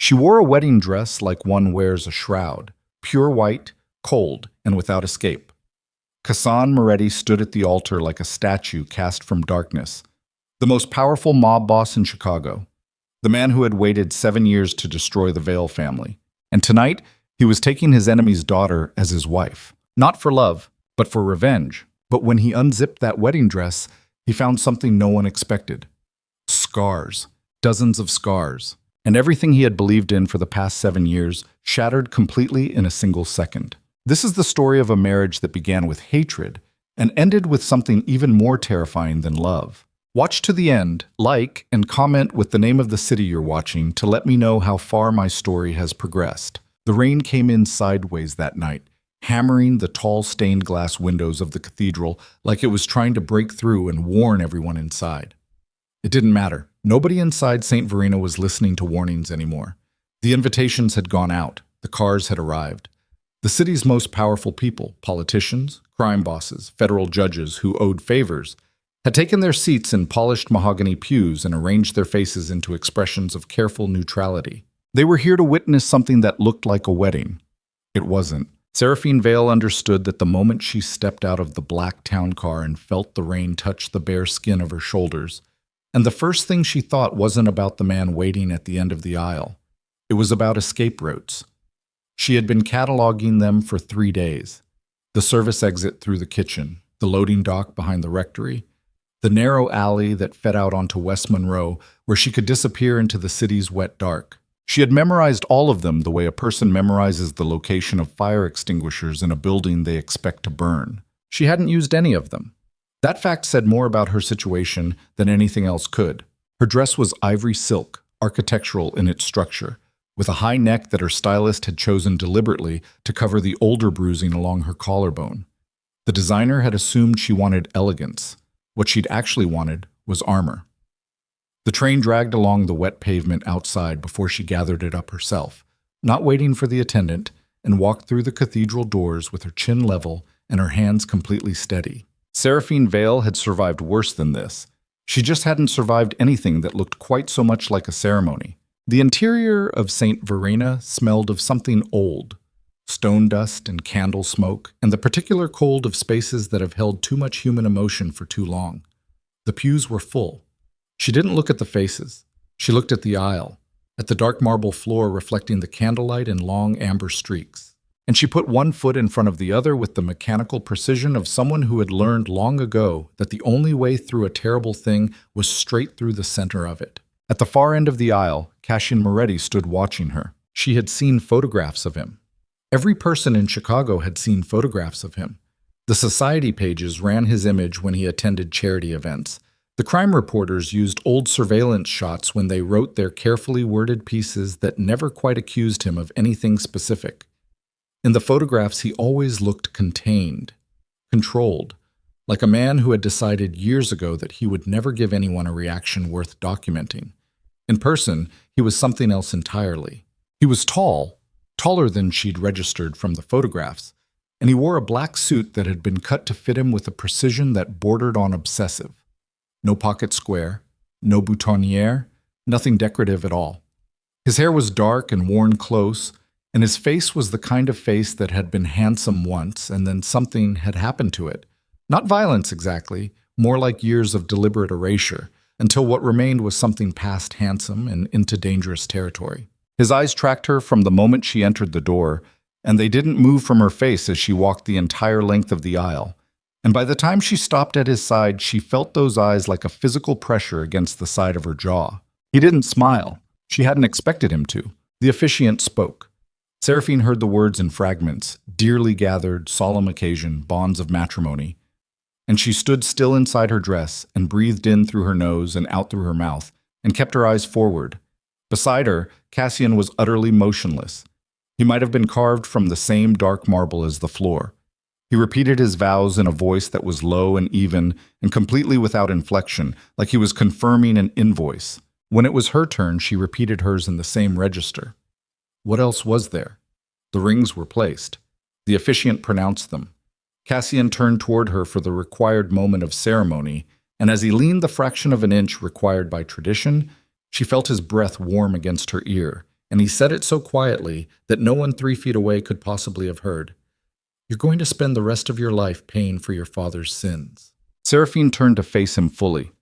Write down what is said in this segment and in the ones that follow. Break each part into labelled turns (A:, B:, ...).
A: She wore a wedding dress like one wears a shroud, pure white, cold, and without escape. Cassian Moretti stood at the altar like a statue cast from darkness, the most powerful mob boss in Chicago, the man who had waited 7 years to destroy the Vale family. And tonight, he was taking his enemy's daughter as his wife, not for love, but for revenge. But when he unzipped that wedding dress, he found something no one expected. Scars. Dozens of scars. And everything he had believed in for the past 7 years shattered completely in a single second. This is the story of a marriage that began with hatred and ended with something even more terrifying than love. Watch to the end, like, and comment with the name of the city you're watching to let me know how far my story has progressed. The rain came in sideways that night, hammering the tall stained glass windows of the cathedral like it was trying to break through and warn everyone inside. It didn't matter. Nobody inside St. Verena was listening to warnings anymore. The invitations had gone out. The cars had arrived. The city's most powerful people, politicians, crime bosses, federal judges who owed favors, had taken their seats in polished mahogany pews and arranged their faces into expressions of careful neutrality. They were here to witness something that looked like a wedding. It wasn't. Seraphine Vale understood that the moment she stepped out of the black town car and felt the rain touch the bare skin of her shoulders, and the first thing she thought wasn't about the man waiting at the end of the aisle. It was about escape routes. She had been cataloging them for 3 days. The service exit through the kitchen, the loading dock behind the rectory, the narrow alley that fed out onto West Monroe where she could disappear into the city's wet dark. She had memorized all of them the way a person memorizes the location of fire extinguishers in a building they expect to burn. She hadn't used any of them. That fact said more about her situation than anything else could. Her dress was ivory silk, architectural in its structure, with a high neck that her stylist had chosen deliberately to cover the older bruising along her collarbone. The designer had assumed she wanted elegance. What she'd actually wanted was armor. The train dragged along the wet pavement outside before she gathered it up herself, not waiting for the attendant, and walked through the cathedral doors with her chin level and her hands completely steady. Seraphine Vale had survived worse than this. She just hadn't survived anything that looked quite so much like a ceremony. The interior of St. Verena smelled of something old, stone dust and candle smoke, and the particular cold of spaces that have held too much human emotion for too long. The pews were full. She didn't look at the faces. She looked at the aisle, at the dark marble floor reflecting the candlelight in long amber streaks. And she put one foot in front of the other with the mechanical precision of someone who had learned long ago that the only way through a terrible thing was straight through the center of it. At the far end of the aisle, Cassian Moretti stood watching her. She had seen photographs of him. Every person in Chicago had seen photographs of him. The society pages ran his image when he attended charity events. The crime reporters used old surveillance shots when they wrote their carefully worded pieces that never quite accused him of anything specific. In the photographs, he always looked contained, controlled, like a man who had decided years ago that he would never give anyone a reaction worth documenting. In person, he was something else entirely. He was tall, taller than she'd registered from the photographs, and he wore a black suit that had been cut to fit him with a precision that bordered on obsessive. No pocket square, no boutonniere, nothing decorative at all. His hair was dark and worn close, and his face was the kind of face that had been handsome once and then something had happened to it. Not violence exactly, more like years of deliberate erasure, until what remained was something past handsome and into dangerous territory. His eyes tracked her from the moment she entered the door, and they didn't move from her face as she walked the entire length of the aisle. And by the time she stopped at his side, she felt those eyes like a physical pressure against the side of her jaw. He didn't smile. She hadn't expected him to. The officiant spoke. Seraphine heard the words in fragments, dearly gathered, solemn occasion, bonds of matrimony. And she stood still inside her dress and breathed in through her nose and out through her mouth and kept her eyes forward. Beside her, Cassian was utterly motionless. He might have been carved from the same dark marble as the floor. He repeated his vows in a voice that was low and even and completely without inflection, like he was confirming an invoice. When it was her turn, she repeated hers in the same register. What else was there? The rings were placed. The officiant pronounced them. Cassian turned toward her for the required moment of ceremony, and as he leaned the fraction of an inch required by tradition, she felt his breath warm against her ear, and he said it so quietly that no one 3 feet away could possibly have heard. "You're going to spend the rest of your life paying for your father's sins." Seraphine turned to face him fully.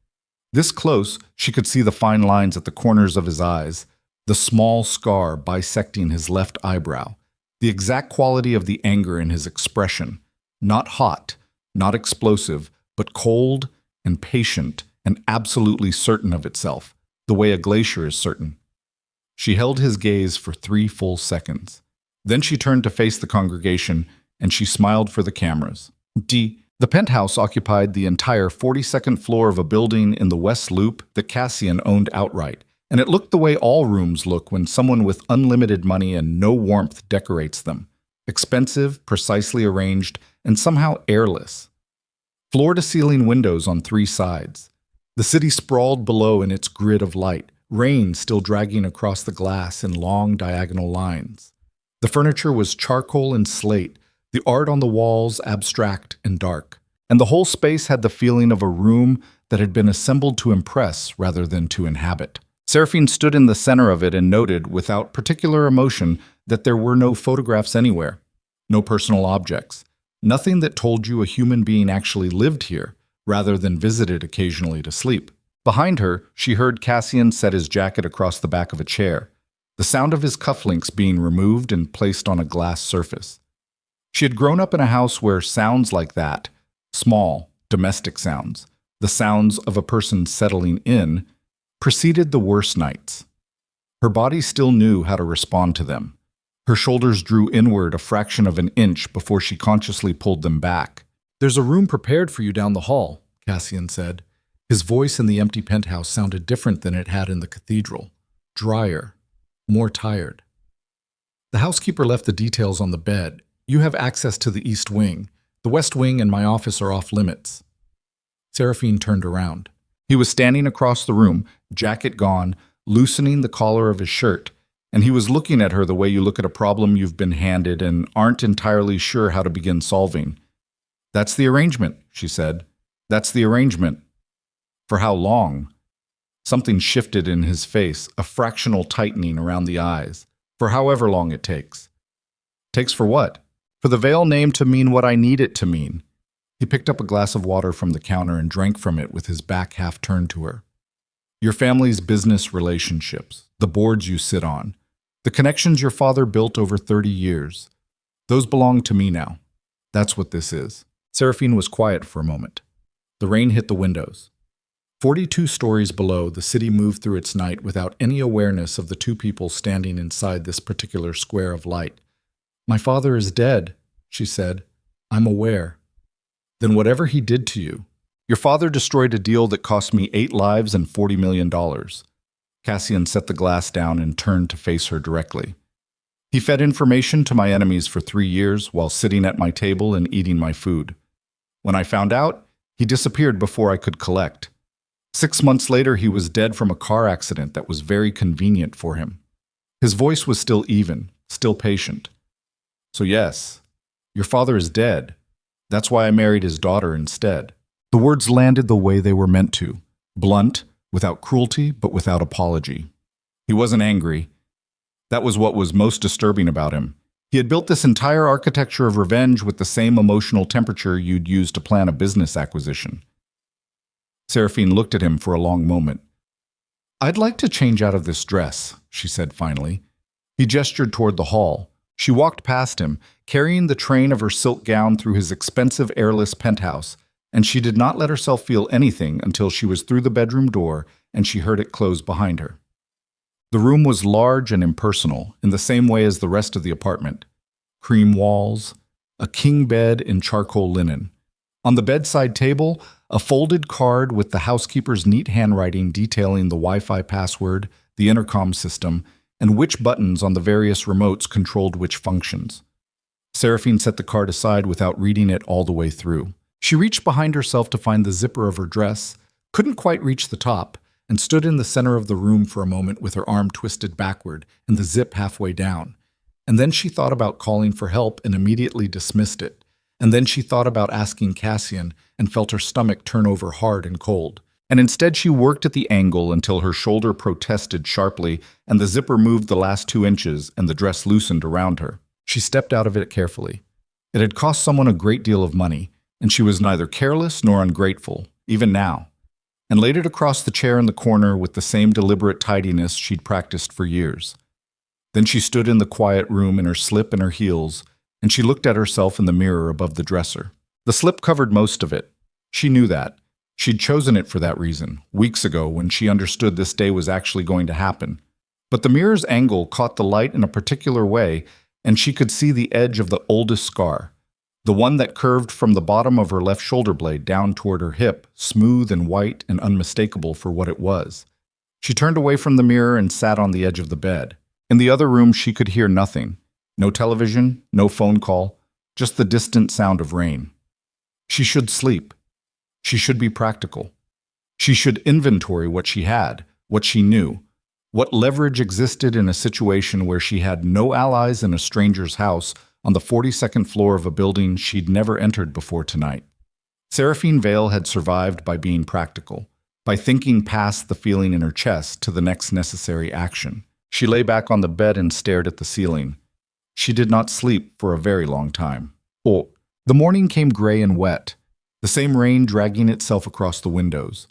A: This close, she could see the fine lines at the corners of his eyes, the small scar bisecting his left eyebrow, the exact quality of the anger in his expression. Not hot, not explosive, but cold and patient and absolutely certain of itself, the way a glacier is certain. She held his gaze for 3 full seconds. Then she turned to face the congregation, and she smiled for the cameras. The penthouse occupied the entire 42nd floor of a building in the West Loop that Cassian owned outright, and it looked the way all rooms look when someone with unlimited money and no warmth decorates them. Expensive, precisely arranged, and somehow airless. Floor-to-ceiling windows on 3 sides. The city sprawled below in its grid of light, rain still dragging across the glass in long diagonal lines. The furniture was charcoal and slate, the art on the walls abstract and dark, and the whole space had the feeling of a room that had been assembled to impress rather than to inhabit. Seraphine stood in the center of it and noted, without particular emotion, that there were no photographs anywhere, no personal objects, nothing that told you a human being actually lived here, rather than visited occasionally to sleep. Behind her, she heard Cassian set his jacket across the back of a chair, the sound of his cufflinks being removed and placed on a glass surface. She had grown up in a house where sounds like that, small, domestic sounds, the sounds of a person settling in, preceded the worst nights. Her body still knew how to respond to them. Her shoulders drew inward a fraction of an inch before she consciously pulled them back. "There's a room prepared for you down the hall," Cassian said. His voice in the empty penthouse sounded different than it had in the cathedral. Drier, more tired. The housekeeper left the details on the bed. "You have access to the east wing. The west wing and my office are off limits." Seraphine turned around. He was standing across the room, jacket gone, loosening the collar of his shirt, and he was looking at her the way you look at a problem you've been handed and aren't entirely sure how to begin solving. "That's the arrangement," she said. "That's the arrangement." "For how long?" Something shifted in his face, a fractional tightening around the eyes. "For however long it takes." "Takes for what?" "For the Vale name to mean what I need it to mean." He picked up a glass of water from the counter and drank from it with his back half turned to her. "Your family's business relationships, the boards you sit on, the connections your father built over 30 years, those belong to me now. That's what this is." Seraphine was quiet for a moment. The rain hit the windows. 42 stories below, the city moved through its night without any awareness of the 2 people standing inside this particular square of light. "My father is dead," she said. "I'm aware." "Then whatever he did to you, your father destroyed a deal that cost me 8 lives and $40 million. Cassian set the glass down and turned to face her directly. "He fed information to my enemies for 3 years while sitting at my table and eating my food. When I found out, he disappeared before I could collect. 6 months later, he was dead from a car accident that was very convenient for him." His voice was still even, still patient. "So yes, your father is dead. That's why I married his daughter instead." The words landed the way they were meant to, blunt, without cruelty, but without apology. He wasn't angry. That was what was most disturbing about him. He had built this entire architecture of revenge with the same emotional temperature you'd use to plan a business acquisition. Seraphine looked at him for a long moment. "I'd like to change out of this dress," she said finally. He gestured toward the hall. She walked past him, carrying the train of her silk gown through his expensive airless penthouse, and she did not let herself feel anything until she was through the bedroom door and she heard it close behind her. The room was large and impersonal, in the same way as the rest of the apartment. Cream walls, a king bed in charcoal linen. On the bedside table, a folded card with the housekeeper's neat handwriting detailing the Wi-Fi password, the intercom system, and which buttons on the various remotes controlled which functions. Seraphine set the card aside without reading it all the way through. She reached behind herself to find the zipper of her dress, couldn't quite reach the top, and stood in the center of the room for a moment with her arm twisted backward and the zip halfway down. And then she thought about calling for help and immediately dismissed it. And then she thought about asking Cassian and felt her stomach turn over hard and cold. and instead she worked at the angle until her shoulder protested sharply and the zipper moved the last 2 inches and the dress loosened around her. She stepped out of it carefully. It had cost someone a great deal of money, and she was neither careless nor ungrateful, even now, and laid it across the chair in the corner with the same deliberate tidiness she'd practiced for years. Then she stood in the quiet room in her slip and her heels, and she looked at herself in the mirror above the dresser. The slip covered most of it. She knew that. She'd chosen it for that reason, weeks ago when she understood this day was actually going to happen. But the mirror's angle caught the light in a particular way, and she could see the edge of the oldest scar, the one that curved from the bottom of her left shoulder blade down toward her hip, smooth and white and unmistakable for what it was. She turned away from the mirror and sat on the edge of the bed. In the other room, she could hear nothing. No television, no phone call, just the distant sound of rain. She should sleep. She should be practical. She should inventory what she had, what she knew, what leverage existed in a situation where she had no allies in a stranger's house on the 42nd floor of a building she'd never entered before tonight. Seraphine Vale had survived by being practical, by thinking past the feeling in her chest to the next necessary action. She lay back on the bed and stared at the ceiling. She did not sleep for a very long time. The morning came gray and wet, the same rain dragging itself across the windows.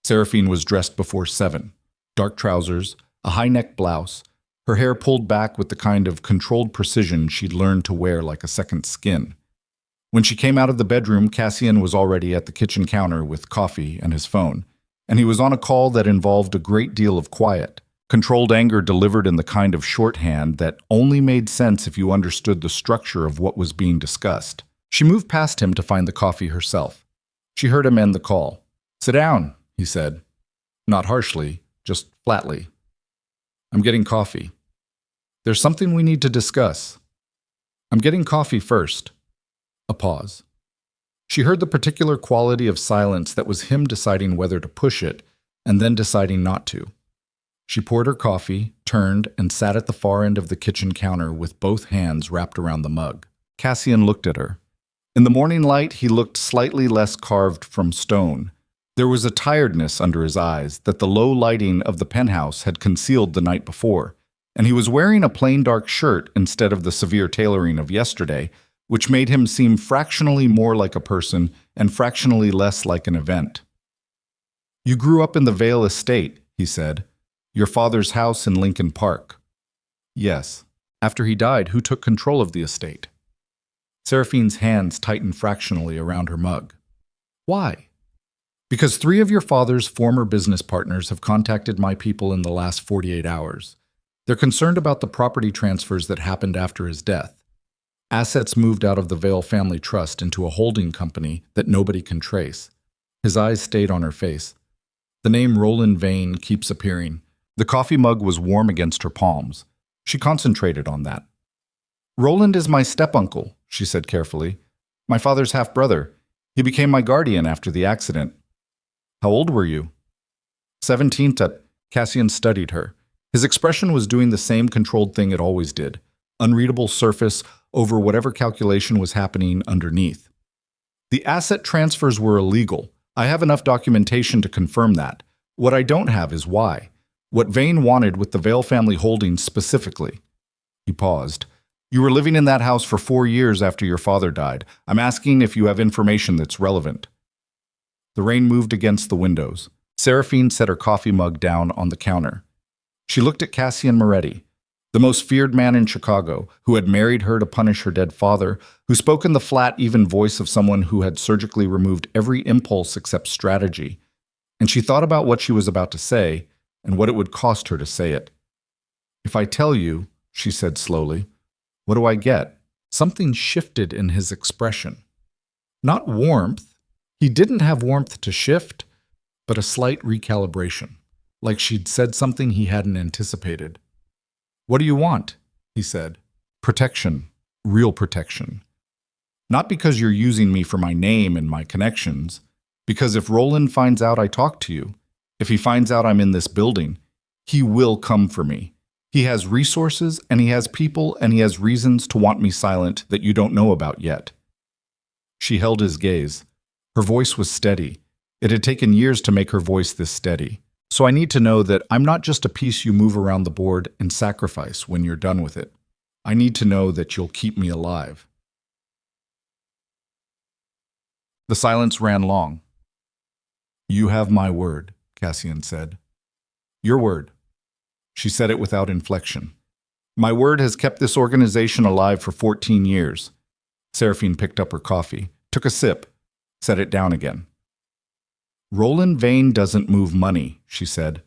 A: Seraphine was dressed before 7. Dark trousers, a high-neck blouse, her hair pulled back with the kind of controlled precision she'd learned to wear like a second skin. When she came out of the bedroom, Cassian was already at the kitchen counter with coffee and his phone, and he was on a call that involved a great deal of quiet, controlled anger delivered in the kind of shorthand that only made sense if you understood the structure of what was being discussed. She moved past him to find the coffee herself. She heard him end the call. "Sit down," he said. Not harshly, just flatly. "I'm getting coffee. There's something we need to discuss. I'm getting coffee first." A pause. She heard the particular quality of silence that was him deciding whether to push it and then deciding not to. She poured her coffee, turned, and sat at the far end of the kitchen counter with both hands wrapped around the mug. Cassian looked at her. In the morning light, he looked slightly less carved from stone. There was a tiredness under his eyes that the low lighting of the penthouse had concealed the night before, and he was wearing a plain dark shirt instead of the severe tailoring of yesterday, which made him seem fractionally more like a person and fractionally less like an event. "You grew up in the Vale estate," he said. "Your father's house in Lincoln Park." "Yes. After he died, who took control of the estate?" Seraphine's hands tightened fractionally around her mug. "Why?" "Because 3 of your father's former business partners have contacted my people in the last 48 hours. They're concerned about the property transfers that happened after his death. Assets moved out of the Vale family trust into a holding company that nobody can trace." His eyes stayed on her face. "The name Roland Vane keeps appearing." The coffee mug was warm against her palms. She concentrated on that. "Roland is my step-uncle," she said carefully. "My father's half-brother. He became my guardian after the accident." "How old were you?" 17. Cassian studied her. His expression was doing the same controlled thing it always did, unreadable surface over whatever calculation was happening underneath. "The asset transfers were illegal. I have enough documentation to confirm that. What I don't have is why. What Vane wanted with the Vale family holdings specifically." He paused. "You were living in that house for 4 years after your father died. I'm asking if you have information that's relevant." The rain moved against the windows. Seraphine set her coffee mug down on the counter. She looked at Cassian Moretti, the most feared man in Chicago, who had married her to punish her dead father, who spoke in the flat, even voice of someone who had surgically removed every impulse except strategy. And she thought about what she was about to say and what it would cost her to say it. "If I tell you," she said slowly, "what do I get?" Something shifted in his expression. Not warmth. He didn't have warmth to shift, but a slight recalibration, like she'd said something he hadn't anticipated. "What do you want?" he said. "Protection. Real protection. Not because you're using me for my name and my connections, because if Roland finds out I talked to you, if he finds out I'm in this building, he will come for me. He has resources, and he has people, and he has reasons to want me silent that you don't know about yet." She held his gaze. Her voice was steady. It had taken years to make her voice this steady. So I need to know that I'm not just a piece you move around the board and sacrifice when you're done with it. I need to know that you'll keep me alive. The silence ran long. You have my word, Cassian said. Your word. She said it without inflection. My word has kept this organization alive for 14 years. Seraphine picked up her coffee, took a sip, set it down again. Roland Vane doesn't move money, she said.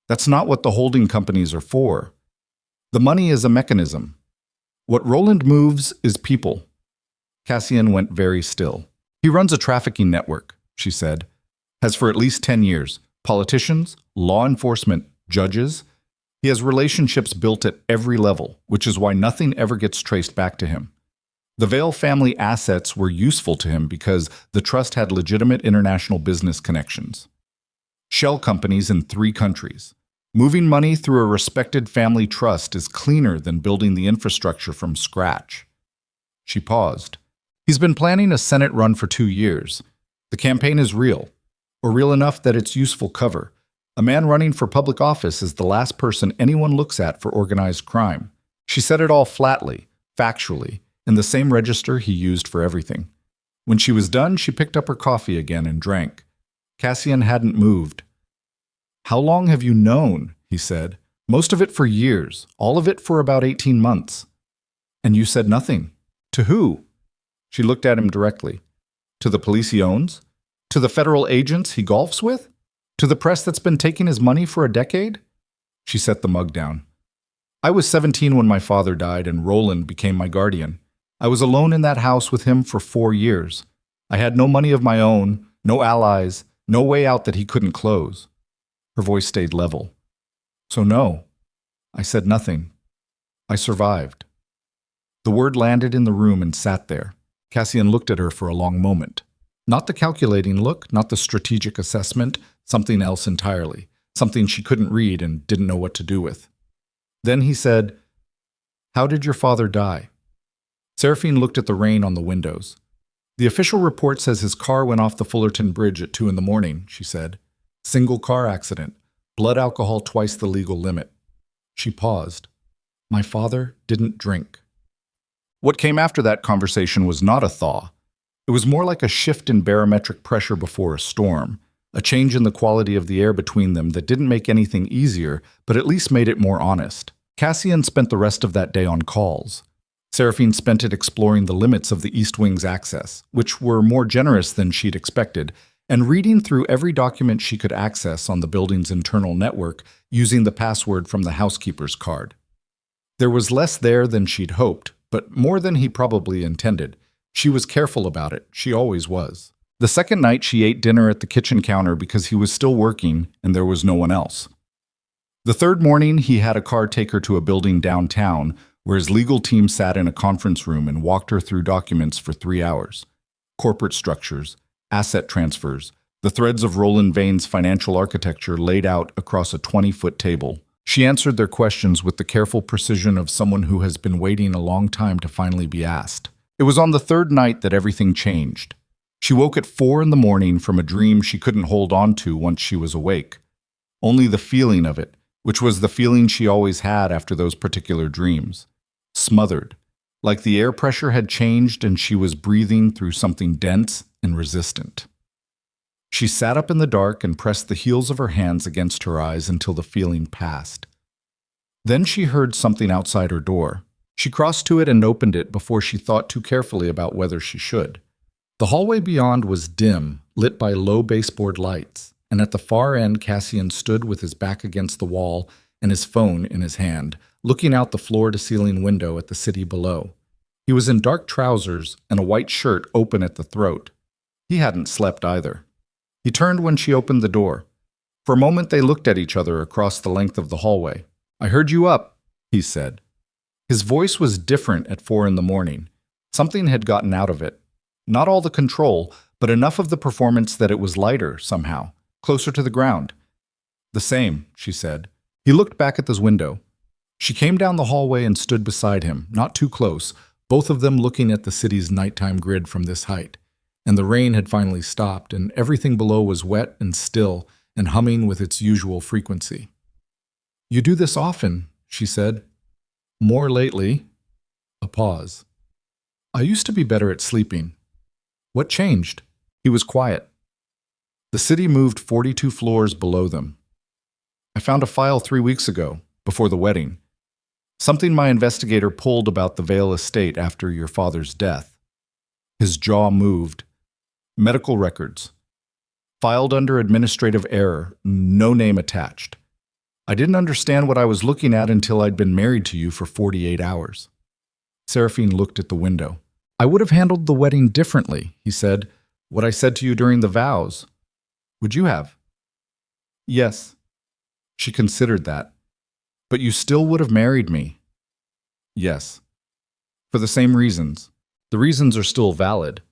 A: That's not what the holding companies are for. The money is a mechanism. What Roland moves is people. Cassian went very still. He runs a trafficking network, she said. Has for at least 10 years. Politicians, law enforcement, judges. He has relationships built at every level, which is why nothing ever gets traced back to him. The Vale family assets were useful to him because the trust had legitimate international business connections. Shell companies in 3 countries. Moving money through a respected family trust is cleaner than building the infrastructure from scratch. She paused. He's been planning a Senate run for 2 years. The campaign is real, or real enough that it's useful cover. A man running for public office is the last person anyone looks at for organized crime. She said it all flatly, factually, in the same register he used for everything. When she was done, she picked up her coffee again and drank. Cassian hadn't moved. How long have you known? He said. Most of it for years, all of it for about 18 months. And you said nothing. To who? She looked at him directly. To the police he owns? To the federal agents he golfs with? To the press that's been taking his money for a decade? She set the mug down. I was 17 when my father died and Roland became my guardian. I was alone in that house with him for 4 years. I had no money of my own, no allies, no way out that he couldn't close. Her voice stayed level. So no, I said nothing. I survived. The word landed in the room and sat there. Cassian looked at her for a long moment. Not the calculating look, not the strategic assessment, something else entirely, something she couldn't read and didn't know what to do with. Then he said, How did your father die? Seraphine looked at the rain on the windows. The official report says his car went off the Fullerton Bridge at 2 a.m, she said. Single car accident. Blood alcohol twice the legal limit. She paused. My father didn't drink. What came after that conversation was not a thaw. It was more like a shift in barometric pressure before a storm, a change in the quality of the air between them that didn't make anything easier, but at least made it more honest. Cassian spent the rest of that day on calls. Seraphine spent it exploring the limits of the East Wing's access, which were more generous than she'd expected, and reading through every document she could access on the building's internal network using the password from the housekeeper's card. There was less there than she'd hoped, but more than he probably intended. She was careful about it. She always was. The second night, she ate dinner at the kitchen counter because he was still working and there was no one else. The third morning, he had a car take her to a building downtown where his legal team sat in a conference room and walked her through documents for 3 hours. Corporate structures, asset transfers, the threads of Roland Vane's financial architecture laid out across a 20-foot table. She answered their questions with the careful precision of someone who has been waiting a long time to finally be asked. It was on the third night that everything changed. She woke at 4 a.m. from a dream she couldn't hold on to once she was awake. Only the feeling of it, which was the feeling she always had after those particular dreams. Smothered, like the air pressure had changed and she was breathing through something dense and resistant. She sat up in the dark and pressed the heels of her hands against her eyes until the feeling passed. Then she heard something outside her door. She crossed to it and opened it before she thought too carefully about whether she should. The hallway beyond was dim, lit by low baseboard lights, and at the far end Cassian stood with his back against the wall and his phone in his hand, looking out the floor-to-ceiling window at the city below. He was in dark trousers and a white shirt open at the throat. He hadn't slept either. He turned when she opened the door. For a moment they looked at each other across the length of the hallway. I heard you up, he said. His voice was different at 4 a.m. Something had gotten out of it. Not all the control, but enough of the performance that it was lighter, somehow, closer to the ground. The same, she said. He looked back at this window. She came down the hallway and stood beside him, not too close, both of them looking at the city's nighttime grid from this height. and the rain had finally stopped, and everything below was wet and still and humming with its usual frequency. "You do this often," she said. "More lately." A pause. "I used to be better at sleeping. What changed?" He was quiet. The city moved 42 floors below them. "I found a file 3 weeks ago, before the wedding. Something my investigator pulled about the Vale estate after your father's death." His jaw moved. "Medical records. Filed under administrative error, no name attached. I didn't understand what I was looking at until I'd been married to you for 48 hours. Seraphine looked at the window. "I would have handled the wedding differently," he said. "What I said to you during the vows. Would you have?" "Yes." She considered that. "But you still would have married me." "Yes." "For the same reasons. The reasons are still valid."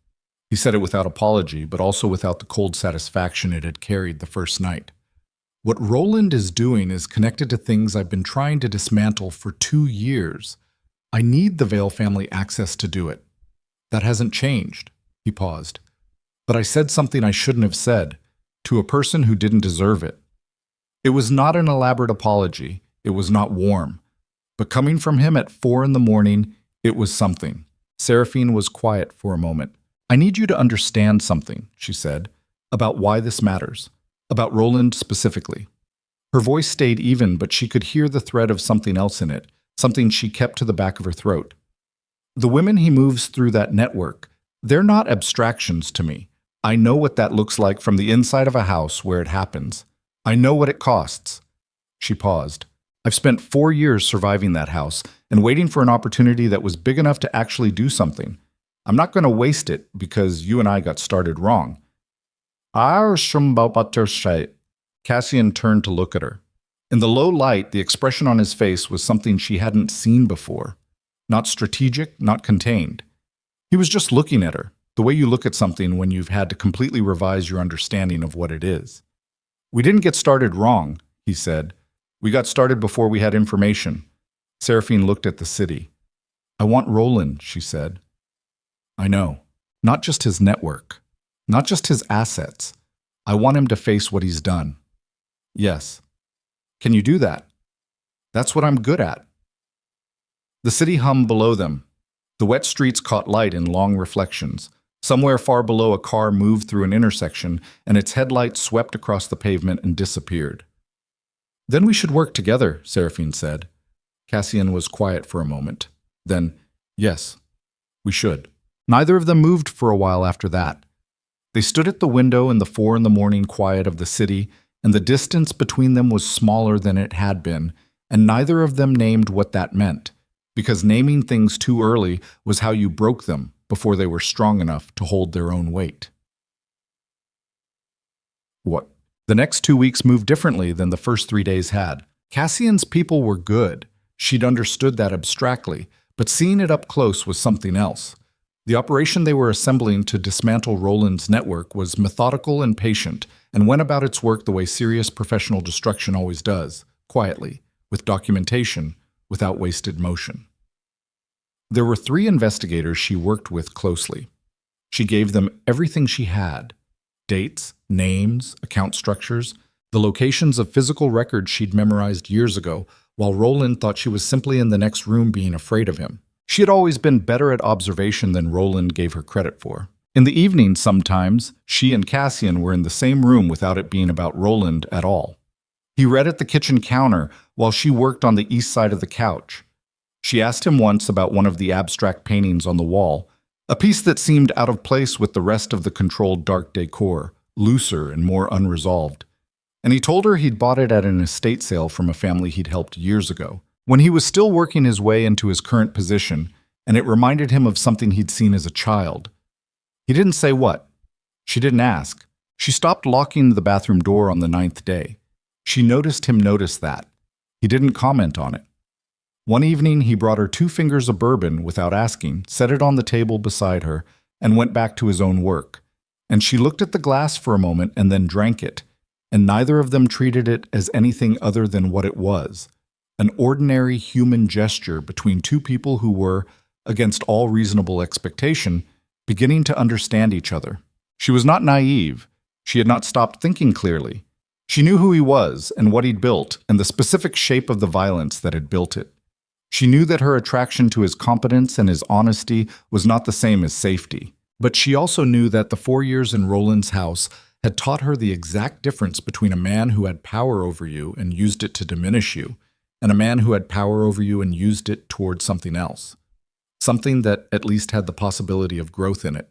A: He said it without apology, but also without the cold satisfaction it had carried the first night. "What Roland is doing is connected to things I've been trying to dismantle for 2 years. I need the Vale family access to do it. That hasn't changed." He paused. "But I said something I shouldn't have said, to a person who didn't deserve it. It was not an elaborate apology. It was not warm. But coming from him at 4 in the morning, it was something." Seraphine was quiet for a moment. "I need you to understand something," she said, "about why this matters. About Roland specifically." Her voice stayed even, but she could hear the thread of something else in it, something she kept to the back of her throat. "The women he moves through that network, they're not abstractions to me. I know what that looks like from the inside of a house where it happens. I know what it costs." She paused. "I've spent 4 years surviving that house and waiting for an opportunity that was big enough to actually do something. I'm not going to waste it because you and I got started wrong." Cassian turned to look at her. In the low light, the expression on his face was something she hadn't seen before. Not strategic, not contained. He was just looking at her, the way you look at something when you've had to completely revise your understanding of what it is. "We didn't get started wrong," he said. "We got started before we had information." Seraphine looked at the city. "I want Roland," she said. "I know. Not just his network. Not just his assets. I want him to face what he's done." "Yes." "Can you do that?" "That's what I'm good at." The city hummed below them. The wet streets caught light in long reflections. Somewhere far below, a car moved through an intersection, and its headlights swept across the pavement and disappeared. "Then we should work together," Seraphine said. Cassian was quiet for a moment. Then, "Yes, we should." Neither of them moved for a while after that. They stood at the window in the 4 in the morning quiet of the city, and the distance between them was smaller than it had been, and neither of them named what that meant, because naming things too early was how you broke them before they were strong enough to hold their own weight. What? The next 2 weeks moved differently than the first 3 days had. Cassian's people were good. She'd understood that abstractly, but seeing it up close was something else. The operation they were assembling to dismantle Roland's network was methodical and patient, and went about its work the way serious professional destruction always does, quietly, with documentation, without wasted motion. There were 3 investigators she worked with closely. She gave them everything she had: dates, names, account structures, the locations of physical records she'd memorized years ago, while Roland thought she was simply in the next room being afraid of him. She had always been better at observation than Roland gave her credit for. In the evening, sometimes, she and Cassian were in the same room without it being about Roland at all. He read at the kitchen counter while she worked on the east side of the couch. She asked him once about one of the abstract paintings on the wall, a piece that seemed out of place with the rest of the controlled dark decor, looser and more unresolved. And he told her he'd bought it at an estate sale from a family he'd helped years ago, when he was still working his way into his current position, and it reminded him of something he'd seen as a child. He didn't say what. She didn't ask. She stopped locking the bathroom door on the 9th day. She noticed him notice that. He didn't comment on it. One evening, he brought her 2 fingers of bourbon without asking, set it on the table beside her, and went back to his own work. And she looked at the glass for a moment and then drank it, and neither of them treated it as anything other than what it was: an ordinary human gesture between 2 people who were, against all reasonable expectation, beginning to understand each other. She was not naive. She had not stopped thinking clearly. She knew who he was and what he'd built and the specific shape of the violence that had built it. She knew that her attraction to his competence and his honesty was not the same as safety. But she also knew that the 4 years in Roland's house had taught her the exact difference between a man who had power over you and used it to diminish you, and a man who had power over you and used it towards something else. Something that at least had the possibility of growth in it.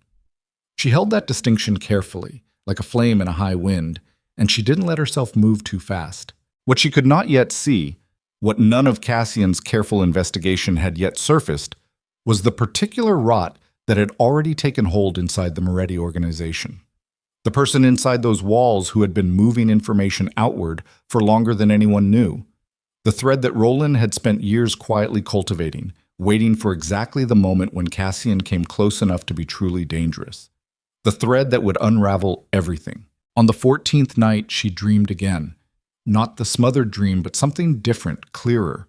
A: She held that distinction carefully, like a flame in a high wind, and she didn't let herself move too fast. What she could not yet see, what none of Cassian's careful investigation had yet surfaced, was the particular rot that had already taken hold inside the Moretti organization. The person inside those walls who had been moving information outward for longer than anyone knew. The thread that Roland had spent years quietly cultivating, waiting for exactly the moment when Cassian came close enough to be truly dangerous. The thread that would unravel everything. On the 14th night, she dreamed again. Not the smothered dream, but something different, clearer.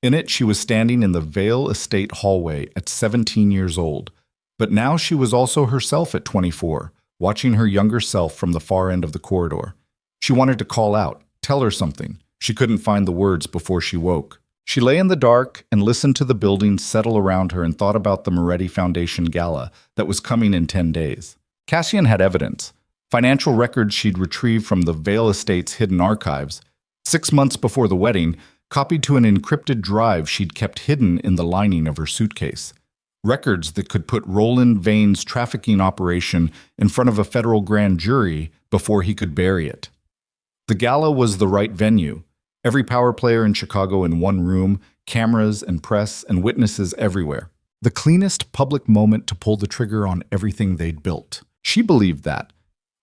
A: In it, she was standing in the Vale Estate hallway at 17 years old. But now she was also herself at 24, watching her younger self from the far end of the corridor. She wanted to call out, tell her something. She couldn't find the words before she woke. She lay in the dark and listened to the building settle around her and thought about the Moretti Foundation gala that was coming in 10 days. Cassian had evidence. Financial records she'd retrieved from the Vale Estate's hidden archives. 6 months before the wedding, copied to an encrypted drive she'd kept hidden in the lining of her suitcase. Records that could put Roland Vane's trafficking operation in front of a federal grand jury before he could bury it. The gala was the right venue. Every power player in Chicago in one room, cameras and press and witnesses everywhere. The cleanest public moment to pull the trigger on everything they'd built. She believed that.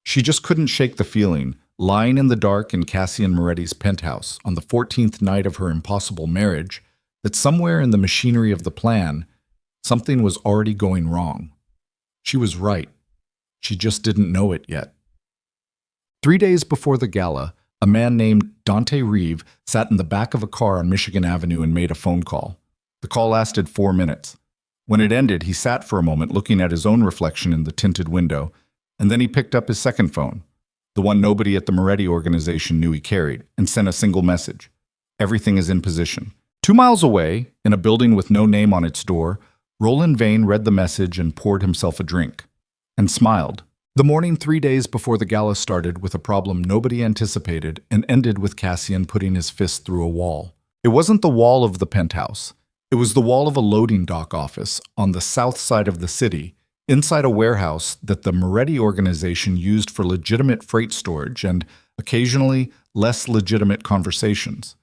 A: She just couldn't shake the feeling, lying in the dark in Cassian Moretti's penthouse on the 14th night of her impossible marriage, that somewhere in the machinery of the plan, something was already going wrong. She was right. She just didn't know it yet. 3 days before the gala, a man named Dante Reeve sat in the back of a car on Michigan Avenue and made a phone call. The call lasted 4 minutes. When it ended, he sat for a moment looking at his own reflection in the tinted window, and then he picked up his second phone, the one nobody at the Moretti organization knew he carried, and sent a single message. Everything is in position. 2 miles away, in a building with no name on its door, Roland Vane read the message and poured himself a drink, and smiled. The morning 3 days before the gala started with a problem nobody anticipated and ended with Cassian putting his fist through a wall. It wasn't the wall of the penthouse. It was the wall of a loading dock office on the south side of the city, inside a warehouse that the Moretti organization used for legitimate freight storage and, occasionally, less legitimate conversations.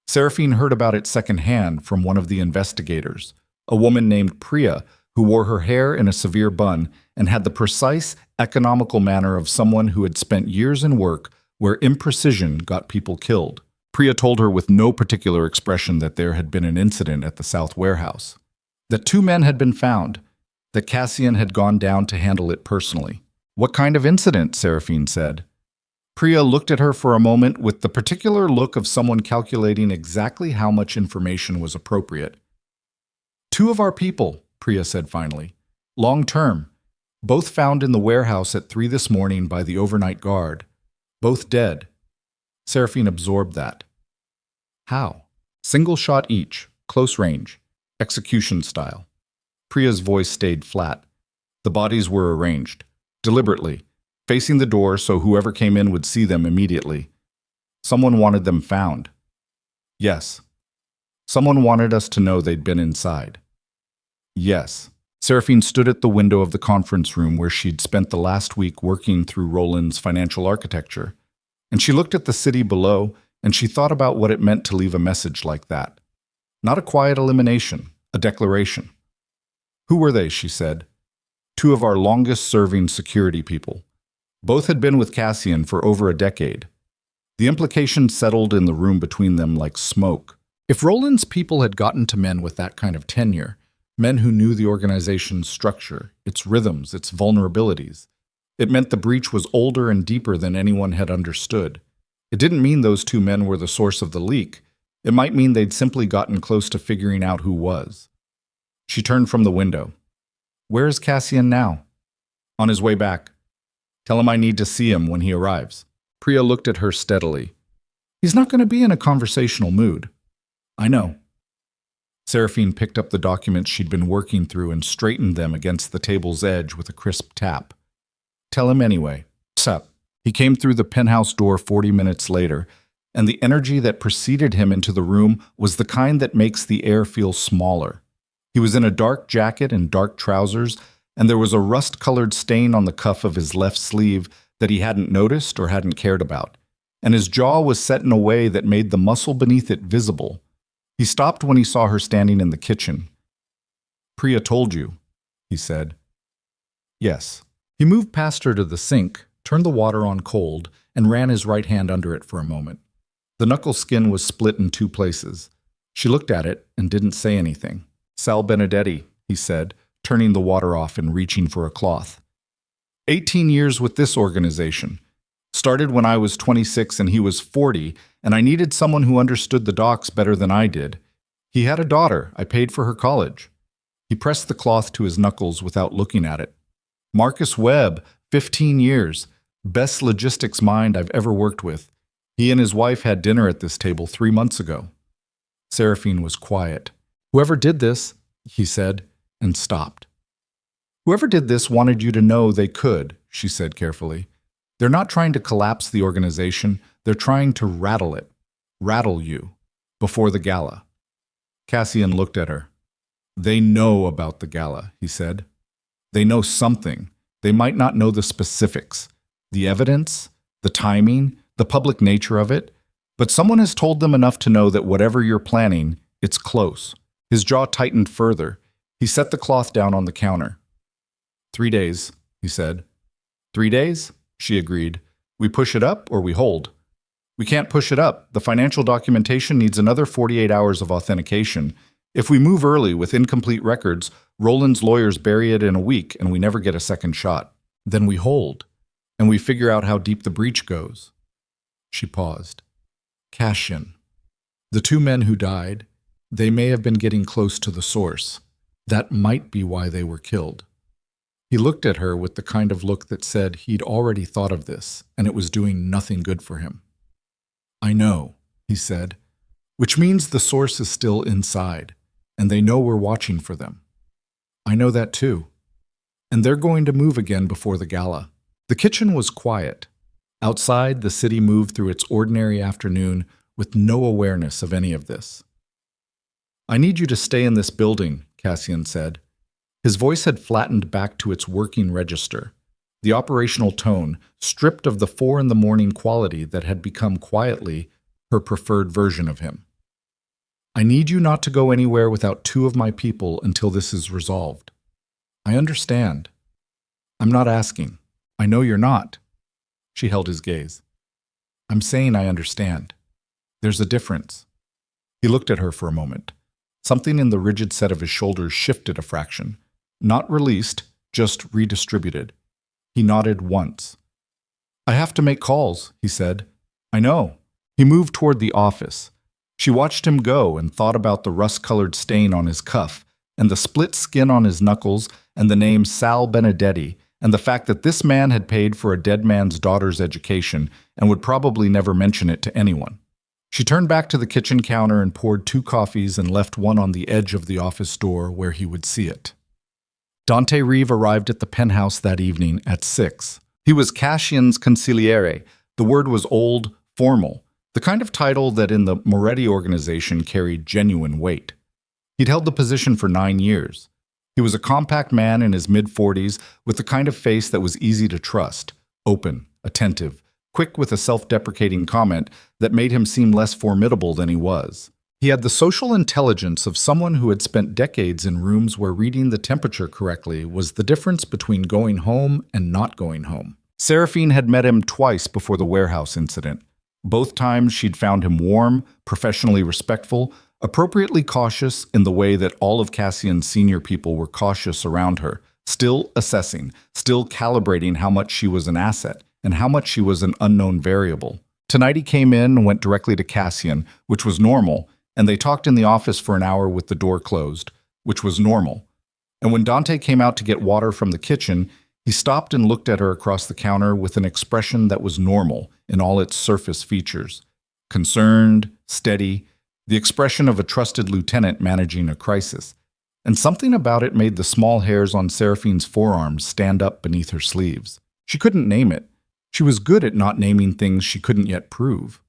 A: Seraphine heard about it secondhand from one of the investigators, a woman named Priya, who wore her hair in a severe bun and had the precise, economical manner of someone who had spent years in work where imprecision got people killed. Priya told her with no particular expression that there had been an incident at the South Warehouse, that 2 men had been found, that Cassian had gone down to handle it personally. What kind of incident? Seraphine said. Priya looked at her for a moment with the particular look of someone calculating exactly how much information was appropriate. 2 of our people, Priya said finally. Long term. Both found in the warehouse at 3 this morning by the overnight guard. Both dead. Seraphine absorbed that. How? Single shot each, close range, execution style. Priya's voice stayed flat. The bodies were arranged, deliberately, facing the door so whoever came in would see them immediately. Someone wanted them found. Yes. Someone wanted us to know they'd been inside. Yes. Seraphine stood at the window of the conference room where she'd spent the last week working through Roland's financial architecture, and she looked at the city below and she thought about what it meant to leave a message like that. Not a quiet elimination, a declaration. Who were they, she said. 2 of our longest-serving security people. Both had been with Cassian for over a decade. The implications settled in the room between them like smoke. If Roland's people had gotten to men with that kind of tenure, men who knew the organization's structure, its rhythms, its vulnerabilities, it meant the breach was older and deeper than anyone had understood. It didn't mean those 2 men were the source of the leak. It might mean they'd simply gotten close to figuring out who was. She turned from the window. Where is Cassian now? On his way back. Tell him I need to see him when he arrives." Priya looked at her steadily. "He's not going to be in a conversational mood." "I know." Seraphine picked up the documents she'd been working through and straightened them against the table's edge with a crisp tap. "Tell him anyway. Sup." He came through the penthouse door 40 minutes later, and the energy that preceded him into the room was the kind that makes the air feel smaller. He was in a dark jacket and dark trousers, and there was a rust-colored stain on the cuff of his left sleeve that he hadn't noticed or hadn't cared about, and his jaw was set in a way that made the muscle beneath it visible. He stopped when he saw her standing in the kitchen. "Priya told you," he said. "Yes." He moved past her to the sink, turned the water on cold, and ran his right hand under it for a moment. The knuckle skin was split in 2 places. She looked at it and didn't say anything. "Sal Benedetti," he said, turning the water off and reaching for a cloth. 18 years with this organization. Started when I was 26 and he was 40, and I needed someone who understood the docs better than I did. He had a daughter. I paid for her college." He pressed the cloth to his knuckles without looking at it. "Marcus Webb, 15 years. Best logistics mind I've ever worked with. He and his wife had dinner at this table 3 months ago." Seraphine was quiet. "Whoever did this," he said, and stopped. "Whoever did this wanted you to know they could," she said carefully. "They're not trying to collapse the organization. They're trying to rattle it. Rattle you. Before the gala." Cassian looked at her. "They know about the gala," he said. "They know something. They might not know the specifics, the evidence, the timing, the public nature of it, but someone has told them enough to know that whatever you're planning, it's close." His jaw tightened further. He set the cloth down on the counter. 3 days, he said. 3 days? She agreed. We push it up or we hold. We can't push it up. The financial documentation needs another 48 hours of authentication. If we move early with incomplete records, Roland's lawyers bury it in a week and we never get a second shot. Then we hold, and we figure out how deep the breach goes. She paused. Cassian. The 2 men who died, they may have been getting close to the source. That might be why they were killed. He looked at her with the kind of look that said he'd already thought of this, and it was doing nothing good for him. I know, he said, which means the source is still inside, and they know we're watching for them. I know that too. And they're going to move again before the gala. The kitchen was quiet. Outside, the city moved through its ordinary afternoon with no awareness of any of this. I need you to stay in this building, Cassian said. His voice had flattened back to its working register, the operational tone, stripped of the 4 in the morning quality that had become quietly her preferred version of him. I need you not to go anywhere without 2 of my people until this is resolved. I understand. I'm not asking. I know you're not. She held his gaze. I'm saying I understand. There's a difference. He looked at her for a moment. Something in the rigid set of his shoulders shifted a fraction. Not released, just redistributed. He nodded once. I have to make calls, he said. I know. He moved toward the office. She watched him go and thought about the rust-colored stain on his cuff, and the split skin on his knuckles, and the name Sal Benedetti, and the fact that this man had paid for a dead man's daughter's education and would probably never mention it to anyone. She turned back to the kitchen counter and poured 2 coffees and left one on the edge of the office door where he would see it. Dante Reeve arrived at the penthouse that evening at 6. He was Cassian's consigliere. The word was old, formal, the kind of title that in the Moretti organization carried genuine weight. He'd held the position for 9 years. He was a compact man in his mid-40s with the kind of face that was easy to trust, open, attentive, quick with a self-deprecating comment that made him seem less formidable than he was. He had the social intelligence of someone who had spent decades in rooms where reading the temperature correctly was the difference between going home and not going home. Seraphine had met him twice before the warehouse incident. Both times she'd found him warm, professionally respectful, appropriately cautious in the way that all of Cassian's senior people were cautious around her, still assessing, still calibrating how much she was an asset and how much she was an unknown variable. Tonight he came in and went directly to Cassian, which was normal, and they talked in the office for an hour with the door closed, which was normal. And when Dante came out to get water from the kitchen, He stopped and looked at her across the counter with an expression that was normal in all its surface features. Concerned, steady, the expression of a trusted lieutenant managing a crisis. And something about it made the small hairs on Seraphine's forearms stand up beneath her sleeves. She couldn't name it. She was good at not naming things she couldn't yet prove.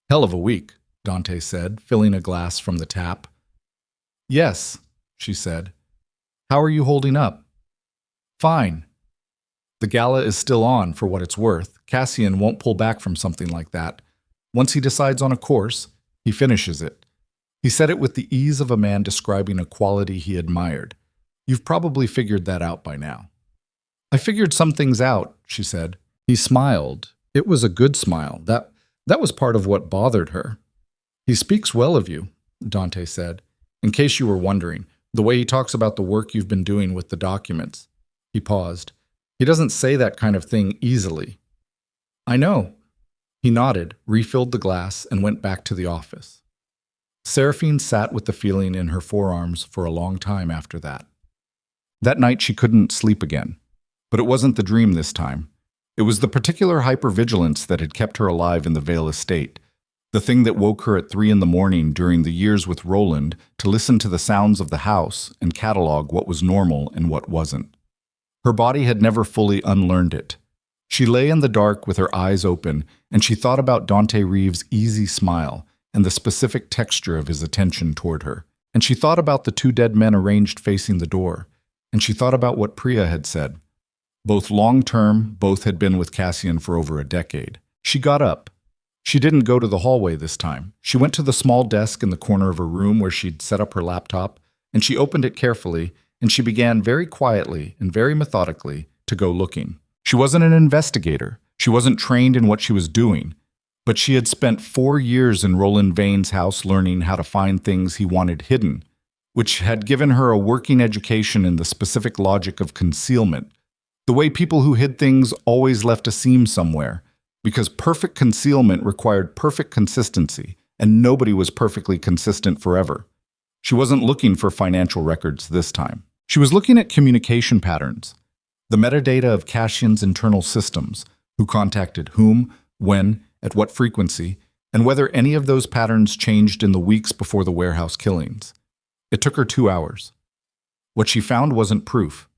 A: "Hell of a week," Dante said, filling a glass from the tap. "Yes," she said. "How are you holding up?" "Fine." "The gala is still on, for what it's worth. Cassian won't pull back from something like that. Once he decides on a course, he finishes it." He said it with the ease of a man describing a quality he admired. "You've probably figured that out by now." "I figured some things out," she said. He smiled. It was a good smile. That was part of what bothered her. "He speaks well of you," Dante said. "In case you were wondering, the way he talks about the work you've been doing with the documents." He paused. "He doesn't say that kind of thing easily." "I know." He nodded, refilled the glass, and went back to the office. Seraphine sat with the feeling in her forearms for a long time after that. That night she couldn't sleep again. But it wasn't the dream this time. It was the particular hypervigilance that had kept her alive in the Vale estate, the thing that woke her at 3 a.m. during the years with Roland to listen to the sounds of the house and catalog what was normal and what wasn't. Her body had never fully unlearned it. She lay in the dark with her eyes open, and she thought about Dante Reeves' easy smile and the specific texture of his attention toward her. And she thought about the 2 dead men arranged facing the door. And she thought about what Priya had said. Both long-term, both had been with Cassian for over a decade. She got up. She didn't go to the hallway this time. She went to the small desk in the corner of her room where she'd set up her laptop, and she opened it carefully, and she began very quietly and very methodically to go looking. She wasn't an investigator. She wasn't trained in what she was doing, but she had spent 4 years in Roland Vane's house learning how to find things he wanted hidden, which had given her a working education in the specific logic of concealment, the way people who hid things always left a seam somewhere, because perfect concealment required perfect consistency, and nobody was perfectly consistent forever. She wasn't looking for financial records this time. She was looking at communication patterns, the metadata of Cassian's internal systems, who contacted whom, when, at what frequency, and whether any of those patterns changed in the weeks before the warehouse killings. It took her 2 hours. What she found wasn't proof.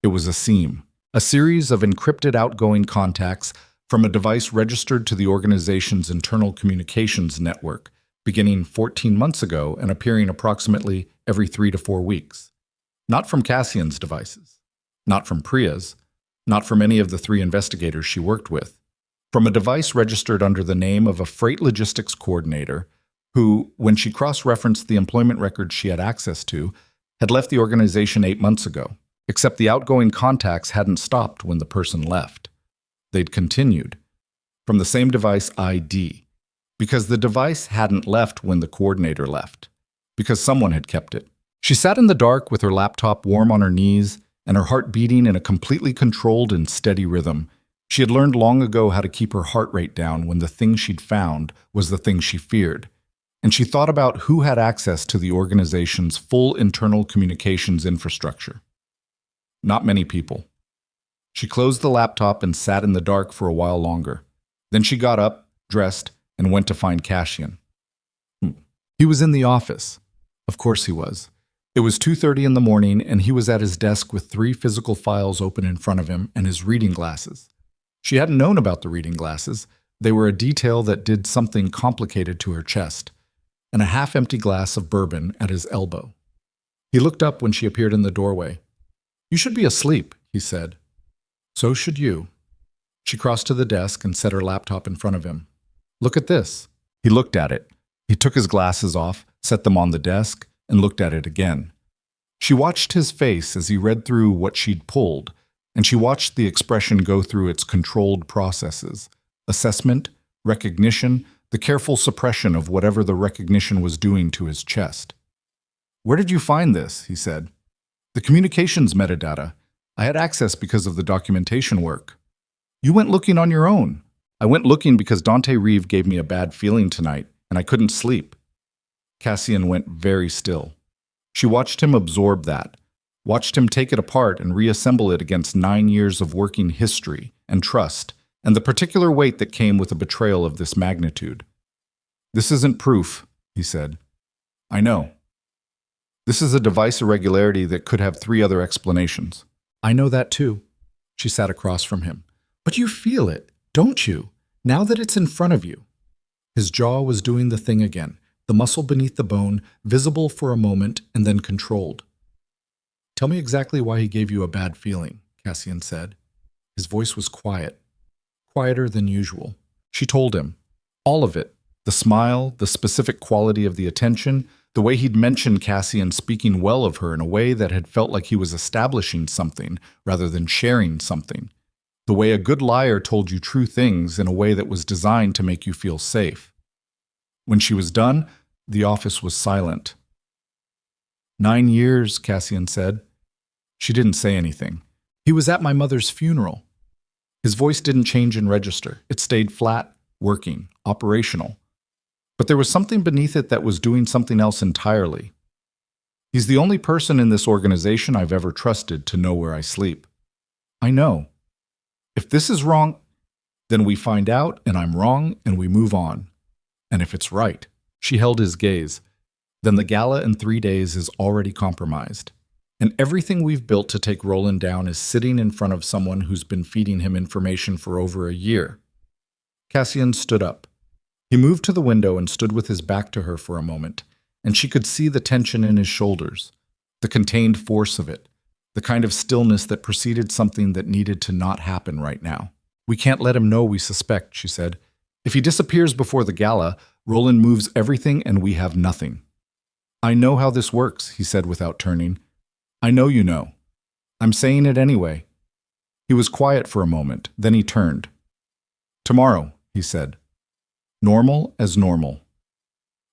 A: It was a seam. A series of encrypted outgoing contacts from a device registered to the organization's internal communications network, beginning 14 months ago and appearing approximately every 3 to 4 weeks. Not from Cassian's devices, not from Priya's, not from any of the 3 investigators she worked with. From a device registered under the name of a freight logistics coordinator who, when she cross-referenced the employment records she had access to, had left the organization 8 months ago. Except the outgoing contacts hadn't stopped when the person left. They'd continued. From the same device ID. Because the device hadn't left when the coordinator left. Because someone had kept it. She sat in the dark with her laptop warm on her knees and her heart beating in a completely controlled and steady rhythm. She had learned long ago how to keep her heart rate down when the thing she'd found was the thing she feared. And she thought about who had access to the organization's full internal communications infrastructure. Not many people. She closed the laptop and sat in the dark for a while longer. Then she got up, dressed, and went to find Cassian. He was in the office. Of course he was. It was 2:30 in the morning, and he was at his desk with 3 physical files open in front of him and his reading glasses. She hadn't known about the reading glasses. They were a detail that did something complicated to her chest, and a half-empty glass of bourbon at his elbow. He looked up when she appeared in the doorway. "You should be asleep," he said. "So should you." She crossed to the desk and set her laptop in front of him. "Look at this." He looked at it. He took his glasses off, set them on the desk, and looked at it again. She watched his face as he read through what she'd pulled, and she watched the expression go through its controlled processes: assessment, recognition, the careful suppression of whatever the recognition was doing to his chest. "Where did you find this?" he said. "The communications metadata. I had access because of the documentation work." "You went looking on your own." "I went looking because Dante Reeve gave me a bad feeling tonight, and I couldn't sleep." Cassian went very still. She watched him absorb that, watched him take it apart and reassemble it against 9 years of working history and trust, and the particular weight that came with a betrayal of this magnitude. "This isn't proof," he said. "I know. This is a device irregularity that could have 3 other explanations." "I know that too." She sat across from him. "But you feel it, don't you, now that it's in front of you?" His jaw was doing the thing again, the muscle beneath the bone, visible for a moment and then controlled. "Tell me exactly why he gave you a bad feeling," Cassian said. His voice was quiet, quieter than usual. She told him. All of it. The smile, the specific quality of the attention, the way he'd mentioned Cassian speaking well of her in a way that had felt like he was establishing something rather than sharing something. The way a good liar told you true things in a way that was designed to make you feel safe. When she was done, the office was silent. 9 years, Cassian said. She didn't say anything. "He was at my mother's funeral." His voice didn't change in register. It stayed flat, working, operational. But there was something beneath it that was doing something else entirely. "He's the only person in this organization I've ever trusted to know where I sleep. I know. If this is wrong, then we find out and I'm wrong and we move on. And if it's right," she held his gaze, "then the gala in 3 days is already compromised. And everything we've built to take Roland down is sitting in front of someone who's been feeding him information for over a year." Cassian stood up. He moved to the window and stood with his back to her for a moment, and she could see the tension in his shoulders, the contained force of it, the kind of stillness that preceded something that needed to not happen right now. "We can't let him know we suspect," she said. "If he disappears before the gala, Roland moves everything and we have nothing." "I know how this works," he said without turning. "I know you know. I'm saying it anyway." He was quiet for a moment, then he turned. "Tomorrow," he said. "Normal as normal.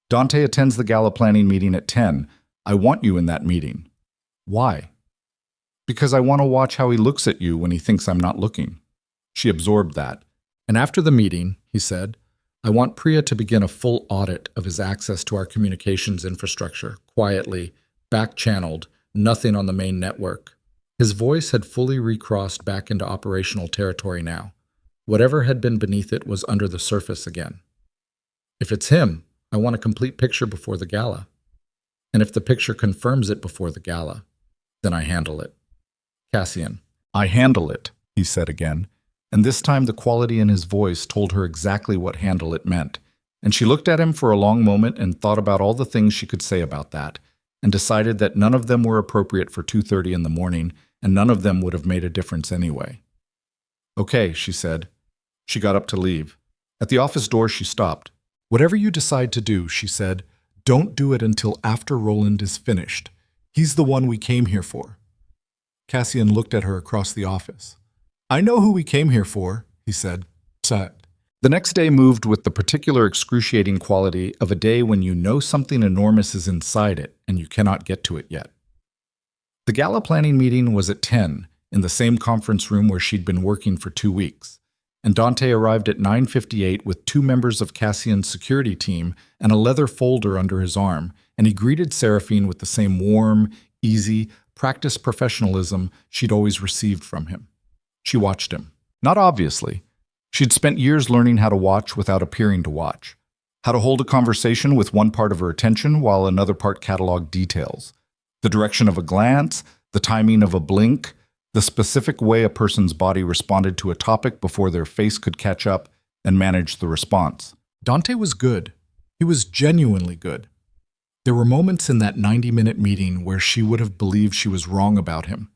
A: Dante attends the gala planning meeting at 10. I want you in that meeting." "Why?" "Because I want to watch how he looks at you when he thinks I'm not looking." She absorbed that. "And after the meeting," he said, "I want Priya to begin a full audit of his access to our communications infrastructure, quietly, back-channeled, nothing on the main network." His voice had fully recrossed back into operational territory now. Whatever had been beneath it was under the surface again. "If it's him, I want a complete picture before the gala. And if the picture confirms it before the gala, then I handle it." "Cassian." "I handle it," he said again, and this time the quality in his voice told her exactly what handle it meant, and she looked at him for a long moment and thought about all the things she could say about that, and decided that none of them were appropriate for 2:30 in the morning, and none of them would have made a difference anyway. "Okay," she said. She got up to leave. At the office door, she stopped. "Whatever you decide to do," she said, "don't do it until after Roland is finished. He's the one we came here for." Cassian looked at her across the office. "I know who we came here for," he said. Sat. The next day moved with the particular excruciating quality of a day when you know something enormous is inside it and you cannot get to it yet. The gala planning meeting was at 10, in the same conference room where she'd been working for 2 weeks, and Dante arrived at 9:58 with 2 members of Cassian's security team and a leather folder under his arm, and he greeted Seraphine with the same warm, easy, practiced professionalism she'd always received from him. She watched him. Not obviously. She'd spent years learning how to watch without appearing to watch, how to hold a conversation with one part of her attention while another part cataloged details, the direction of a glance, the timing of a blink, the specific way a person's body responded to a topic before their face could catch up and manage the response. Dante was good. He was genuinely good. There were moments in that 90-minute meeting where she would have believed she was wrong about him,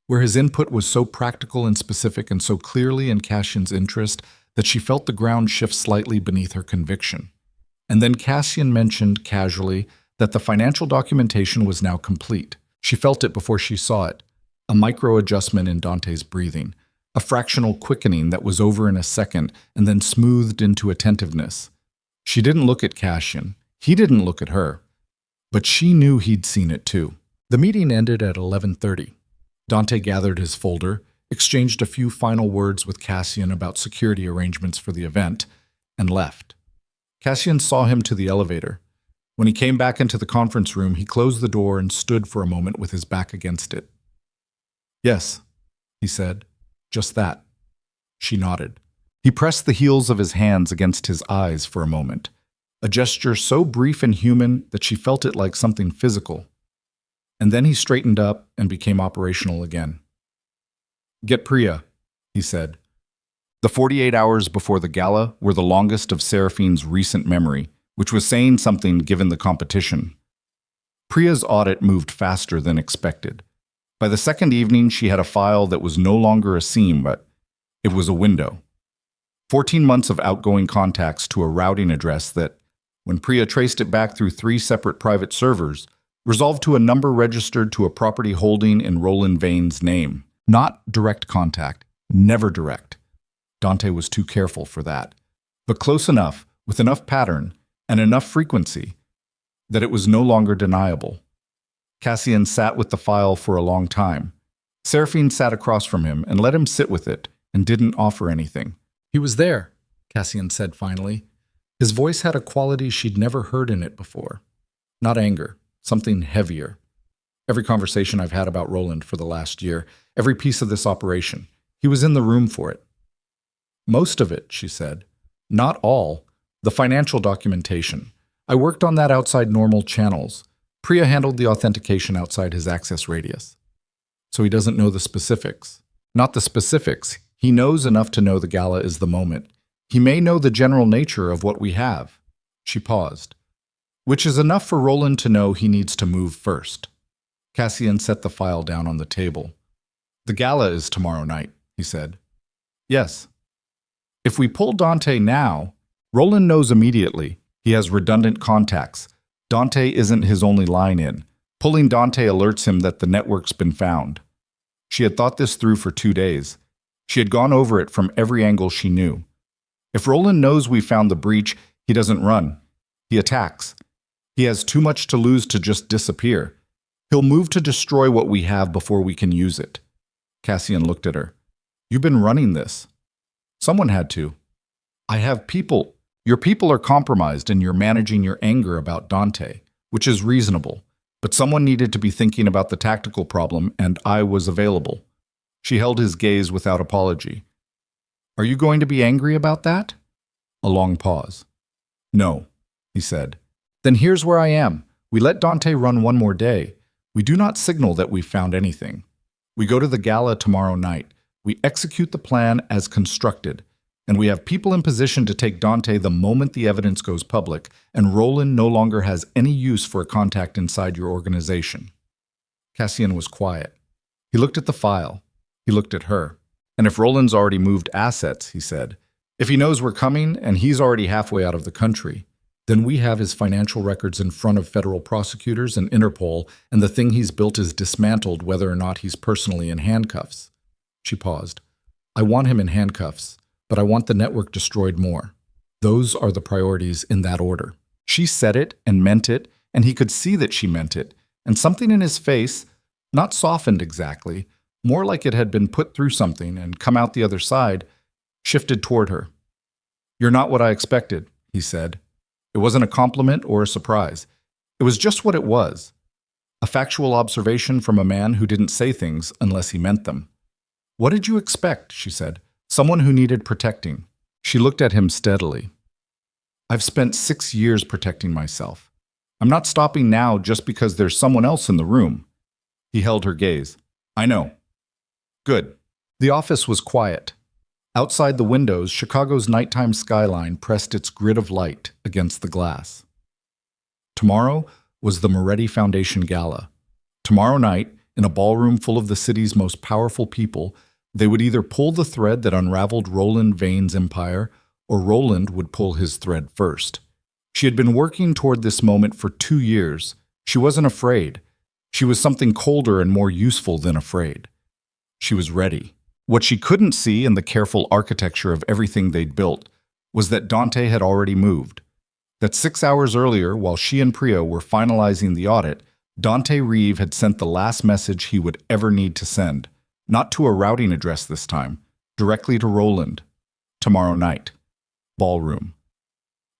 A: where his input was so practical and specific and so clearly in Cassian's interest that she felt the ground shift slightly beneath her conviction. And then Cassian mentioned casually that the financial documentation was now complete. She felt it before she saw it. A micro-adjustment in Dante's breathing, a fractional quickening that was over in a second and then smoothed into attentiveness. She didn't look at Cassian. He didn't look at her. But she knew he'd seen it too. The meeting ended at 11:30. Dante gathered his folder, exchanged a few final words with Cassian about security arrangements for the event, and left. Cassian saw him to the elevator. When he came back into the conference room, he closed the door and stood for a moment with his back against it. Yes, he said. Just that. She nodded. He pressed the heels of his hands against his eyes for a moment, a gesture so brief and human that she felt it like something physical. And then he straightened up and became operational again. Get Priya, he said. The 48 hours before the gala were the longest of Seraphine's recent memory, which was saying something given the competition. Priya's audit moved faster than expected. By the second evening, she had a file that was no longer a seam, but it was a window. 14 months of outgoing contacts to a routing address that, when Priya traced it back through 3 separate private servers, resolved to a number registered to a property holding in Roland Vane's name. Not direct contact, never direct. Dante was too careful for that, but close enough, with enough pattern and enough frequency, that it was no longer deniable. Cassian sat with the file for a long time. Seraphine sat across from him and let him sit with it and didn't offer anything. He was there, Cassian said finally. His voice had a quality she'd never heard in it before. Not anger, something heavier. Every conversation I've had about Roland for the last year, every piece of this operation, he was in the room for it. Most of it, she said. Not all. The financial documentation. I worked on that outside normal channels. Priya handled the authentication outside his access radius. So he doesn't know the specifics. Not the specifics. He knows enough to know the gala is the moment. He may know the general nature of what we have. She paused. Which is enough for Roland to know he needs to move first. Cassian set the file down on the table. The gala is tomorrow night, he said. Yes. If we pull Dante now, Roland knows immediately. He has redundant contacts. Dante isn't his only line in. Pulling Dante alerts him that the network's been found. She had thought this through for 2 days. She had gone over it from every angle she knew. If Roland knows we found the breach, he doesn't run. He attacks. He has too much to lose to just disappear. He'll move to destroy what we have before we can use it. Cassian looked at her. You've been running this. Someone had to. I have people. Your people are compromised and you're managing your anger about Dante, which is reasonable. But someone needed to be thinking about the tactical problem, and I was available. She held his gaze without apology. Are you going to be angry about that? A long pause. No, he said. Then here's where I am. We let Dante run one more day. We do not signal that we've found anything. We go to the gala tomorrow night. We execute the plan as constructed, and we have people in position to take Dante the moment the evidence goes public, and Roland no longer has any use for a contact inside your organization. Cassian was quiet. He looked at the file. He looked at her. And if Roland's already moved assets, he said, if he knows we're coming and he's already halfway out of the country, then we have his financial records in front of federal prosecutors and Interpol, and the thing he's built is dismantled whether or not he's personally in handcuffs. She paused. I want him in handcuffs, but I want the network destroyed more. Those are the priorities in that order. She said it and meant it, and he could see that she meant it, and something in his face, not softened exactly, more like it had been put through something and come out the other side, shifted toward her. You're not what I expected, he said. It wasn't a compliment or a surprise. It was just what it was. A factual observation from a man who didn't say things unless he meant them. What did you expect, she said. Someone who needed protecting. She looked at him steadily. I've spent 6 years protecting myself. I'm not stopping now just because there's someone else in the room. He held her gaze. I know. Good. The office was quiet. Outside the windows, Chicago's nighttime skyline pressed its grid of light against the glass. Tomorrow was the Moretti Foundation Gala. Tomorrow night, in a ballroom full of the city's most powerful people, they would either pull the thread that unraveled Roland Vane's empire, or Roland would pull his thread first. She had been working toward this moment for 2 years. She wasn't afraid. She was something colder and more useful than afraid. She was ready. What she couldn't see in the careful architecture of everything they'd built was that Dante had already moved. That 6 hours earlier, while she and Priya were finalizing the audit, Dante Reeve had sent the last message he would ever need to send, not to a routing address this time, directly to Roland. Tomorrow night. Ballroom.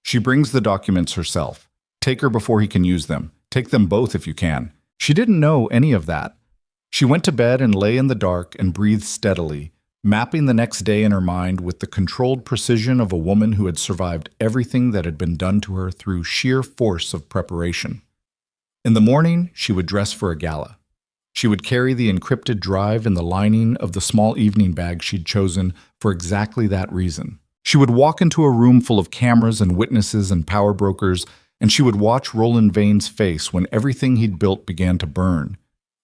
A: She brings the documents herself. Take her before he can use them. Take them both if you can. She didn't know any of that. She went to bed and lay in the dark and breathed steadily, mapping the next day in her mind with the controlled precision of a woman who had survived everything that had been done to her through sheer force of preparation. In the morning, she would dress for a gala. She would carry the encrypted drive in the lining of the small evening bag she'd chosen for exactly that reason. She would walk into a room full of cameras and witnesses and power brokers, and she would watch Roland Vane's face when everything he'd built began to burn.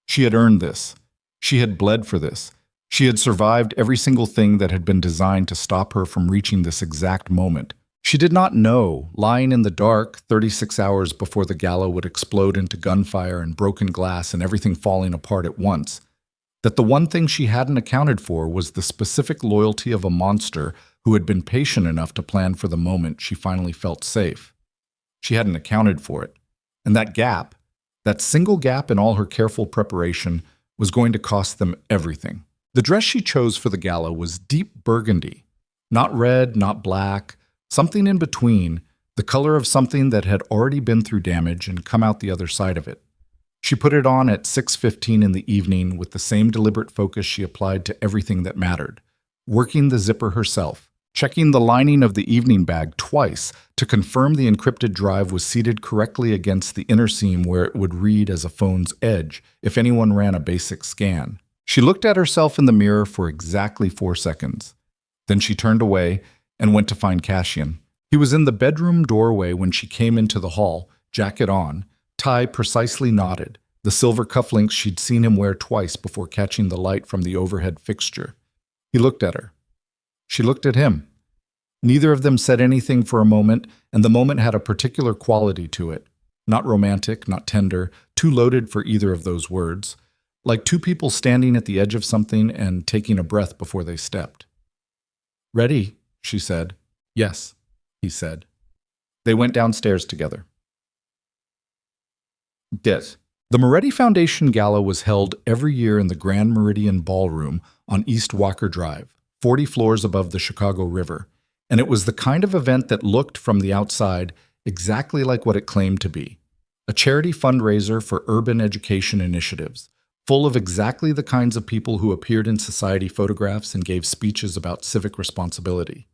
A: She had earned this. She had bled for this. She had survived every single thing that had been designed to stop her from reaching this exact moment. She did not know, lying in the dark 36 hours before the gala would explode into gunfire and broken glass and everything falling apart at once, that the one thing she hadn't accounted for was the specific loyalty of a monster who had been patient enough to plan for the moment she finally felt safe. She hadn't accounted for it. And that gap, that single gap in all her careful preparation, was going to cost them everything. The dress she chose for the gala was deep burgundy. Not red, not black, something in between, the color of something that had already been through damage and come out the other side of it. She put it on at 6:15 in the evening with the same deliberate focus she applied to everything that mattered, working the zipper herself, checking the lining of the evening bag twice to confirm the encrypted drive was seated correctly against the inner seam where it would read as a phone's edge if anyone ran a basic scan. She looked at herself in the mirror for exactly 4 seconds. Then she turned away and went to find Cassian. He was in the bedroom doorway when she came into the hall, jacket on, tie precisely knotted, the silver cufflinks she'd seen him wear twice before catching the light from the overhead fixture. He looked at her. She looked at him. Neither of them said anything for a moment, and the moment had a particular quality to it. Not romantic, not tender, too loaded for either of those words. Like two people standing at the edge of something and taking a breath before they stepped. "Ready?" she said. "Yes," he said. They went downstairs together. Det. The Moretti Foundation Gala was held every year in the Grand Meridian Ballroom on East Walker Drive, 40 floors above the Chicago River, and it was the kind of event that looked from the outside exactly like what it claimed to be, a charity fundraiser for urban education initiatives, full of exactly the kinds of people who appeared in society photographs and gave speeches about civic responsibility.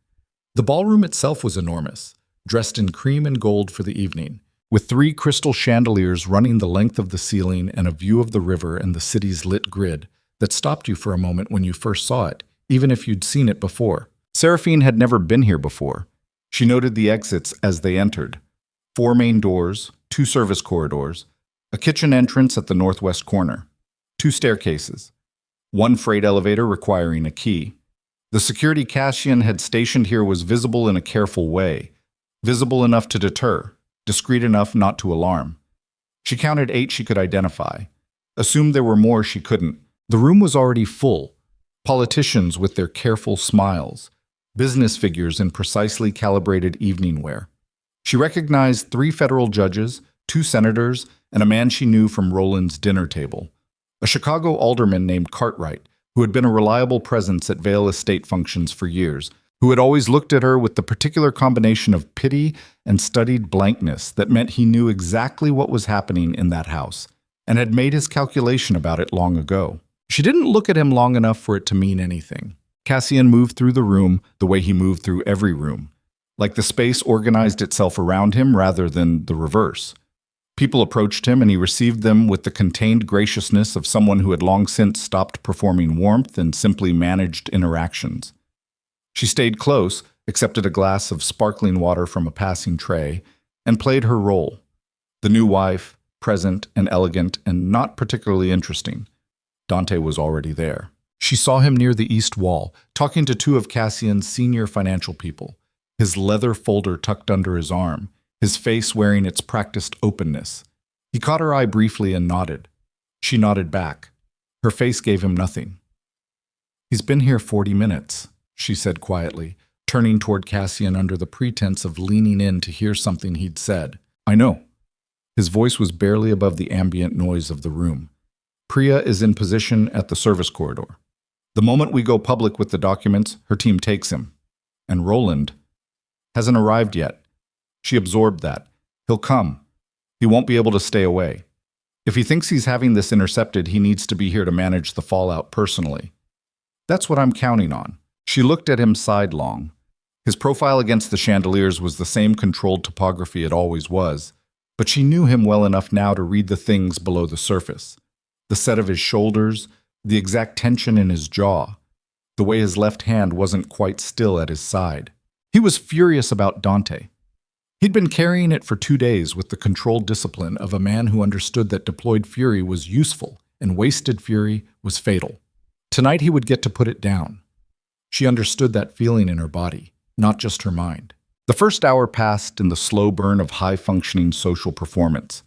A: The ballroom itself was enormous, dressed in cream and gold for the evening, with 3 crystal chandeliers running the length of the ceiling and a view of the river and the city's lit grid that stopped you for a moment when you first saw it, even if you'd seen it before. Seraphine had never been here before. She noted the exits as they entered. 4 main doors, 2 service corridors, a kitchen entrance at the northwest corner, 2 staircases, 1 freight elevator requiring a key. The security Cassian had stationed here was visible in a careful way, visible enough to deter, discreet enough not to alarm. She counted 8 she could identify. Assumed there were more she couldn't. The room was already full. Politicians with their careful smiles, business figures in precisely calibrated evening wear. She recognized 3 federal judges, 2 senators, and a man she knew from Roland's dinner table. A Chicago alderman named Cartwright, who had been a reliable presence at Vale Estate functions for years, who had always looked at her with the particular combination of pity and studied blankness that meant he knew exactly what was happening in that house, and had made his calculation about it long ago. She didn't look at him long enough for it to mean anything. Cassian moved through the room the way he moved through every room, like the space organized itself around him rather than the reverse. People approached him, and he received them with the contained graciousness of someone who had long since stopped performing warmth and simply managed interactions. She stayed close, accepted a glass of sparkling water from a passing tray, and played her role. The new wife, present and elegant and not particularly interesting. Dante was already there. She saw him near the east wall, talking to 2 of Cassian's senior financial people, his leather folder tucked under his arm, his face wearing its practiced openness. He caught her eye briefly and nodded. She nodded back. Her face gave him nothing. "He's been here 40 minutes, she said quietly, turning toward Cassian under the pretense of leaning in to hear something he'd said. "I know." His voice was barely above the ambient noise of the room. "Priya is in position at the service corridor. The moment we go public with the documents, her team takes him. And Roland hasn't arrived yet. She absorbed that. He'll come. He won't be able to stay away. If he thinks he's having this intercepted, he needs to be here to manage the fallout personally. That's what I'm counting on. She looked at him sidelong. His profile against the chandeliers was the same controlled topography it always was, but she knew him well enough now to read the things below the surface. The set of his shoulders, the exact tension in his jaw, the way his left hand wasn't quite still at his side. He was furious about Dante. He'd been carrying it for 2 days with the controlled discipline of a man who understood that deployed fury was useful and wasted fury was fatal. Tonight he would get to put it down. She understood that feeling in her body, not just her mind. The first hour passed in the slow burn of high-functioning social performance.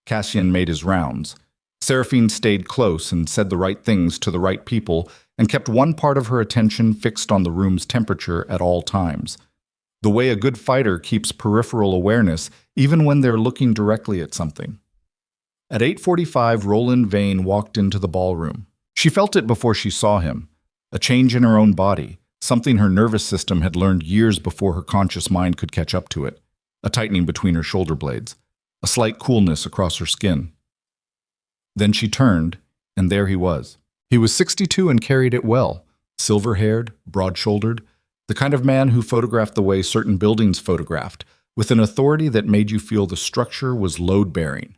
A: Cassian made his rounds. Seraphine stayed close and said the right things to the right people and kept one part of her attention fixed on the room's temperature at all times. The way a good fighter keeps peripheral awareness even when they're looking directly at something. At 8:45, Roland Vane walked into the ballroom. She felt it before she saw him, a change in her own body, something her nervous system had learned years before her conscious mind could catch up to it, a tightening between her shoulder blades, a slight coolness across her skin. Then she turned, and there he was. He was 62 and carried it well, silver-haired, broad-shouldered, the kind of man who photographed the way certain buildings photographed, with an authority that made you feel the structure was load-bearing.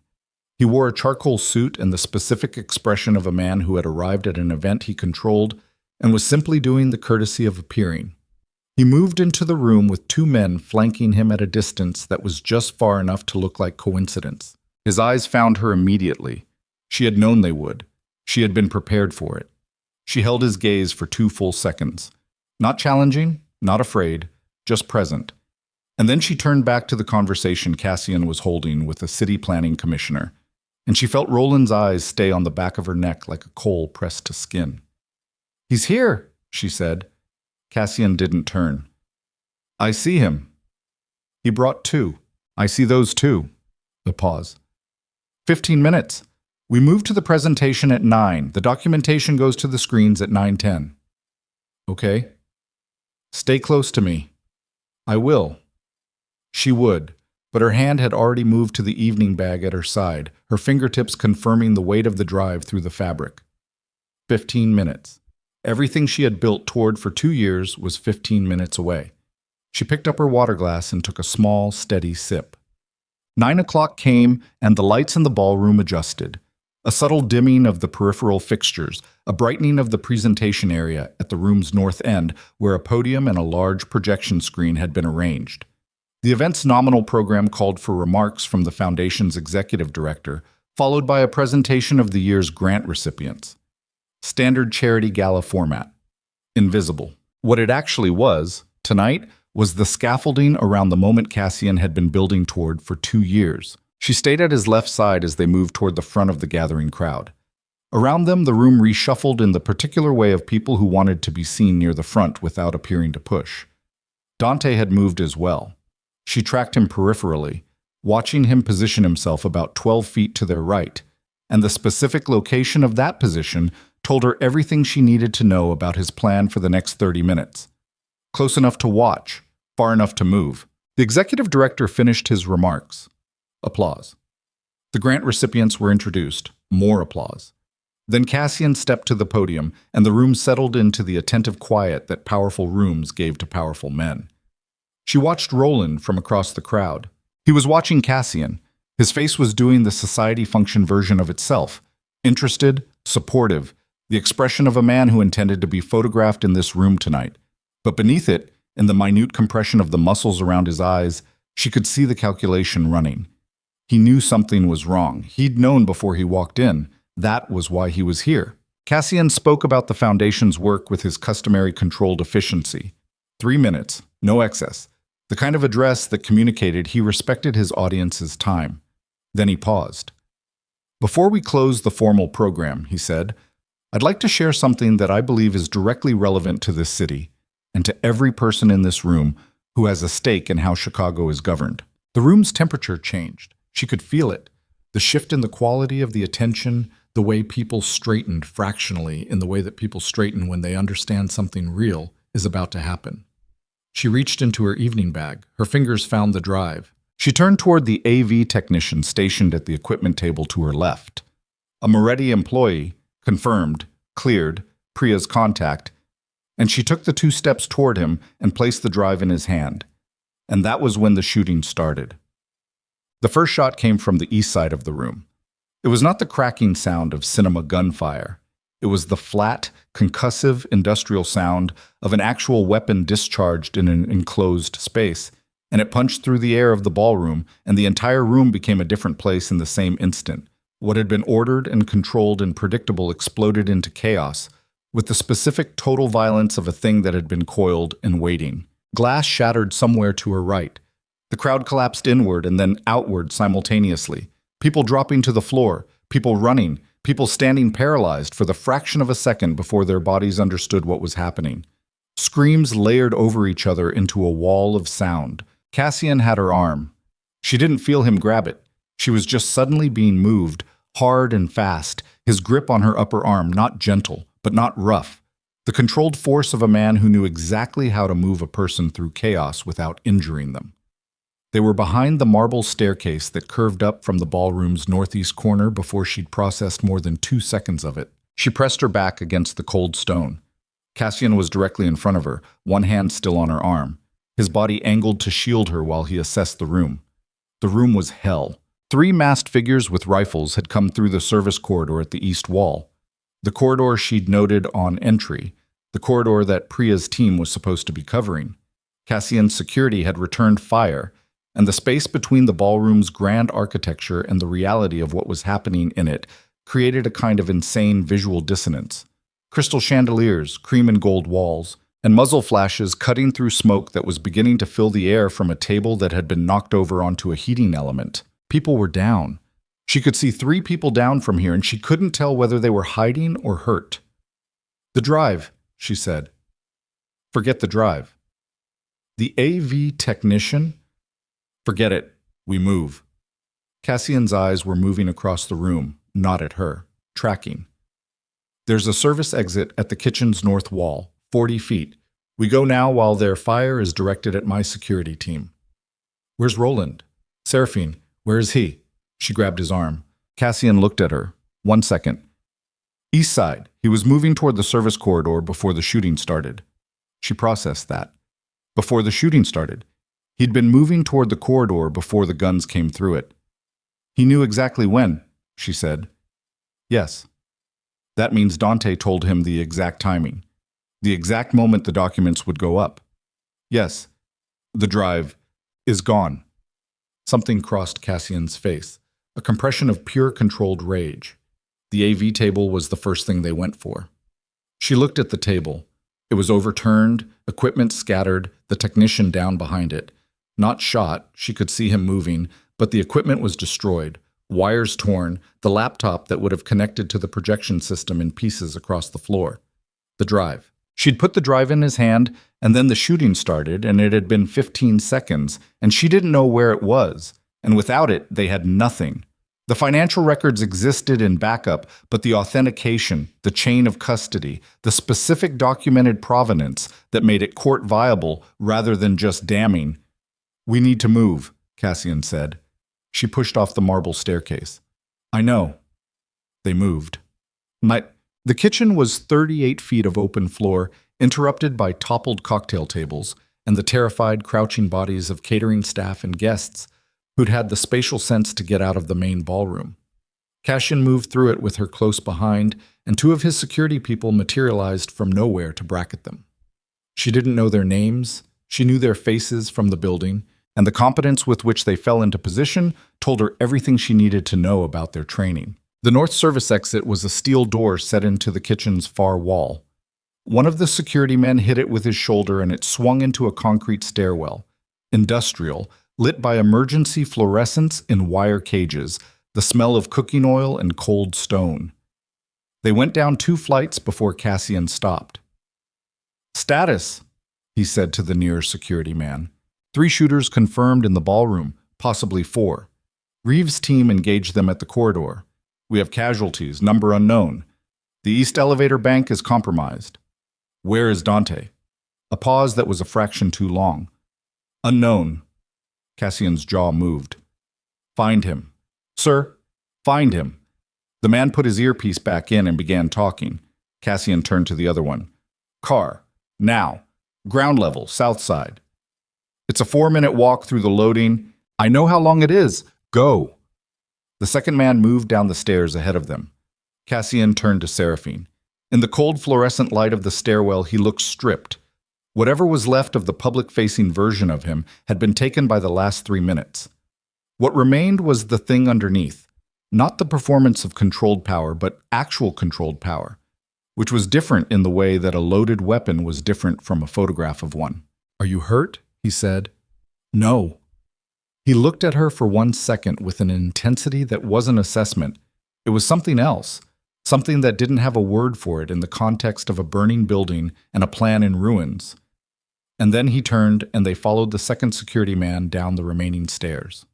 A: He wore a charcoal suit and the specific expression of a man who had arrived at an event he controlled and was simply doing the courtesy of appearing. He moved into the room with 2 men flanking him at a distance that was just far enough to look like coincidence. His eyes found her immediately. She had known they would. She had been prepared for it. She held his gaze for 2 full seconds. Not challenging, not afraid, just present. And then she turned back to the conversation Cassian was holding with the city planning commissioner, and she felt Roland's eyes stay on the back of her neck like a coal pressed to skin. "He's here," she said. Cassian didn't turn. "I see him. He brought 2. I see those 2. A pause. 15 minutes. We move to the presentation at 9. The documentation goes to the screens at 9:10. Okay. Stay close to me. I will. She would, but her hand had already moved to the evening bag at her side, her fingertips confirming the weight of the drive through the fabric. 15 minutes. Everything she had built toward for 2 years was 15 minutes away. She picked up her water glass and took a small, steady sip. 9 o'clock came, and the lights in the ballroom adjusted. A subtle dimming of the peripheral fixtures, a brightening of the presentation area at the room's north end, where a podium and a large projection screen had been arranged. The event's nominal program called for remarks from the Foundation's executive director, followed by a presentation of the year's grant recipients. Standard charity gala format. Invisible. What it actually was, tonight, was the scaffolding around the moment Cassian had been building toward for 2 years. She stayed at his left side as they moved toward the front of the gathering crowd. Around them, the room reshuffled in the particular way of people who wanted to be seen near the front without appearing to push. Dante had moved as well. She tracked him peripherally, watching him position himself about 12 feet to their right, and the specific location of that position told her everything she needed to know about his plan for the next 30 minutes. Close enough to watch, far enough to move. The executive director finished his remarks. Applause. The grant recipients were introduced. More applause. Then Cassian stepped to the podium, and the room settled into the attentive quiet that powerful rooms gave to powerful men. She watched Roland from across the crowd. He was watching Cassian. His face was doing the society function version of itself. Interested, supportive, the expression of a man who intended to be photographed in this room tonight. But beneath it, in the minute compression of the muscles around his eyes, she could see the calculation running. He knew something was wrong. He'd known before he walked in. That was why he was here. Cassian spoke about the Foundation's work with his customary controlled efficiency. 3 minutes, no excess. The kind of address that communicated he respected his audience's time. Then he paused. "Before we close the formal program," he said, "I'd like to share something that I believe is directly relevant to this city and to every person in this room who has a stake in how Chicago is governed." The room's temperature changed. She could feel it. The shift in the quality of the attention, the way people straightened fractionally in the way that people straighten when they understand something real is about to happen. She reached into her evening bag. Her fingers found the drive. She turned toward the AV technician stationed at the equipment table to her left. A Moretti employee, confirmed, cleared, Priya's contact, and she took the 2 steps toward him and placed the drive in his hand. And that was when the shooting started. The first shot came from the east side of the room. It was not the cracking sound of cinema gunfire. It was the flat, concussive industrial sound of an actual weapon discharged in an enclosed space, and it punched through the air of the ballroom, and the entire room became a different place in the same instant. What had been ordered and controlled and predictable exploded into chaos, with the specific total violence of a thing that had been coiled and waiting. Glass shattered somewhere to her right. The crowd collapsed inward and then outward simultaneously. People dropping to the floor, people running, people standing paralyzed for the fraction of a second before their bodies understood what was happening. Screams layered over each other into a wall of sound. Cassian had her arm. She didn't feel him grab it. She was just suddenly being moved, hard and fast, his grip on her upper arm not gentle, but not rough. The controlled force of a man who knew exactly how to move a person through chaos without injuring them. They were behind the marble staircase that curved up from the ballroom's northeast corner before she'd processed more than 2 seconds of it. She pressed her back against the cold stone. Cassian was directly in front of her, one hand still on her arm, his body angled to shield her while he assessed the room. The room was hell. 3 masked figures with rifles had come through the service corridor at the east wall. The corridor she'd noted on entry, the corridor that Priya's team was supposed to be covering. Cassian's security had returned fire, and the space between the ballroom's grand architecture and the reality of what was happening in it created a kind of insane visual dissonance. Crystal chandeliers, cream and gold walls, and muzzle flashes cutting through smoke that was beginning to fill the air from a table that had been knocked over onto a heating element. People were down. She could see 3 people down from here, and she couldn't tell whether they were hiding or hurt. "The drive," she said. "Forget the drive." "The AV technician?" "Forget it. We move." Cassian's eyes were moving across the room, not at her, tracking. "There's a service exit at the kitchen's north wall, 40 feet. We go now while their fire is directed at my security team." "Where's Roland?" "Seraphine, where is he?" She grabbed his arm. Cassian looked at her. 1 second. "East side. He was moving toward the service corridor before the shooting started." She processed that. Before the shooting started. He'd been moving toward the corridor before the guns came through it. "He knew exactly when," she said. "Yes." That means Dante told him the exact timing. The exact moment the documents would go up. "Yes. The drive is gone." Something crossed Cassian's face. A compression of pure controlled rage. The AV table was the first thing they went for. She looked at the table. It was overturned, equipment scattered, the technician down behind it. Not shot, she could see him moving, but the equipment was destroyed, wires torn, the laptop that would have connected to the projection system in pieces across the floor. The drive. She'd put the drive in his hand, and then the shooting started, and it had been 15 seconds, and she didn't know where it was. And without it, they had nothing. The financial records existed in backup, but the authentication, the chain of custody, the specific documented provenance that made it court viable rather than just damning. "We need to move," Cassian said. She pushed off the marble staircase. "I know." They moved. The kitchen was 38 feet of open floor, interrupted by toppled cocktail tables and the terrified, crouching bodies of catering staff and guests who'd had the spatial sense to get out of the main ballroom. Cassian moved through it with her close behind, and 2 of his security people materialized from nowhere to bracket them. She didn't know their names, she knew their faces from the building, and the competence with which they fell into position told her everything she needed to know about their training. The north service exit was a steel door set into the kitchen's far wall. One of the security men hit it with his shoulder and it swung into a concrete stairwell, industrial, lit by emergency fluorescents in wire cages, the smell of cooking oil and cold stone. They went down 2 flights before Cassian stopped. "Status," he said to the near security man. 3 shooters confirmed in the ballroom, possibly 4. Reeves' team engaged them at the corridor. "We have casualties, number unknown. The east elevator bank is compromised." "Where is Dante?" A pause that was a fraction too long. "Unknown." Cassian's jaw moved. Find him. Sir, find him. The man put his earpiece back in and began talking. Cassian turned to the other one. Car. Now. Ground level, south side. It's a 4-minute walk through the loading. I know how long it is. Go. The second man moved down the stairs ahead of them. Cassian turned to Seraphine. In the cold fluorescent light of the stairwell, he looked stripped. Whatever was left of the public-facing version of him had been taken by the last 3 minutes. What remained was the thing underneath, not the performance of controlled power, but actual controlled power, which was different in the way that a loaded weapon was different from a photograph of one. Are you hurt? He said. No. He looked at her for 1 second with an intensity that wasn't assessment. It was something else, something that didn't have a word for it in the context of a burning building and a plan in ruins. And then he turned and they followed the second security man down the remaining stairs.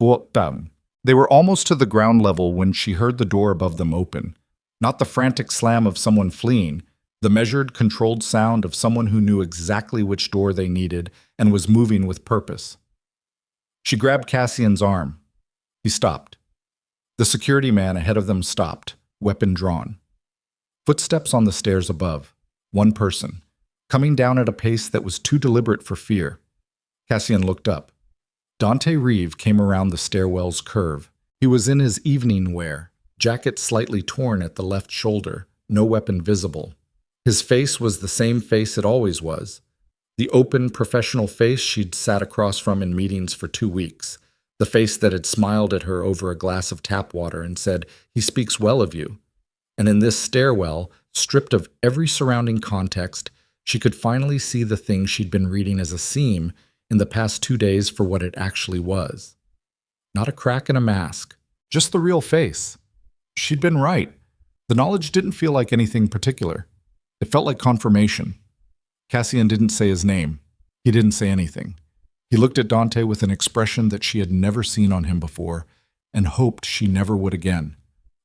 A: They were almost to the ground level when she heard the door above them open. Not the frantic slam of someone fleeing, the measured, controlled sound of someone who knew exactly which door they needed and was moving with purpose. She grabbed Cassian's arm. He stopped. The security man ahead of them stopped, weapon drawn. Footsteps on the stairs above. One person, coming down at a pace that was too deliberate for fear. Cassian looked up. Dante Reeve came around the stairwell's curve. He was in his evening wear, jacket slightly torn at the left shoulder, no weapon visible. His face was the same face it always was. The open, professional face she'd sat across from in meetings for 2 weeks. The face that had smiled at her over a glass of tap water and said, "He speaks well of you." And in this stairwell, stripped of every surrounding context, she could finally see the thing she'd been reading as a seam in the past 2 days for what it actually was. Not a crack in a mask, just the real face. She'd been right. The knowledge didn't feel like anything particular. It felt like confirmation. Cassian didn't say his name. He didn't say anything. He looked at Dante with an expression that she had never seen on him before and hoped she never would again.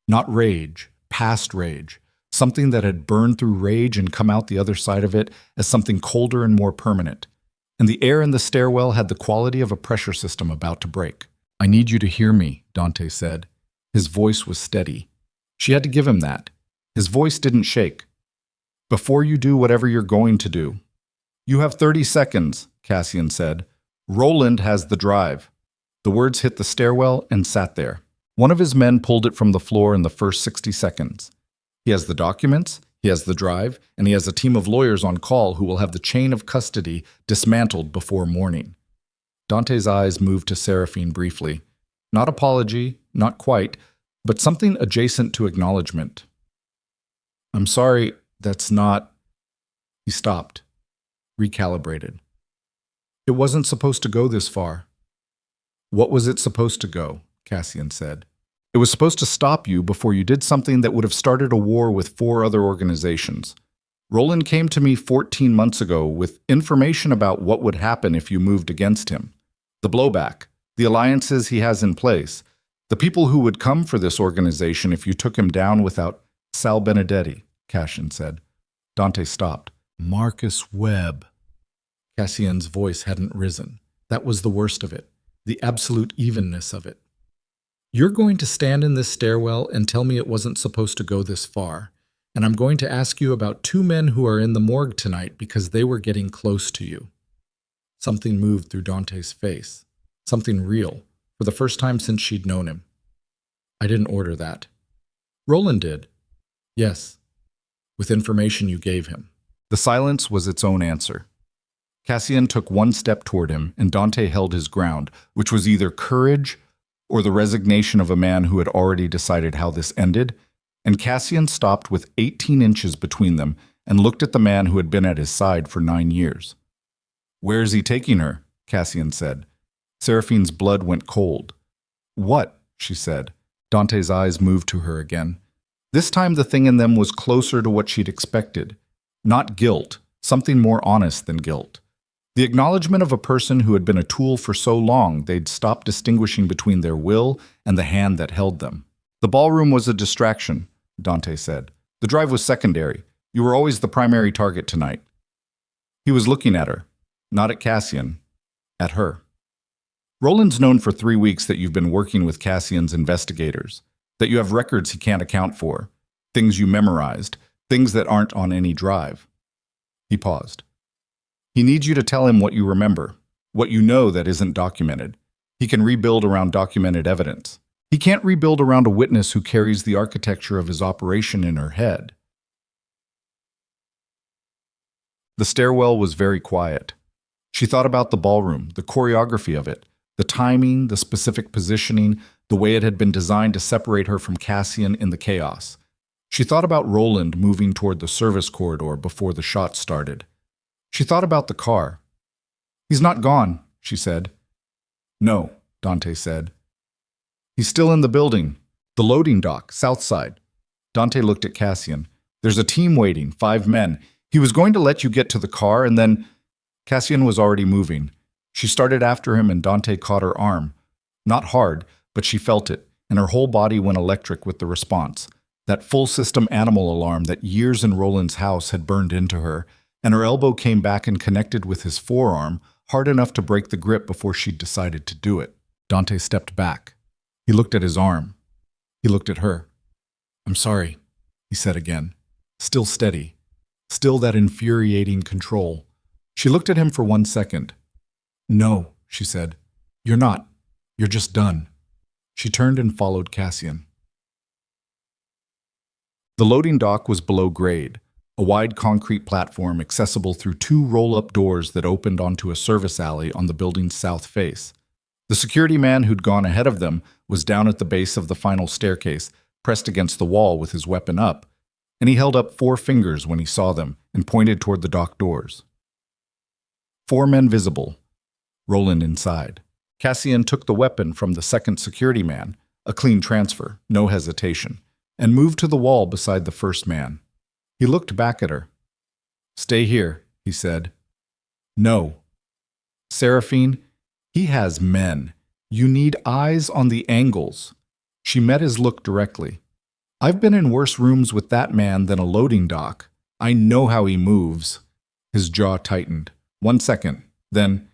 A: Not rage, past rage, something that had burned through rage and come out the other side of it as something colder and more permanent. And the air in the stairwell had the quality of a pressure system about to break. "I need you to hear me," Dante said. His voice was steady. She had to give him that. His voice didn't shake. "Before you do whatever you're going to do." "You have 30 seconds, Cassian said. "Roland has the drive." The words hit the stairwell and sat there. One of his men pulled it from the floor in the first 60 seconds. He has the documents, he has the drive, and he has a team of lawyers on call who will have the chain of custody dismantled before morning. Dante's eyes moved to Seraphine briefly. Not apology, not quite, but something adjacent to acknowledgement. "I'm sorry, that's not..." He stopped, recalibrated. "It wasn't supposed to go this far." "What was it supposed to go?" Cassian said. "It was supposed to stop you before you did something that would have started a war with 4 other organizations. Roland came to me 14 months ago with information about what would happen if you moved against him. The blowback, the alliances he has in place, the people who would come for this organization if you took him down without..." "Sal Benedetti," Cassian said. Dante stopped. "Marcus Webb." Cassian's voice hadn't risen. That was the worst of it, the absolute evenness of it. "You're going to stand in this stairwell and tell me it wasn't supposed to go this far, and I'm going to ask you about 2 men who are in the morgue tonight because they were getting close to you." Something moved through Dante's face, something real, for the first time since she'd known him. "I didn't order that." "Roland did." "Yes, with information you gave him." The silence was its own answer. Cassian took 1 step toward him, and Dante held his ground, which was either courage or the resignation of a man who had already decided how this ended, and Cassian stopped with 18 inches between them and looked at the man who had been at his side for 9 years. "Where is he taking her?" Cassian said. Seraphine's blood went cold. "What?" she said. Dante's eyes moved to her again. This time the thing in them was closer to what she'd expected. Not guilt, something more honest than guilt. The acknowledgement of a person who had been a tool for so long they'd stopped distinguishing between their will and the hand that held them. "The ballroom was a distraction," Dante said. "The drive was secondary. You were always the primary target tonight." He was looking at her, not at Cassian, at her. Roland's known for 3 weeks that you've been working with Cassian's investigators, that you have records he can't account for, things you memorized, things that aren't on any drive. He paused. He needs you to tell him what you remember, what you know that isn't documented. He can rebuild around documented evidence. He can't rebuild around a witness who carries the architecture of his operation in her head. The stairwell was very quiet. She thought about the ballroom, the choreography of it, the timing, the specific positioning, the way it had been designed to separate her from Cassian in the chaos. She thought about Roland moving toward the service corridor before the shot started. She thought about the car. "He's not gone," she said. "No," Dante said. "He's still in the building. The loading dock, south side." Dante looked at Cassian. "There's a team waiting, 5 men. He was going to let you get to the car and then—" Cassian was already moving. She started after him and Dante caught her arm. Not hard, but she felt it, and her whole body went electric with the response. That full system animal alarm that years in Roland's house had burned into her, and her elbow came back and connected with his forearm, hard enough to break the grip before she'd decided to do it. Dante stepped back. He looked at his arm. He looked at her. "I'm sorry," he said again, still steady, still that infuriating control. She looked at him for 1 second. "No," she said. "You're not. You're just done." She turned and followed Cassian. The loading dock was below grade, a wide concrete platform accessible through 2 roll-up doors that opened onto a service alley on the building's south face. The security man who'd gone ahead of them was down at the base of the final staircase, pressed against the wall with his weapon up, and he held up 4 fingers when he saw them and pointed toward the dock doors. 4 men visible. Roland inside. Cassian took the weapon from the second security man, a clean transfer, no hesitation, and moved to the wall beside the first man. He looked back at her. "Stay here," he said. "No. Seraphine, he has men. You need eyes on the angles." She met his look directly. "I've been in worse rooms with that man than a loading dock. I know how he moves." His jaw tightened. 1 second. Then,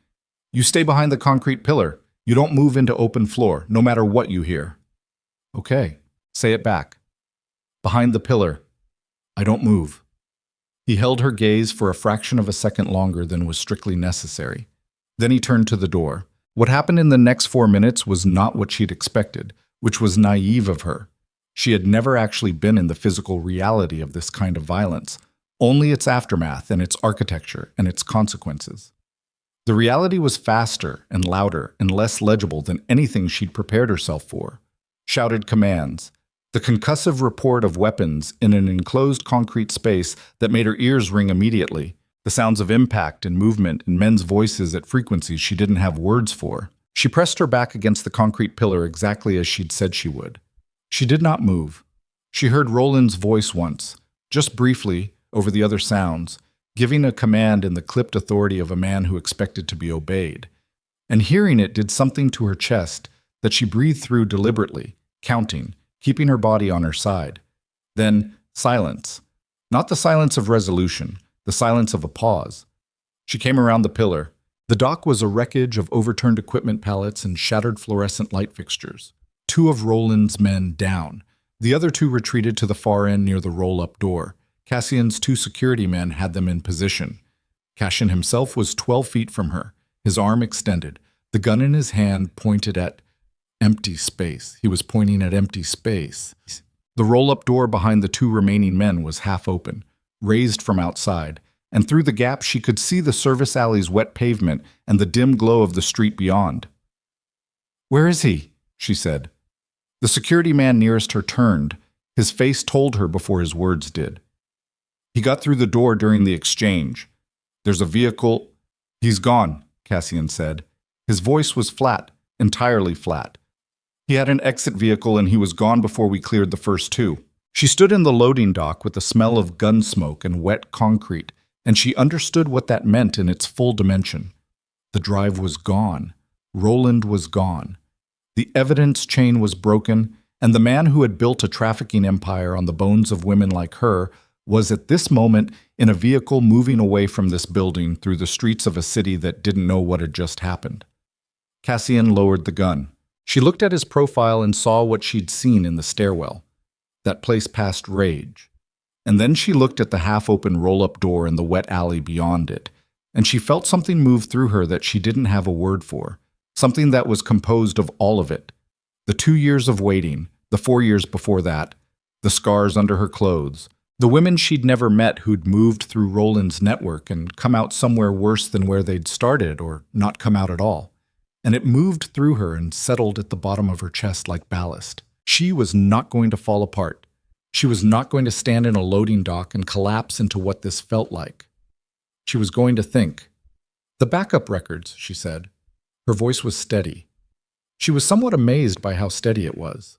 A: "You stay behind the concrete pillar. You don't move into open floor, no matter what you hear." "Okay. Say it back." "Behind the pillar. I don't move." He held her gaze for a fraction of a second longer than was strictly necessary. Then he turned to the door. What happened in the next 4 minutes was not what she'd expected, which was naive of her. She had never actually been in the physical reality of this kind of violence, only its aftermath and its architecture and its consequences. The reality was faster and louder and less legible than anything she'd prepared herself for. Shouted commands, the concussive report of weapons in an enclosed concrete space that made her ears ring immediately, the sounds of impact and movement and men's voices at frequencies she didn't have words for. She pressed her back against the concrete pillar exactly as she'd said she would. She did not move. She heard Roland's voice once, just briefly, over the other sounds, giving a command in the clipped authority of a man who expected to be obeyed. And hearing it did something to her chest that she breathed through deliberately, counting, keeping her body on her side. Then, silence. Not the silence of resolution, the silence of a pause. She came around the pillar. The dock was a wreckage of overturned equipment pallets and shattered fluorescent light fixtures. 2 of Roland's men down. The other 2 retreated to the far end near the roll-up door. Cassian's 2 security men had them in position. Cassian himself was 12 feet from her, his arm extended, the gun in his hand pointed at empty space. He was pointing at empty space. The roll-up door behind the 2 remaining men was half open, raised from outside, and through the gap she could see the service alley's wet pavement and the dim glow of the street beyond. "Where is he?" she said. The security man nearest her turned. His face told her before his words did. "He got through the door during the exchange. There's a vehicle—" "He's gone," Cassian said. His voice was flat, entirely flat. "He had an exit vehicle and he was gone before we cleared the first 2. She stood in the loading dock with the smell of gun smoke and wet concrete, and she understood what that meant in its full dimension. The drive was gone. Roland was gone. The evidence chain was broken, and the man who had built a trafficking empire on the bones of women like her was at this moment in a vehicle moving away from this building through the streets of a city that didn't know what had just happened. Cassian lowered the gun. She looked at his profile and saw what she'd seen in the stairwell. That place past rage. And then she looked at the half-open roll-up door in the wet alley beyond it, and she felt something move through her that she didn't have a word for, something that was composed of all of it. The 2 years of waiting, the 4 years before that, the scars under her clothes, the women she'd never met who'd moved through Roland's network and come out somewhere worse than where they'd started or not come out at all. And it moved through her and settled at the bottom of her chest like ballast. She was not going to fall apart. She was not going to stand in a loading dock and collapse into what this felt like. She was going to think. The backup records, she said. Her voice was steady. She was somewhat amazed by how steady it was.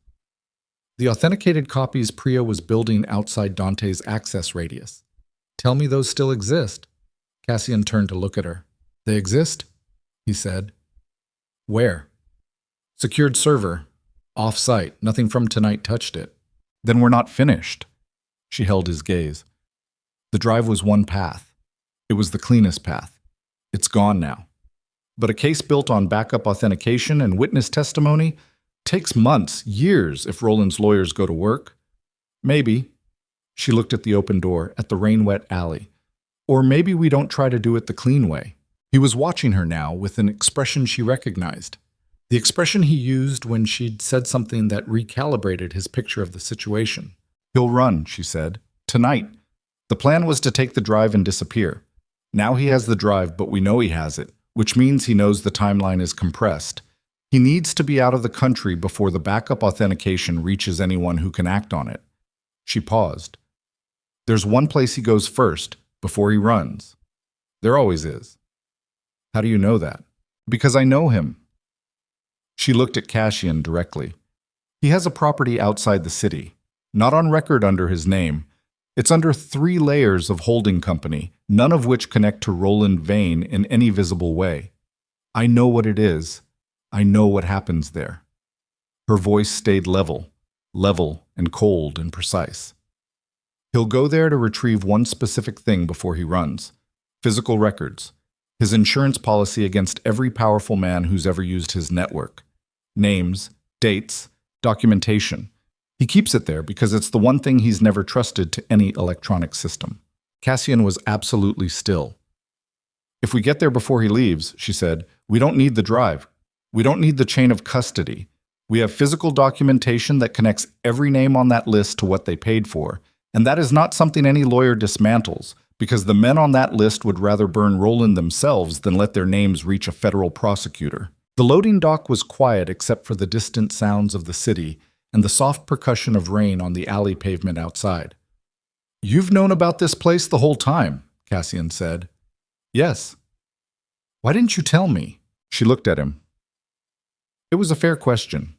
A: The authenticated copies Priya was building outside Dante's access radius. Tell me those still exist. Cassian turned to look at her. They exist? He said. Where? Secured server. Off-site. Nothing from tonight touched it. Then we're not finished. She held his gaze. The drive was one path. It was the cleanest path. It's gone now. But a case built on backup authentication and witness testimony takes months, years, if Roland's lawyers go to work. Maybe. She looked at the open door, at the rain-wet alley. Or maybe we don't try to do it the clean way. He was watching her now with an expression she recognized. The expression he used when she'd said something that recalibrated his picture of the situation. He'll run, she said. Tonight. The plan was to take the drive and disappear. Now he has the drive, but we know he has it, which means he knows the timeline is compressed. He needs to be out of the country before the backup authentication reaches anyone who can act on it. She paused. There's one place he goes first, before he runs. There always is. How do you know that? Because I know him. She looked at Cassian directly. He has a property outside the city, not on record under his name. It's under 3 layers of holding company, none of which connect to Roland Vane in any visible way. I know what it is. I know what happens there. Her voice stayed level and cold and precise. He'll go there to retrieve one specific thing before he runs. Physical records. His insurance policy against every powerful man who's ever used his network. Names, dates, documentation. He keeps it there because it's the one thing he's never trusted to any electronic system. Cassian was absolutely still. If we get there before he leaves, she said, we don't need the drive. We don't need the chain of custody. We have physical documentation that connects every name on that list to what they paid for, and that is not something any lawyer dismantles, because the men on that list would rather burn Roland themselves than let their names reach a federal prosecutor. The loading dock was quiet except for the distant sounds of the city and the soft percussion of rain on the alley pavement outside. You've known about this place the whole time, Cassian said. Yes. Why didn't you tell me? She looked at him. It was a fair question.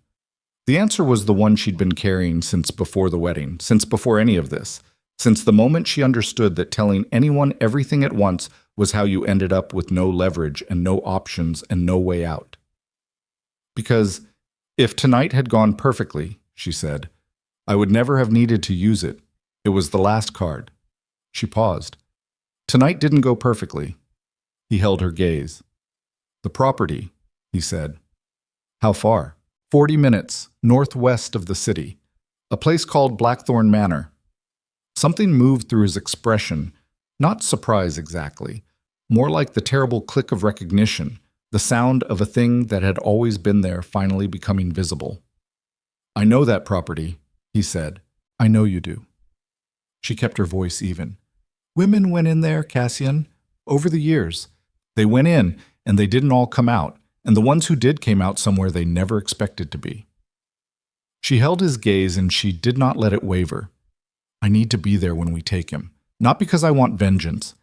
A: The answer was the one she'd been carrying since before the wedding, since before any of this, since the moment she understood that telling anyone everything at once was how you ended up with no leverage and no options and no way out. Because if tonight had gone perfectly, she said, I would never have needed to use it. It was the last card. She paused. Tonight didn't go perfectly. He held her gaze. The property, he said. How far? 40 minutes, northwest of the city. A place called Blackthorn Manor. Something moved through his expression, not surprise exactly, more like the terrible click of recognition, the sound of a thing that had always been there finally becoming visible. I know that property, he said. I know you do. She kept her voice even. Women went in there, Cassian, over the years. They went in, and they didn't all come out, and the ones who did came out somewhere they never expected to be. She held his gaze, and she did not let it waver. I need to be there when we take him, not because I want vengeance,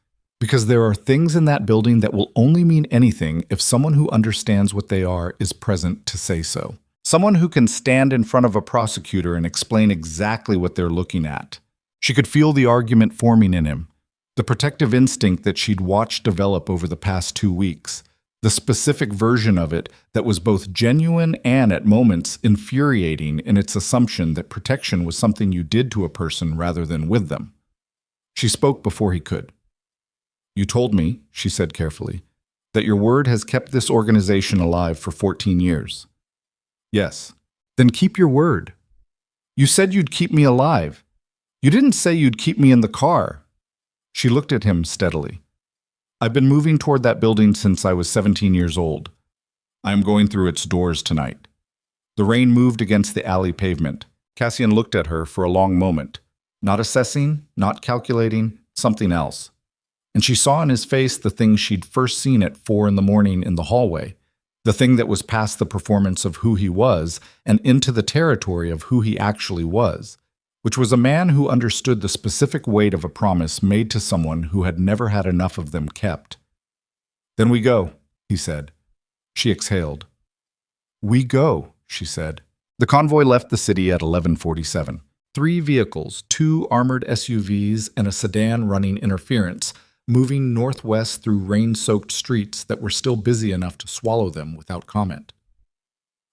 A: because there are things in that building that will only mean anything if someone who understands what they are is present to say so. Someone who can stand in front of a prosecutor and explain exactly what they're looking at. She could feel the argument forming in him, the protective instinct that she'd watched develop over the past 2 weeks, the specific version of it that was both genuine and, at moments, infuriating in its assumption that protection was something you did to a person rather than with them. She spoke before he could. You told me, she said carefully, that your word has kept this organization alive for 14 years. Yes. Then keep your word. You said you'd keep me alive. You didn't say you'd keep me in the car. She looked at him steadily. I've been moving toward that building since I was 17 years old. I am going through its doors tonight. The rain moved against the alley pavement. Cassian looked at her for a long moment, not assessing, not calculating, something else. And she saw in his face the thing she'd first seen at 4 a.m. in the hallway, the thing that was past the performance of who he was and into the territory of who he actually was, which was a man who understood the specific weight of a promise made to someone who had never had enough of them kept. Then we go, he said. She exhaled. We go, she said. The convoy left the city at 11:47. 3 vehicles, 2 armored SUVs and a sedan running interference, moving northwest through rain-soaked streets that were still busy enough to swallow them without comment.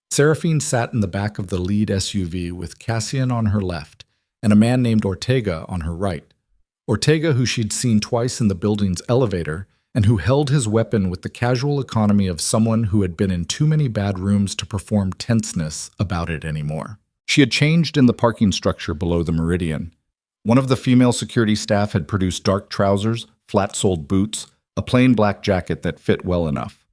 A: Seraphine sat in the back of the lead SUV with Cassian on her left and a man named Ortega on her right. Ortega, who she'd seen twice in the building's elevator, and who held his weapon with the casual economy of someone who had been in too many bad rooms to perform tenseness about it anymore. She had changed in the parking structure below the Meridian. One of the female security staff had produced dark trousers, flat-soled boots, a plain black jacket that fit well enough.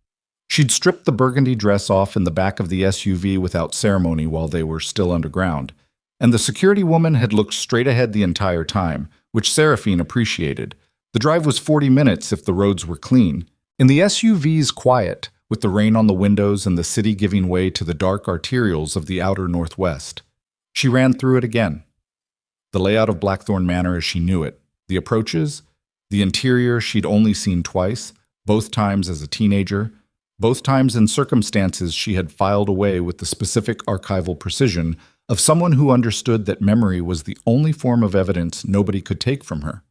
A: She'd stripped the burgundy dress off in the back of the SUV without ceremony while they were still underground, and the security woman had looked straight ahead the entire time, which Seraphine appreciated. The drive was 40 minutes if the roads were clean. In the SUV's quiet, with the rain on the windows and the city giving way to the dark arterials of the outer northwest. She ran through it again. The layout of Blackthorn Manor as she knew it, the approaches, the interior she'd only seen twice, both times as a teenager, both times in circumstances she had filed away with the specific archival precision of someone who understood that memory was the only form of evidence nobody could take from her.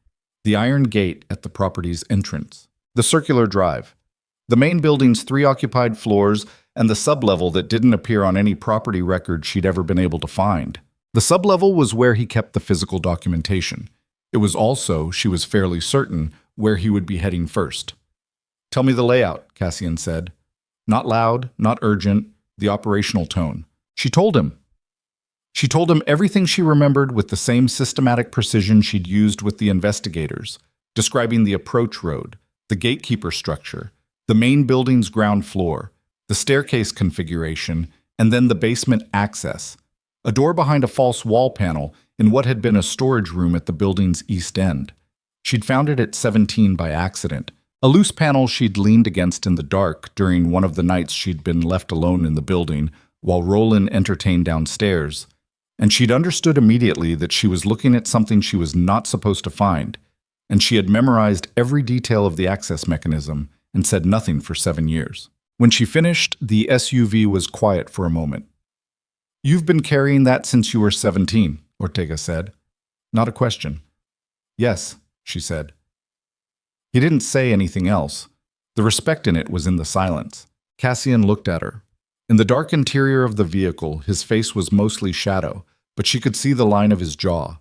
A: The iron gate at the property's entrance. The circular drive. The main building's 3 occupied floors and the sublevel that didn't appear on any property record she'd ever been able to find. The sublevel was where he kept the physical documentation. It was also, she was fairly certain, where he would be heading first. Tell me the layout, Cassian said. Not loud, not urgent, the operational tone. She told him. She told him everything she remembered with the same systematic precision she'd used with the investigators, describing the approach road, the gatekeeper structure, the main building's ground floor, the staircase configuration, and then the basement access, a door behind a false wall panel in what had been a storage room at the building's east end. She'd found it at 17 by accident, a loose panel she'd leaned against in the dark during one of the nights she'd been left alone in the building while Roland entertained downstairs. And she'd understood immediately that she was looking at something she was not supposed to find, and she had memorized every detail of the access mechanism and said nothing for 7 years. When she finished, the SUV was quiet for a moment. You've been carrying that since you were 17, Ortega said. Not a question. Yes, she said. He didn't say anything else. The respect in it was in the silence. Cassian looked at her. In the dark interior of the vehicle, his face was mostly shadow, but she could see the line of his jaw,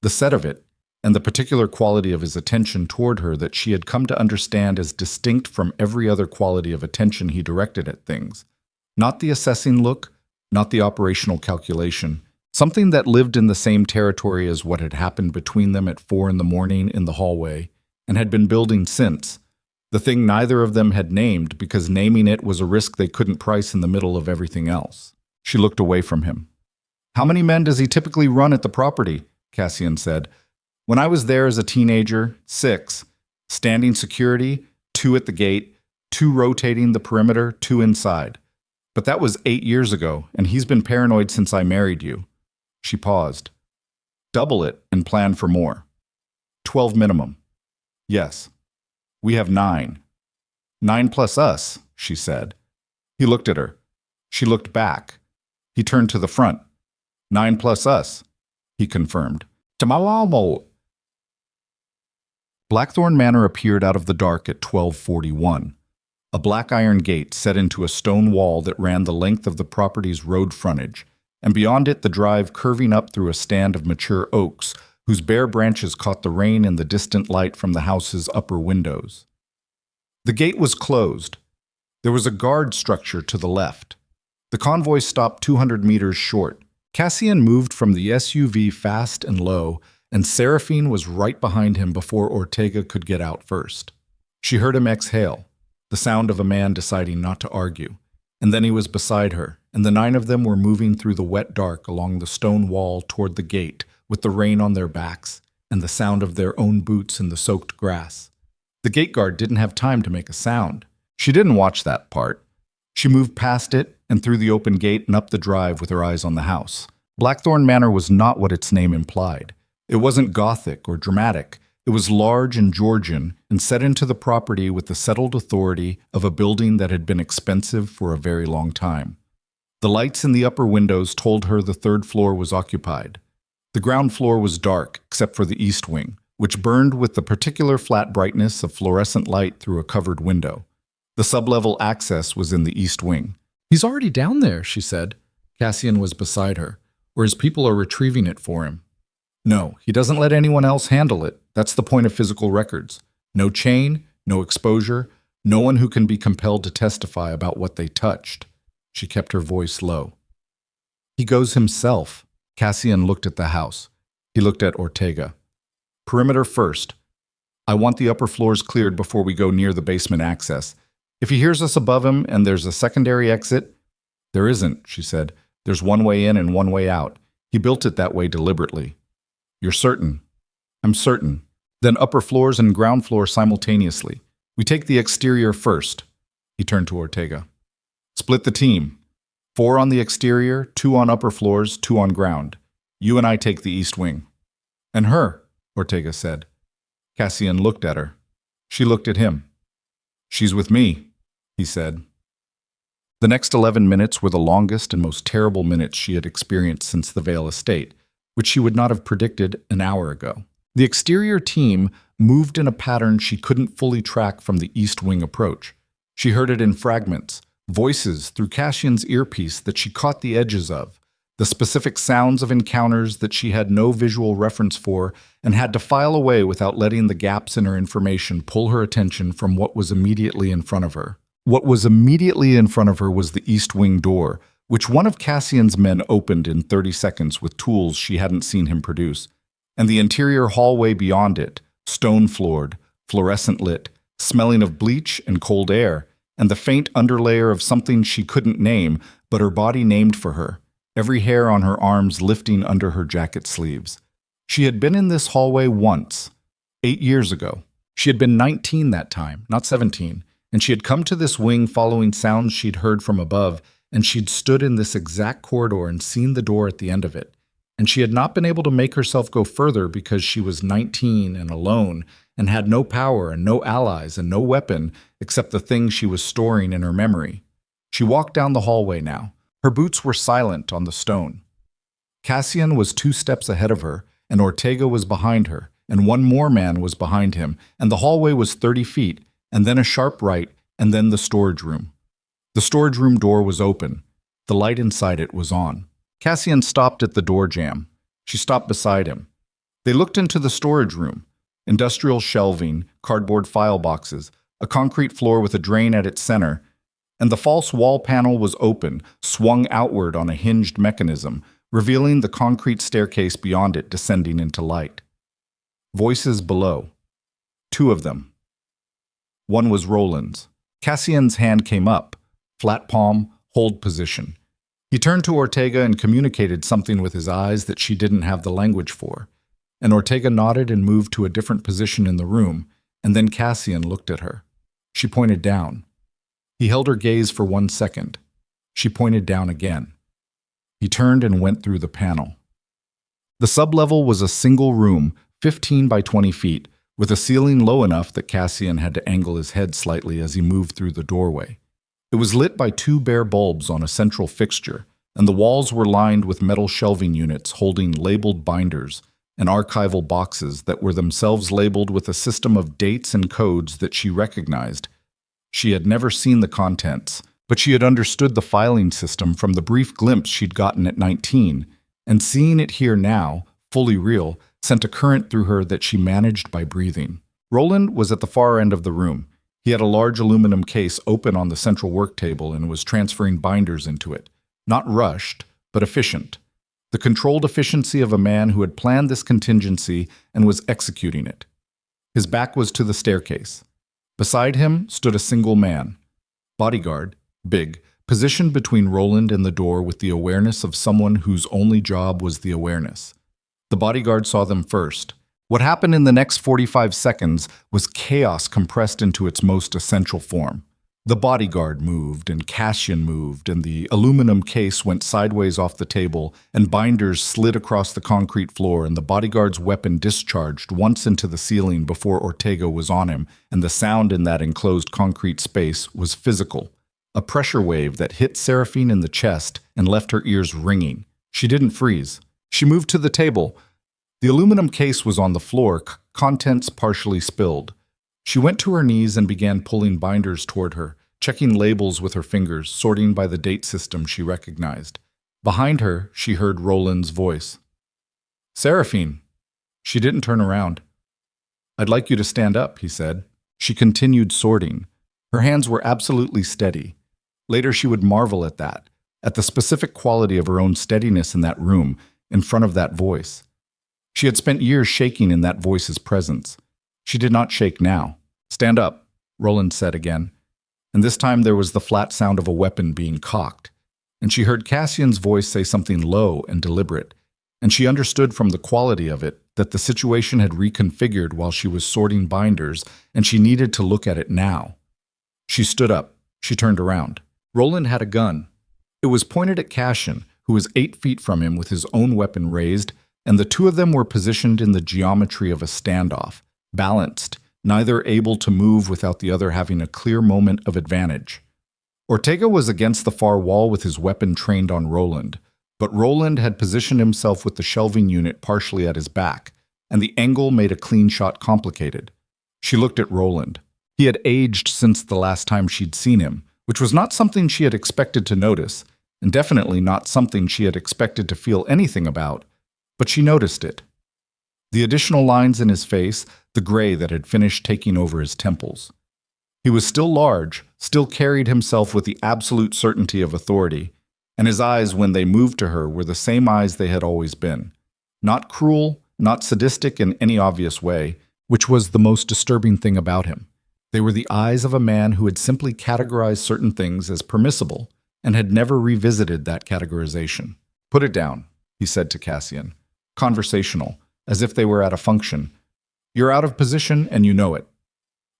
A: the set of it, and the particular quality of his attention toward her that she had come to understand as distinct from every other quality of attention he directed at things. Not the assessing look, not the operational calculation, something that lived in the same territory as what had happened between them at 4 a.m. in the hallway, and had been building since, the thing neither of them had named because naming it was a risk they couldn't price in the middle of everything else. She looked away from him. How many men does he typically run at the property? Cassian said. When I was there as a teenager, 6. Standing security, 2 at the gate, 2 rotating the perimeter, 2 inside. But that was 8 years ago, and he's been paranoid since I married you. She paused. Double it and plan for more. 12 minimum. Yes. We have 9. 9 plus us, she said. He looked at her. She looked back. He turned to the front. 9 plus us, he confirmed. Tamawamo. Blackthorn Manor appeared out of the dark at 12:41. A black iron gate set into a stone wall that ran the length of the property's road frontage, and beyond it the drive curving up through a stand of mature oaks whose bare branches caught the rain and the distant light from the house's upper windows. The gate was closed. There was a guard structure to the left. The convoy stopped 200 meters short. Cassian moved from the SUV fast and low, and Seraphine was right behind him before Ortega could get out first. She heard him exhale, the sound of a man deciding not to argue, and then he was beside her, and the 9 of them were moving through the wet dark along the stone wall toward the gate, with the rain on their backs and the sound of their own boots in the soaked grass. The gate guard didn't have time to make a sound. She didn't watch that part. She moved past it and through the open gate and up the drive with her eyes on the house. Blackthorn Manor was not what its name implied. It wasn't Gothic or dramatic. It was large and Georgian and set into the property with the settled authority of a building that had been expensive for a very long time. The lights in the upper windows told her the 3rd floor was occupied. The ground floor was dark except for the east wing, which burned with the particular flat brightness of fluorescent light through a covered window. The sublevel access was in the east wing. "He's already down there," she said. Cassian was beside her, "or his people are retrieving it for him." "No, he doesn't let anyone else handle it. That's the point of physical records. No chain, no exposure, no one who can be compelled to testify about what they touched." She kept her voice low. "He goes himself." Cassian looked at the house. He looked at Ortega. "Perimeter first. I want the upper floors cleared before we go near the basement access. If he hears us above him and there's a secondary exit—" "There isn't," she said. "There's one way in and one way out. He built it that way deliberately." "You're certain?" "I'm certain." "Then upper floors and ground floor simultaneously. We take the exterior first." He turned to Ortega. "Split the team. 4 on the exterior, 2 on upper floors, 2 on ground. You and I take the east wing." "And her," Ortega said. Cassian looked at her. She looked at him. "She's with me," he said. The next 11 minutes were the longest and most terrible minutes she had experienced since the Vale estate, which she would not have predicted an hour ago. The exterior team moved in a pattern she couldn't fully track from the east wing approach. She heard it in fragments, voices through Cassian's earpiece that she caught the edges of, the specific sounds of encounters that she had no visual reference for and had to file away without letting the gaps in her information pull her attention from what was immediately in front of her. What was immediately in front of her was the east wing door, which one of Cassian's men opened in 30 seconds with tools she hadn't seen him produce, and the interior hallway beyond it, stone-floored, fluorescent lit, smelling of bleach and cold air, and the faint underlayer of something she couldn't name, but her body named for her, every hair on her arms lifting under her jacket sleeves. She had been in this hallway once, 8 years ago. She had been 19 that time, not 17, and she had come to this wing following sounds she'd heard from above, and she'd stood in this exact corridor and seen the door at the end of it. And she had not been able to make herself go further because she was 19 and alone and had no power and no allies and no weapon except the thing she was storing in her memory. She walked down the hallway now. Her boots were silent on the stone. Cassian was 2 steps ahead of her, and Ortega was behind her, and one more man was behind him, and the hallway was 30 feet, and then a sharp right, and then the storage room. The storage room door was open. The light inside it was on. Cassian stopped at the door jamb. She stopped beside him. They looked into the storage room. Industrial shelving, cardboard file boxes, a concrete floor with a drain at its center, and the false wall panel was open, swung outward on a hinged mechanism, revealing the concrete staircase beyond it descending into light. Voices below. 2 of them. One was Roland's. Cassian's hand came up, flat palm, hold position. He turned to Ortega and communicated something with his eyes that she didn't have the language for, and Ortega nodded and moved to a different position in the room, and then Cassian looked at her. She pointed down. He held her gaze for 1 second. She pointed down again. He turned and went through the panel. The sublevel was a single room, 15 by 20 feet, with a ceiling low enough that Cassian had to angle his head slightly as he moved through the doorway. It was lit by 2 bare bulbs on a central fixture, and the walls were lined with metal shelving units holding labeled binders and archival boxes that were themselves labeled with a system of dates and codes that she recognized. She had never seen the contents, but she had understood the filing system from the brief glimpse she'd gotten at 19, and seeing it here now, fully real, sent a current through her that she managed by breathing. Roland was at the far end of the room. He had a large aluminum case open on the central work table and was transferring binders into it. Not rushed, but efficient. The controlled efficiency of a man who had planned this contingency and was executing it. His back was to the staircase. Beside him stood a single man. Bodyguard, big, positioned between Roland and the door with the awareness of someone whose only job was the awareness. The bodyguard saw them first. What happened in the next 45 seconds was chaos compressed into its most essential form. The bodyguard moved, and Cassian moved, and the aluminum case went sideways off the table, and binders slid across the concrete floor, and the bodyguard's weapon discharged once into the ceiling before Ortega was on him, and the sound in that enclosed concrete space was physical. A pressure wave that hit Seraphine in the chest and left her ears ringing. She didn't freeze. She moved to the table. The aluminum case was on the floor, contents partially spilled. She went to her knees and began pulling binders toward her, checking labels with her fingers, sorting by the date system she recognized. Behind her, she heard Roland's voice. "Seraphine." She didn't turn around. "I'd like you to stand up," he said. She continued sorting. Her hands were absolutely steady. Later she would marvel at that, at the specific quality of her own steadiness in that room, in front of that voice. She had spent years shaking in that voice's presence. She did not shake now. "Stand up," Roland said again. And this time there was the flat sound of a weapon being cocked. And she heard Cassian's voice say something low and deliberate. And she understood from the quality of it that the situation had reconfigured while she was sorting binders, and she needed to look at it now. She stood up. She turned around. Roland had a gun. It was pointed at Cassian, who was 8 feet from him with his own weapon raised, and the two of them were positioned in the geometry of a standoff, balanced, neither able to move without the other having a clear moment of advantage. Ortega was against the far wall with his weapon trained on Roland, but Roland had positioned himself with the shelving unit partially at his back, and the angle made a clean shot complicated. She looked at Roland. He had aged since the last time she'd seen him, which was not something she had expected to notice, and definitely not something she had expected to feel anything about, but she noticed it. The additional lines in his face, the gray that had finished taking over his temples. He was still large, still carried himself with the absolute certainty of authority, and his eyes, when they moved to her, were the same eyes they had always been. Not cruel, not sadistic in any obvious way, which was the most disturbing thing about him. They were the eyes of a man who had simply categorized certain things as permissible and had never revisited that categorization. "Put it down," he said to Cassian. Conversational, as if they were at a function. "You're out of position and you know it."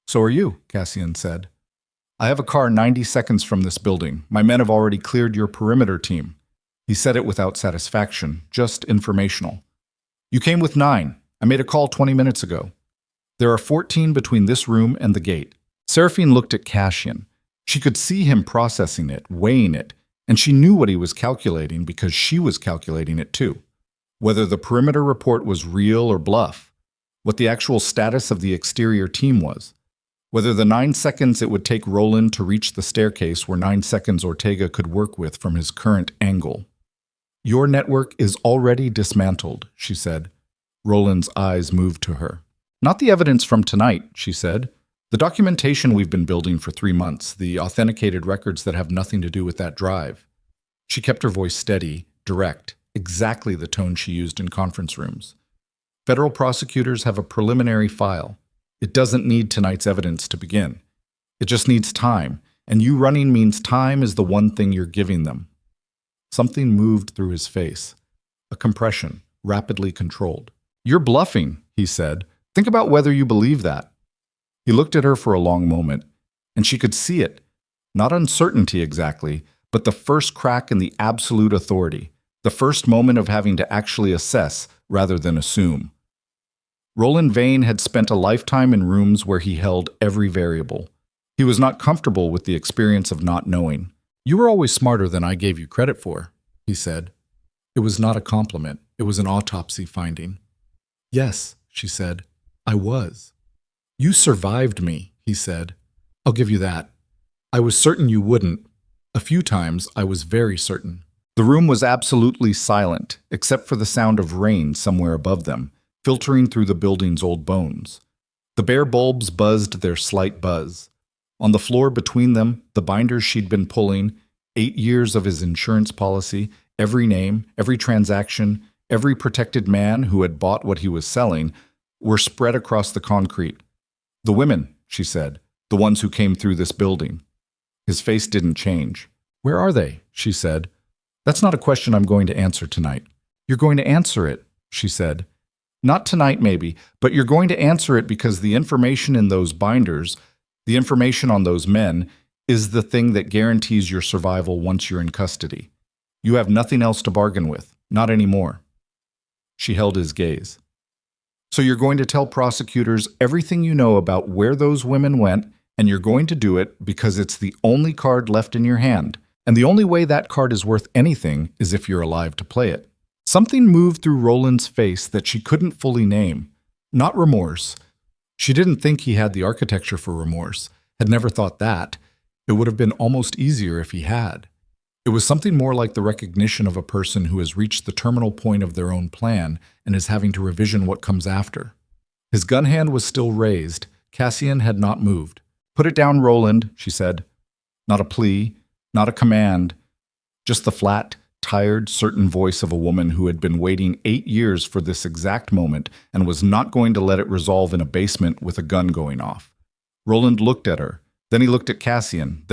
A: "So are you," Cassian said. "I have a car 90 seconds from this building. My men have already cleared your perimeter team." He said it without satisfaction, just informational. "You came with 9. I made a call 20 minutes ago. There are 14 between this room and the gate." Seraphine looked at Cassian. She could see him processing it, weighing it, and she knew what he was calculating because she was calculating it too. Whether the perimeter report was real or bluff, what the actual status of the exterior team was, whether the 9 seconds it would take Roland to reach the staircase were 9 seconds Ortega could work with from his current angle. "Your network is already dismantled," she said. Roland's eyes moved to her. "Not the evidence from tonight," she said. "The documentation we've been building for 3 months, the authenticated records that have nothing to do with that drive." She kept her voice steady, direct, exactly the tone she used in conference rooms. "Federal prosecutors have a preliminary file. It doesn't need tonight's evidence to begin. It just needs time, and you running means time is the one thing you're giving them." Something moved through his face. A compression, rapidly controlled. "You're bluffing," he said. "Think about whether you believe that." He looked at her for a long moment, and she could see it. Not uncertainty exactly, but the first crack in the absolute authority, the first moment of having to actually assess rather than assume. Roland Vane had spent a lifetime in rooms where he held every variable. He was not comfortable with the experience of not knowing. "You were always smarter than I gave you credit for," he said. It was not a compliment. It was an autopsy finding. "Yes," she said, "I was." "You survived me," he said. "I'll give you that. I was certain you wouldn't. A few times I was very certain." The room was absolutely silent, except for the sound of rain somewhere above them, filtering through the building's old bones. The bare bulbs buzzed their slight buzz. On the floor between them, the binders she'd been pulling, 8 years of his insurance policy, every name, every transaction, every protected man who had bought what he was selling, were spread across the concrete. "The women," she said, "the ones who came through this building." His face didn't change. "Where are they?" she said. "That's not a question I'm going to answer tonight." "You're going to answer it," she said. "Not tonight, maybe, but you're going to answer it because the information in those binders, the information on those men, is the thing that guarantees your survival once you're in custody. You have nothing else to bargain with, not anymore." She held his gaze. "So you're going to tell prosecutors everything you know about where those women went, and you're going to do it because it's the only card left in your hand, and the only way that card is worth anything is if you're alive to play it." Something moved through Roland's face that she couldn't fully name. Not remorse. She didn't think he had the architecture for remorse, had never thought that. It would have been almost easier if he had. It was something more like the recognition of a person who has reached the terminal point of their own plan and is having to revision what comes after. His gun hand was still raised. Cassian had not moved. "Put it down, Roland," she said. Not a plea, not a command, just the flat, tired, certain voice of a woman who had been waiting 8 years for this exact moment and was not going to let it resolve in a basement with a gun going off. Roland looked at her. Then he looked at Cassian.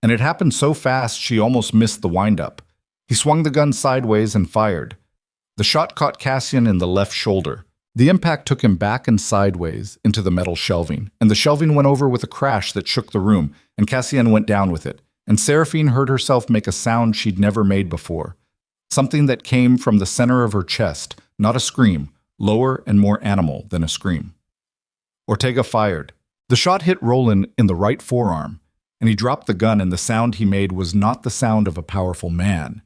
A: And it happened so fast she almost missed the wind-up. He swung the gun sideways and fired. The shot caught Cassian in the left shoulder. The impact took him back and sideways into the metal shelving, and the shelving went over with a crash that shook the room, and Cassian went down with it. And Seraphine heard herself make a sound she'd never made before. Something that came from the center of her chest, not a scream, lower and more animal than a scream. Ortega fired. The shot hit Roland in the right forearm, and he dropped the gun, and the sound he made was not the sound of a powerful man.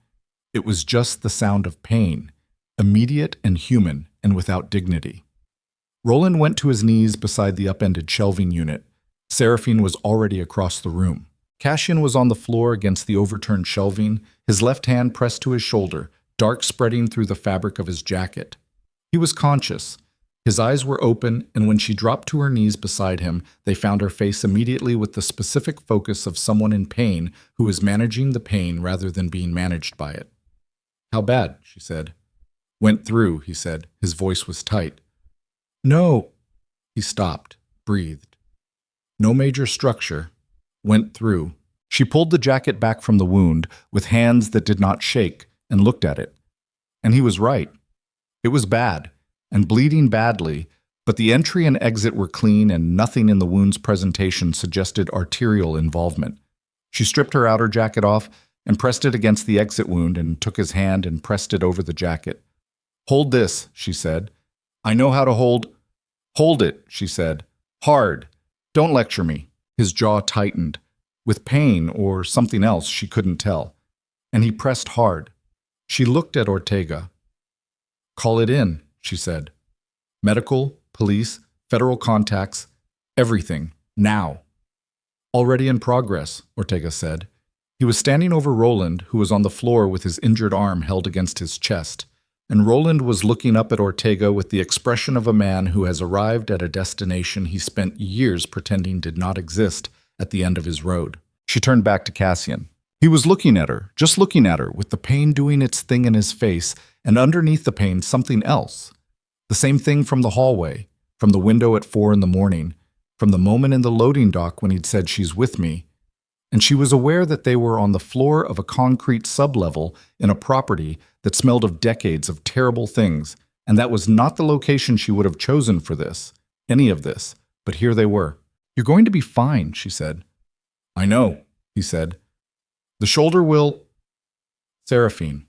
A: It was just the sound of pain, immediate and human and without dignity. Roland went to his knees beside the upended shelving unit. Seraphine was already across the room. Cassian was on the floor against the overturned shelving, his left hand pressed to his shoulder, dark spreading through the fabric of his jacket. He was conscious. His eyes were open, and when she dropped to her knees beside him, they found her face immediately with the specific focus of someone in pain who is managing the pain rather than being managed by it. "How bad?" she said. "Went through," he said. His voice was tight. "No." He stopped, breathed. "No major structure. Went through." She pulled the jacket back from the wound with hands that did not shake and looked at it. And he was right. It was bad, and bleeding badly, but the entry and exit were clean and nothing in the wound's presentation suggested arterial involvement. She stripped her outer jacket off and pressed it against the exit wound and took his hand and pressed it over the jacket. "Hold this," she said. "I know how to hold—" "Hold it," she said. "Hard. Don't lecture me." His jaw tightened, with pain or something else she couldn't tell, and he pressed hard. She looked at Ortega. "Call it in," she said. "Medical, police, federal contacts, everything, now." "Already in progress," Ortega said. He was standing over Roland, who was on the floor with his injured arm held against his chest, and Roland was looking up at Ortega with the expression of a man who has arrived at a destination he spent years pretending did not exist at the end of his road. She turned back to Cassian. He was looking at her, just looking at her, with the pain doing its thing in his face, and underneath the pain something else. The same thing from the hallway, from the window at 4 a.m, from the moment in the loading dock when he'd said, "She's with me." And she was aware that they were on the floor of a concrete sublevel in a property that smelled of decades of terrible things, and that was not the location she would have chosen for this, any of this, but here they were. "You're going to be fine," she said. "I know," he said. "The shoulder will—" "Seraphine."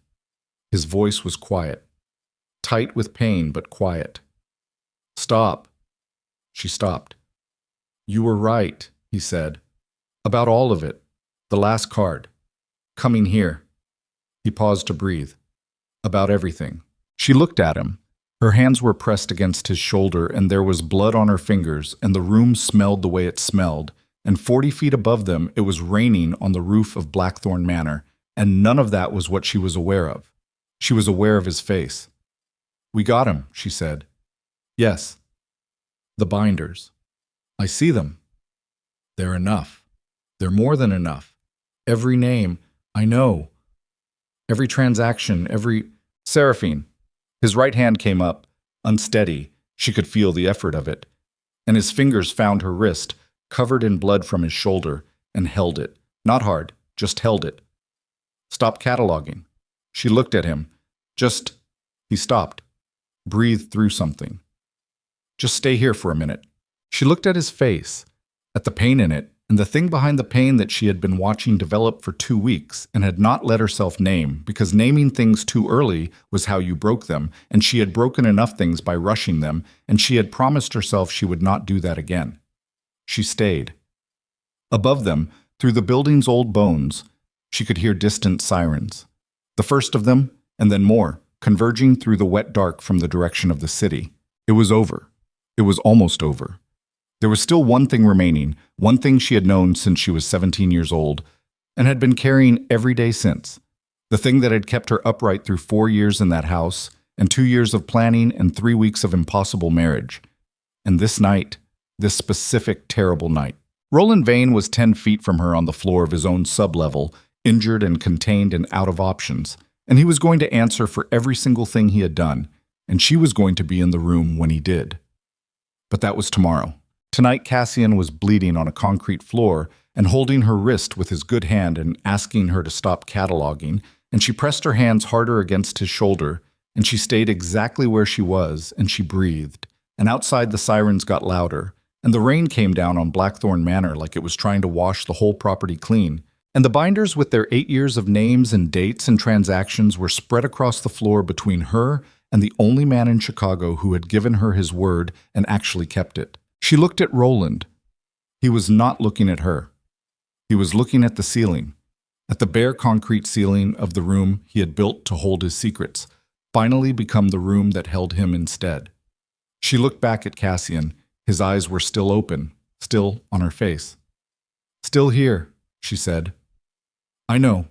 A: His voice was quiet, tight with pain but quiet. "Stop." She stopped. "You were right," he said. "About all of it. The last card. Coming here." He paused to breathe. "About everything." She looked at him. Her hands were pressed against his shoulder, and there was blood on her fingers, and the room smelled the way it smelled, and 40 feet above them it was raining on the roof of Blackthorn Manor, and none of that was what she was aware of. She was aware of his face. We got him, she said. Yes. The binders. I see them. They're enough. They're more than enough. Every name, I know. Every transaction, every… Seraphine. His right hand came up, unsteady. She could feel the effort of it. And his fingers found her wrist, covered in blood from his shoulder, and held it. Not hard, just held it. Stop cataloging. She looked at him. He stopped, breathed through something. Just stay here for a minute. She looked at his face, at the pain in it, and the thing behind the pain that she had been watching develop for 2 weeks and had not let herself name, because naming things too early was how you broke them, and she had broken enough things by rushing them, and she had promised herself she would not do that again. She stayed. Above them, through the building's old bones, she could hear distant sirens. The first of them, and then more, converging through the wet dark from the direction of the city. It was over. It was almost over. There was still one thing remaining, one thing she had known since she was 17 years old, and had been carrying every day since. The thing that had kept her upright through 4 years in that house, and 2 years of planning and 3 weeks of impossible marriage. And this night, this specific terrible night. Roland Vane was 10 feet from her on the floor of his own sublevel, injured and contained and out of options, and he was going to answer for every single thing he had done, and she was going to be in the room when he did. But that was tomorrow. Tonight, Cassian was bleeding on a concrete floor and holding her wrist with his good hand and asking her to stop cataloging, and she pressed her hands harder against his shoulder, and she stayed exactly where she was, and she breathed, and outside the sirens got louder, and the rain came down on Blackthorn Manor like it was trying to wash the whole property clean, and the binders with their 8 years of names and dates and transactions were spread across the floor between her and the only man in Chicago who had given her his word and actually kept it. She looked at Roland. He was not looking at her. He was looking at the ceiling, at the bare concrete ceiling of the room he had built to hold his secrets, finally become the room that held him instead. She looked back at Cassian. His eyes were still open, still on her face. Still here, she said. I know,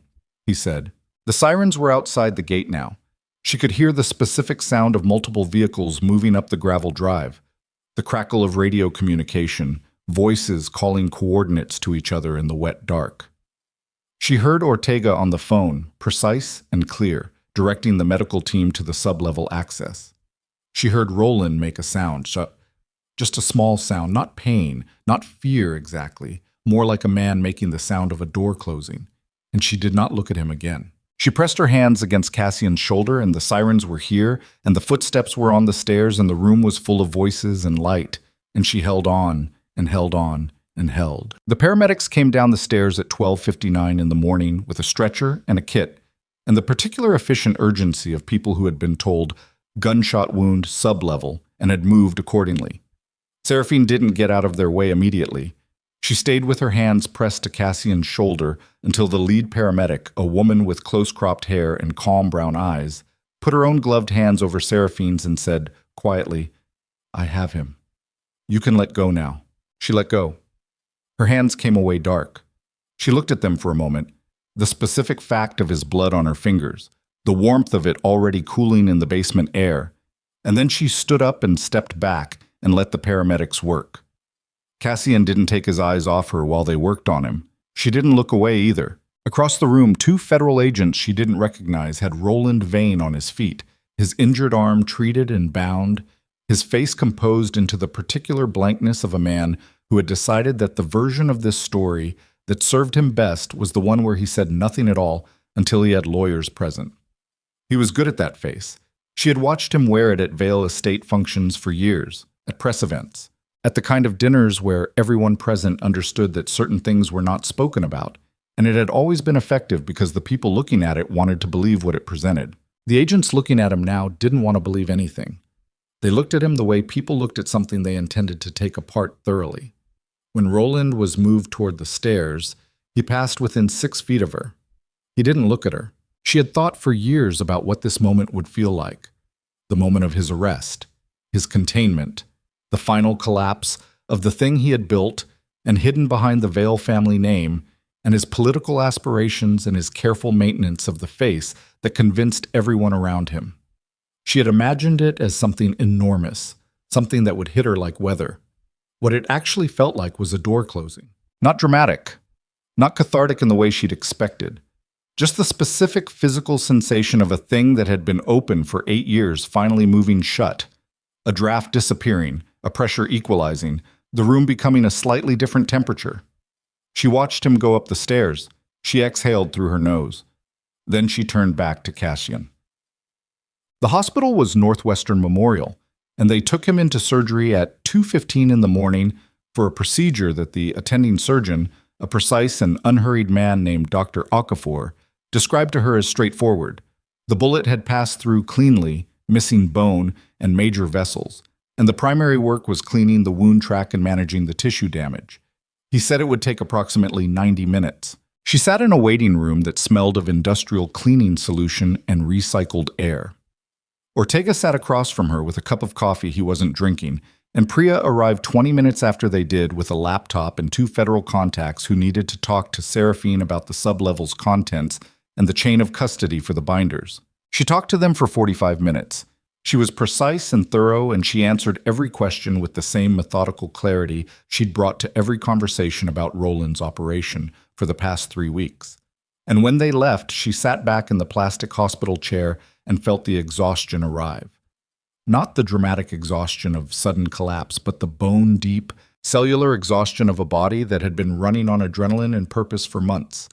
A: he said. The sirens were outside the gate now. She could hear the specific sound of multiple vehicles moving up the gravel drive, the crackle of radio communication, voices calling coordinates to each other in the wet dark. She heard Ortega on the phone, precise and clear, directing the medical team to the sublevel access. She heard Roland make a sound, just a small sound, not pain, not fear exactly, more like a man making the sound of a door closing, and she did not look at him again. She pressed her hands against Cassian's shoulder, and the sirens were here, and the footsteps were on the stairs, and the room was full of voices and light, and she held on and held on and held. The paramedics came down the stairs at 12:59 in the morning with a stretcher and a kit, and the particular efficient urgency of people who had been told gunshot wound sublevel and had moved accordingly. Seraphine didn't get out of their way immediately. She stayed with her hands pressed to Cassian's shoulder until the lead paramedic, a woman with close-cropped hair and calm brown eyes, put her own gloved hands over Seraphine's and said, quietly, I have him. You can let go now. She let go. Her hands came away dark. She looked at them for a moment, the specific fact of his blood on her fingers, the warmth of it already cooling in the basement air, and then she stood up and stepped back and let the paramedics work. Cassian didn't take his eyes off her while they worked on him. She didn't look away either. Across the room, 2 federal agents she didn't recognize had Roland Vane on his feet, his injured arm treated and bound, his face composed into the particular blankness of a man who had decided that the version of this story that served him best was the one where he said nothing at all until he had lawyers present. He was good at that face. She had watched him wear it at Vale Estate functions for years, at press events, at the kind of dinners where everyone present understood that certain things were not spoken about, and it had always been effective because the people looking at it wanted to believe what it presented. The agents looking at him now didn't want to believe anything. They looked at him the way people looked at something they intended to take apart thoroughly. When Roland was moved toward the stairs, he passed within 6 feet of her. He didn't look at her. She had thought for years about what this moment would feel like. The moment of his arrest, his containment, the final collapse of the thing he had built and hidden behind the Vale family name, and his political aspirations and his careful maintenance of the face that convinced everyone around him. She had imagined it as something enormous, something that would hit her like weather. What it actually felt like was a door closing. Not dramatic, not cathartic in the way she'd expected. Just the specific physical sensation of a thing that had been open for 8 years finally moving shut. A draft disappearing, a pressure equalizing, the room becoming a slightly different temperature. She watched him go up the stairs. She exhaled through her nose. Then she turned back to Cassian. The hospital was Northwestern Memorial, and they took him into surgery at 2:15 in the morning for a procedure that the attending surgeon, a precise and unhurried man named Dr. Okafor, described to her as straightforward. The bullet had passed through cleanly, missing bone and major vessels, and the primary work was cleaning the wound track and managing the tissue damage. He said it would take approximately 90 minutes. She sat in a waiting room that smelled of industrial cleaning solution and recycled air. Ortega sat across from her with a cup of coffee he wasn't drinking, and Priya arrived 20 minutes after they did with a laptop and 2 federal contacts who needed to talk to Seraphine about the sublevel's contents and the chain of custody for the binders. She talked to them for 45 minutes. She was precise and thorough, and she answered every question with the same methodical clarity she'd brought to every conversation about Roland's operation for the past 3 weeks. And when they left, she sat back in the plastic hospital chair and felt the exhaustion arrive. Not the dramatic exhaustion of sudden collapse, but the bone-deep, cellular exhaustion of a body that had been running on adrenaline and purpose for months,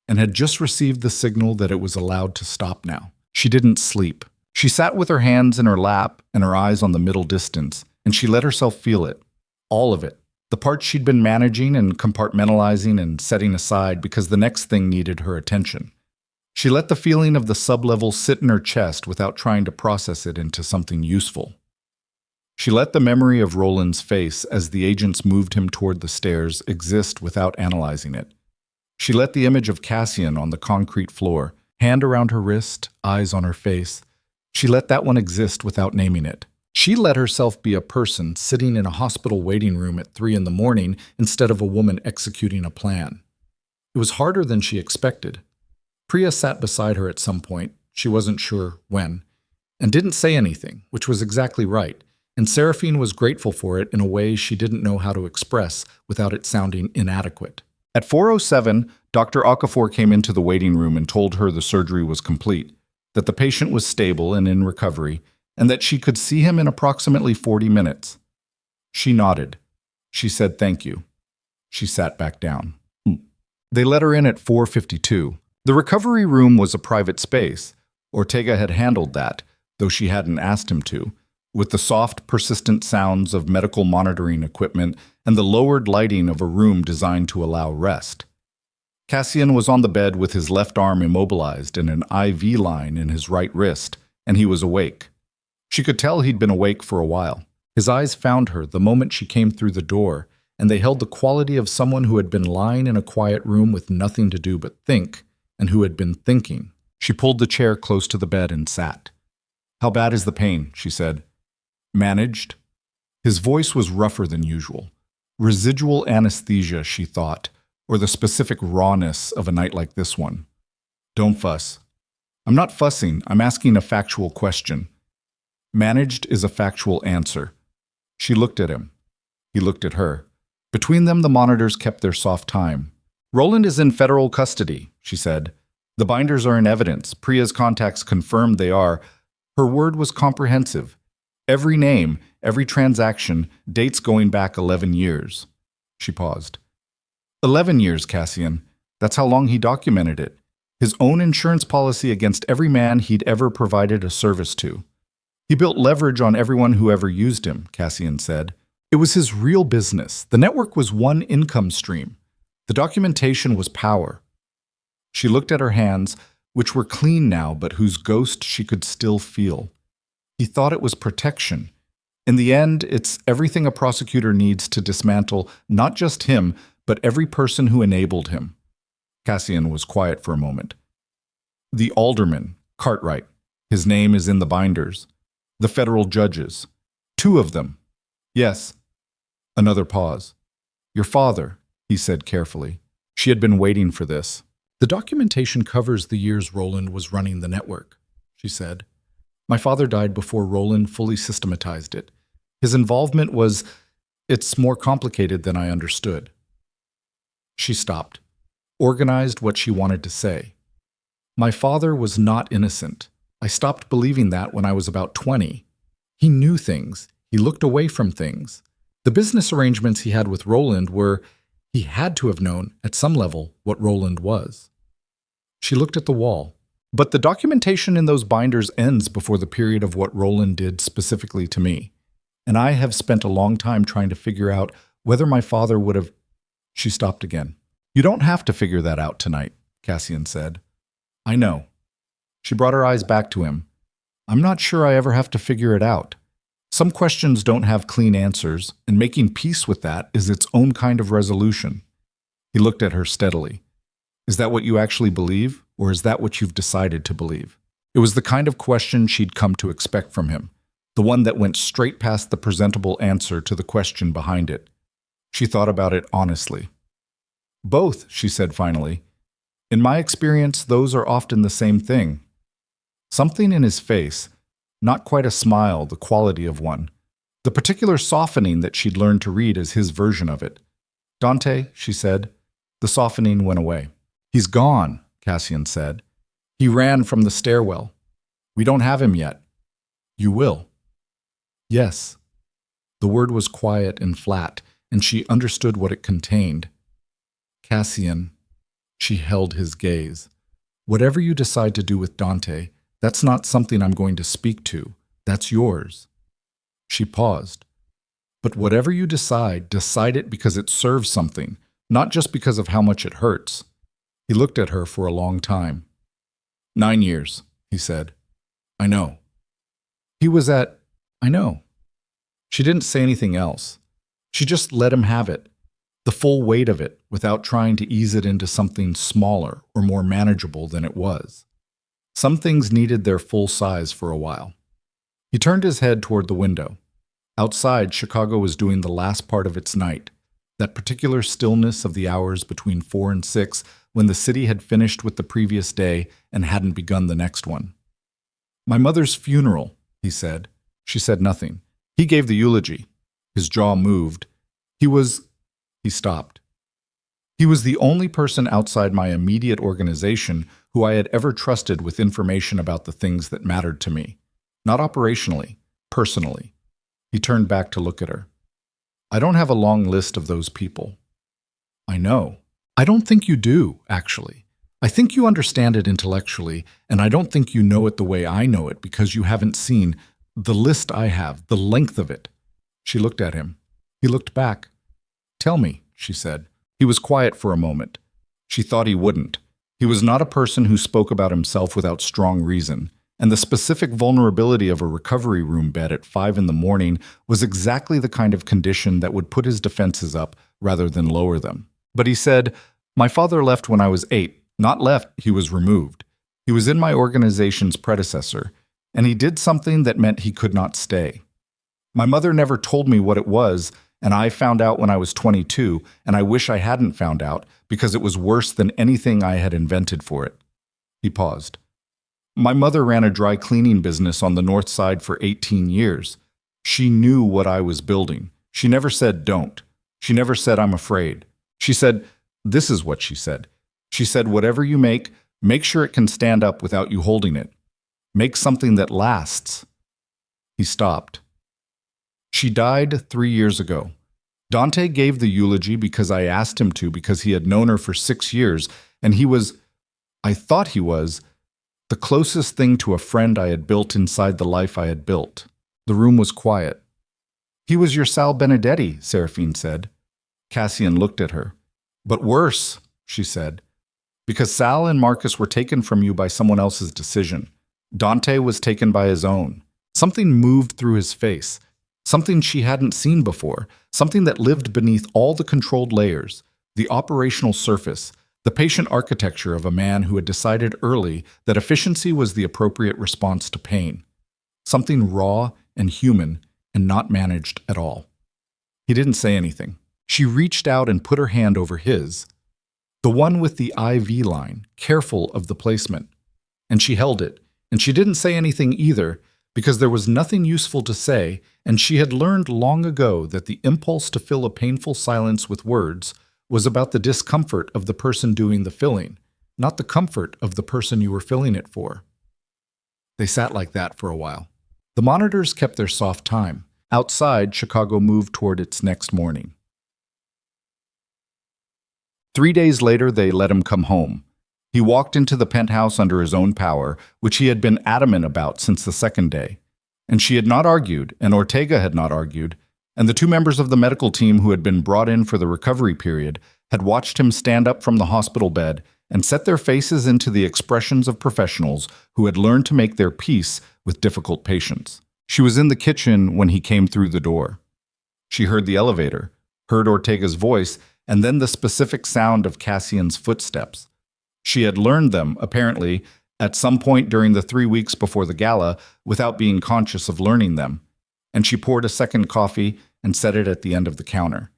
A: and had just received the signal that it was allowed to stop now. She didn't sleep. She sat with her hands in her lap and her eyes on the middle distance, and she let herself feel it. All of it. The parts she'd been managing and compartmentalizing and setting aside because the next thing needed her attention. She let the feeling of the sublevel sit in her chest without trying to process it into something useful. She let the memory of Roland's face as the agents moved him toward the stairs exist without analyzing it. She let the image of Cassian on the concrete floor, hand around her wrist, eyes on her face. She let that one exist without naming it. She let herself be a person sitting in a hospital waiting room at 3 in the morning instead of a woman executing a plan. It was harder than she expected. Priya sat beside her at some point, she wasn't sure when, and didn't say anything, which was exactly right, and Seraphine was grateful for it in a way she didn't know how to express without it sounding inadequate. At 4:07, Dr. Okafor came into the waiting room and told her the surgery was complete, that the patient was stable and in recovery, and that she could see him in approximately 40 minutes. She nodded. She said thank you. She sat back down. They let her in at 4:52. The recovery room was a private space. Ortega had handled that, though she hadn't asked him to, with the soft, persistent sounds of medical monitoring equipment and the lowered lighting of a room designed to allow rest. Cassian was on the bed with his left arm immobilized and an IV line in his right wrist, and he was awake. She could tell he'd been awake for a while. His eyes found her the moment she came through the door, and they held the quality of someone who had been lying in a quiet room with nothing to do but think, and who had been thinking. She pulled the chair close to the bed and sat. "How bad is the pain?" she said. "Managed?" His voice was rougher than usual. Residual anesthesia, she thought, or the specific rawness of a night like this one. "Don't fuss." "I'm not fussing, I'm asking a factual question." Managed is a factual answer. She looked at him. He looked at her. Between them, the monitors kept their soft time. "Roland is in federal custody," she said. "The binders are in evidence. Priya's contacts confirmed they are." Her word was comprehensive. Every name, every transaction, dates going back 11 years. She paused. 11 years, Cassian. That's how long he documented it. His own insurance policy against every man he'd ever provided a service to. He built leverage on everyone who ever used him, Cassian said. It was his real business. The network was one income stream. The documentation was power. She looked at her hands, which were clean now, but whose ghost she could still feel. He thought it was protection. In the end, it's everything a prosecutor needs to dismantle not just him, but every person who enabled him. Cassian was quiet for a moment. The alderman, Cartwright. His name is in the binders. The federal judges. 2 of them. Yes. Another pause. Your father, he said carefully. She had been waiting for this. The documentation covers the years Roland was running the network, she said. My father died before Roland fully systematized it. His involvement was, it's more complicated than I understood. She stopped, organized what she wanted to say. My father was not innocent. I stopped believing that when I was about 20. He knew things. He looked away from things. The business arrangements he had with Roland were, he had to have known, at some level, what Roland was. She looked at the wall. But the documentation in those binders ends before the period of what Roland did specifically to me. And I have spent a long time trying to figure out whether my father would have... She stopped again. You don't have to figure that out tonight, Cassian said. I know. She brought her eyes back to him. I'm not sure I ever have to figure it out. Some questions don't have clean answers, and making peace with that is its own kind of resolution. He looked at her steadily. Is that what you actually believe, or is that what you've decided to believe? It was the kind of question she'd come to expect from him, the one that went straight past the presentable answer to the question behind it. She thought about it honestly. Both, she said finally. In my experience, those are often the same thing. Something in his face, not quite a smile, the quality of one, the particular softening that she'd learned to read as his version of it. Dante, she said. The softening went away. He's gone, Cassian said. He ran from the stairwell. We don't have him yet. You will. Yes. The word was quiet and flat, and she understood what it contained. Cassian. She held his gaze. Whatever you decide to do with Dante, that's not something I'm going to speak to. That's yours. She paused. But whatever you decide, decide it because it serves something, not just because of how much it hurts. He looked at her for a long time. 9 years, he said. I know. He was at... I know. She didn't say anything else. She just let him have it, the full weight of it, without trying to ease it into something smaller or more manageable than it was. Some things needed their full size for a while. He turned his head toward the window. Outside, Chicago was doing the last part of its night, that particular stillness of the hours between 4 and 6 when the city had finished with the previous day and hadn't begun the next one. My mother's funeral, he said. She said nothing. He gave the eulogy. His jaw moved. He stopped. He was the only person outside my immediate organization who I had ever trusted with information about the things that mattered to me. Not operationally, personally. He turned back to look at her. I don't have a long list of those people. I know. I don't think you do, actually. I think you understand it intellectually, and I don't think you know it the way I know it because you haven't seen the list I have, the length of it. She looked at him. He looked back. Tell me, she said. He was quiet for a moment. She thought he wouldn't. He was not a person who spoke about himself without strong reason, and the specific vulnerability of a recovery room bed at 5 in the morning was exactly the kind of condition that would put his defenses up rather than lower them. But he said, my father left when I was 8. Not left, he was removed. He was in my organization's predecessor, and he did something that meant he could not stay. My mother never told me what it was, and I found out when I was 22, and I wish I hadn't found out because it was worse than anything I had invented for it. He paused. My mother ran a dry cleaning business on the north side for 18 years. She knew what I was building. She never said don't. She never said I'm afraid. She said, this is what she said. She said, whatever you make sure it can stand up without you holding it. Make something that lasts. He stopped. She died 3 years ago. Dante gave the eulogy because I asked him to because he had known her for 6 years, and he was, I thought he was, the closest thing to a friend I had built inside the life I had built. The room was quiet. He was your Sal Benedetti, Seraphine said. Cassian looked at her. But worse, she said, because Sal and Marcus were taken from you by someone else's decision. Dante was taken by his own. Something moved through his face. Something she hadn't seen before, something that lived beneath all the controlled layers, the operational surface, the patient architecture of a man who had decided early that efficiency was the appropriate response to pain. Something raw and human and not managed at all. He didn't say anything. She reached out and put her hand over his, the one with the IV line, careful of the placement. And she held it, and she didn't say anything either, because there was nothing useful to say, and she had learned long ago that the impulse to fill a painful silence with words was about the discomfort of the person doing the filling, not the comfort of the person you were filling it for. They sat like that for a while. The monitors kept their soft time. Outside, Chicago moved toward its next morning. 3 days later, they let him come home. He walked into the penthouse under his own power, which he had been adamant about since the second day. And she had not argued, and Ortega had not argued, and the two members of the medical team who had been brought in for the recovery period had watched him stand up from the hospital bed and set their faces into the expressions of professionals who had learned to make their peace with difficult patients. She was in the kitchen when he came through the door. She heard the elevator, heard Ortega's voice, and then the specific sound of Cassian's footsteps. She had learned them, apparently, at some point during the 3 weeks before the gala without being conscious of learning them, and she poured a second coffee and set it at the end of the counter.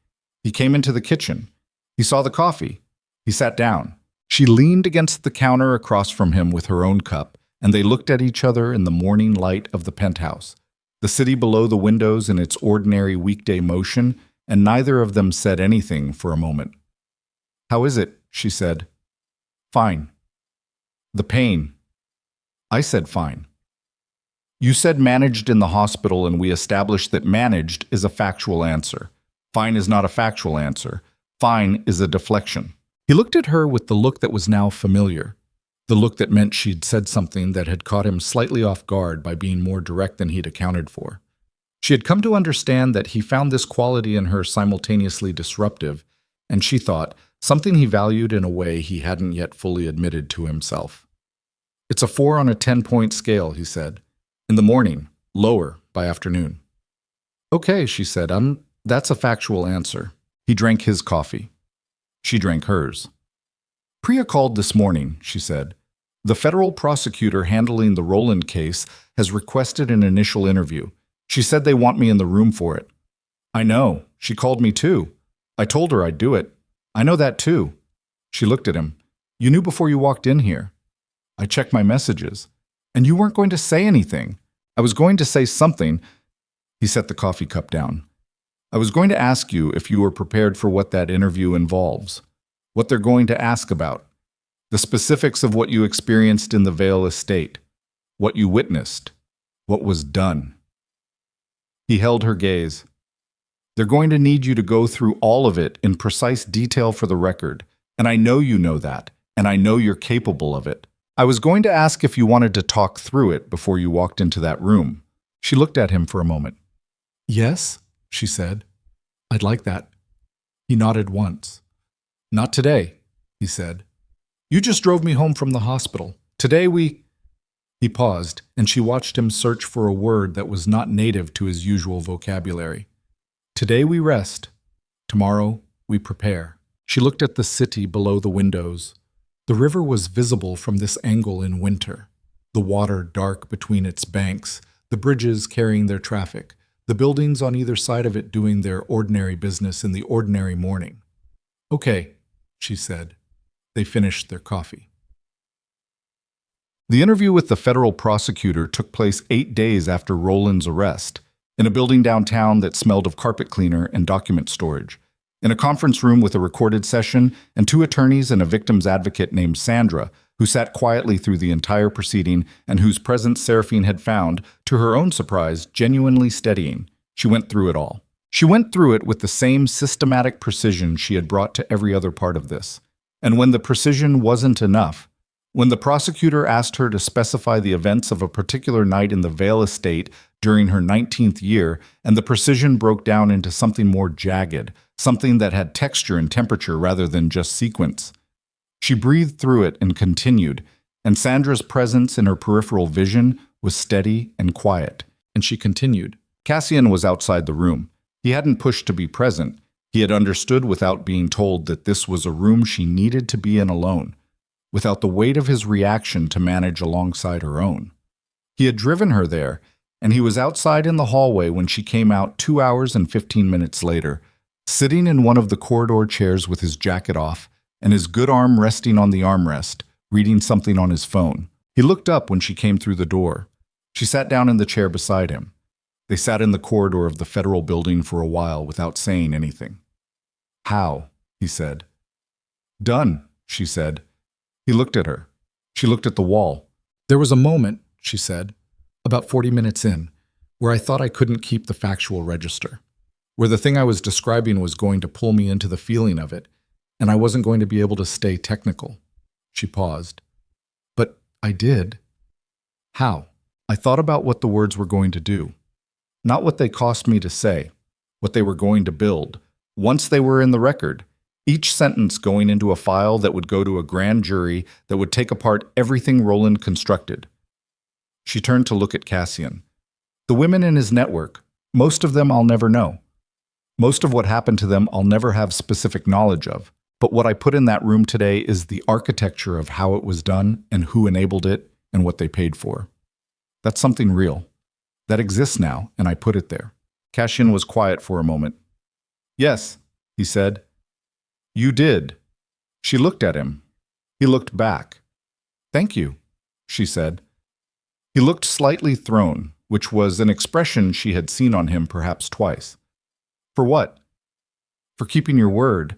A: He came into the kitchen. He saw the coffee. He sat down. She leaned against the counter across from him with her own cup, and they looked at each other in the morning light of the penthouse, the city below the windows in its ordinary weekday motion, and neither of them said anything for a moment. "How is it?" she said. "Fine." "The pain?" I said fine. "You said managed in the hospital, and we established that managed is a factual answer. Fine is not a factual answer. Fine is a deflection." He looked at her with the look that was now familiar, the look that meant she'd said something that had caught him slightly off guard by being more direct than he'd accounted for. She had come to understand that he found this quality in her simultaneously disruptive, and she thought, something he valued in a way he hadn't yet fully admitted to himself. "It's a 4 on a 10-point scale," he said. "In the morning, lower by afternoon." "Okay," she said, that's a factual answer." He drank his coffee. She drank hers. "Priya called this morning," she said. "The federal prosecutor handling the Roland case has requested an initial interview. She said they want me in the room for it." "I know. She called me too. I told her I'd do it." "I know that too." She looked at him. "You knew before you walked in here." "I checked my messages." "And you weren't going to say anything." "I was going to say something." He set the coffee cup down. "I was going to ask you if you were prepared for what that interview involves, what they're going to ask about, the specifics of what you experienced in the Vale estate, what you witnessed, what was done." He held her gaze. "They're going to need you to go through all of it in precise detail for the record, and I know you know that, and I know you're capable of it. I was going to ask if you wanted to talk through it before you walked into that room." She looked at him for a moment. "Yes," she said. "I'd like that." He nodded once. "Not today," he said. "You just drove me home from the hospital. Today we—" He paused, and she watched him search for a word that was not native to his usual vocabulary. "Today we rest. Tomorrow we prepare." She looked at the city below the windows. The river was visible from this angle in winter, the water dark between its banks, the bridges carrying their traffic, the buildings on either side of it doing their ordinary business in the ordinary morning. "Okay," she said. They finished their coffee. The interview with the federal prosecutor took place 8 days after Roland's arrest, in a building downtown that smelled of carpet cleaner and document storage, in a conference room with a recorded session and 2 attorneys and a victim's advocate named Sandra, who sat quietly through the entire proceeding and whose presence Seraphine had found, to her own surprise, genuinely steadying. She went through it all. She went through it with the same systematic precision she had brought to every other part of this. And when the precision wasn't enough, when the prosecutor asked her to specify the events of a particular night in the Vale estate during her 19th year, and the precision broke down into something more jagged, something that had texture and temperature rather than just sequence, she breathed through it and continued, and Sandra's presence in her peripheral vision was steady and quiet, and she continued. Cassian was outside the room. He hadn't pushed to be present. He had understood without being told that this was a room she needed to be in alone, without the weight of his reaction to manage alongside her own. He had driven her there, and he was outside in the hallway when she came out 2 hours and 15 minutes later, sitting in one of the corridor chairs with his jacket off and his good arm resting on the armrest, reading something on his phone. He looked up when she came through the door. She sat down in the chair beside him. They sat in the corridor of the federal building for a while without saying anything. How? He said. Done, she said. He looked at her. She looked at the wall. There was a moment, she said, about 40 minutes in, where I thought I couldn't keep the factual register, where the thing I was describing was going to pull me into the feeling of it, and I wasn't going to be able to stay technical. She paused. But I did. How? I thought about what the words were going to do. Not what they cost me to say, what they were going to build, once they were in the record. Each sentence going into a file that would go to a grand jury that would take apart everything Roland constructed. She turned to look at Cassian. The women in his network, most of them I'll never know. Most of what happened to them I'll never have specific knowledge of. But what I put in that room today is the architecture of how it was done and who enabled it and what they paid for. That's something real. That exists now, and I put it there. Cassian was quiet for a moment. Yes, he said. You did. She looked at him. He looked back. Thank you, she said. He looked slightly thrown, which was an expression she had seen on him perhaps twice. For what? For keeping your word.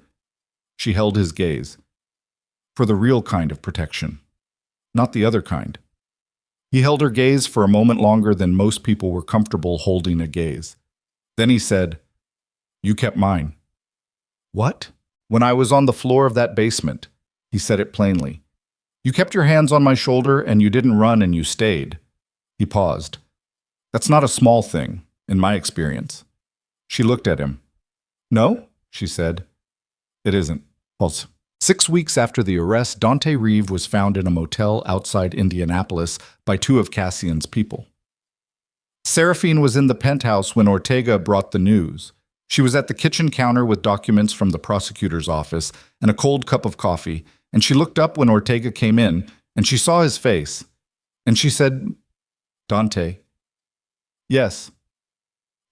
A: She held his gaze. For the real kind of protection, not the other kind. He held her gaze for a moment longer than most people were comfortable holding a gaze. Then he said, You kept mine. What? When I was on the floor of that basement, he said it plainly. You kept your hands on my shoulder and you didn't run and you stayed. He paused. That's not a small thing, in my experience. She looked at him. No, she said. It isn't. Pulse. 6 weeks after the arrest, Dante Reeve was found in a motel outside Indianapolis by 2 of Cassian's people. Seraphine was in the penthouse when Ortega brought the news. She was at the kitchen counter with documents from the prosecutor's office and a cold cup of coffee, and she looked up when Ortega came in, and she saw his face. And she said, Dante. Yes.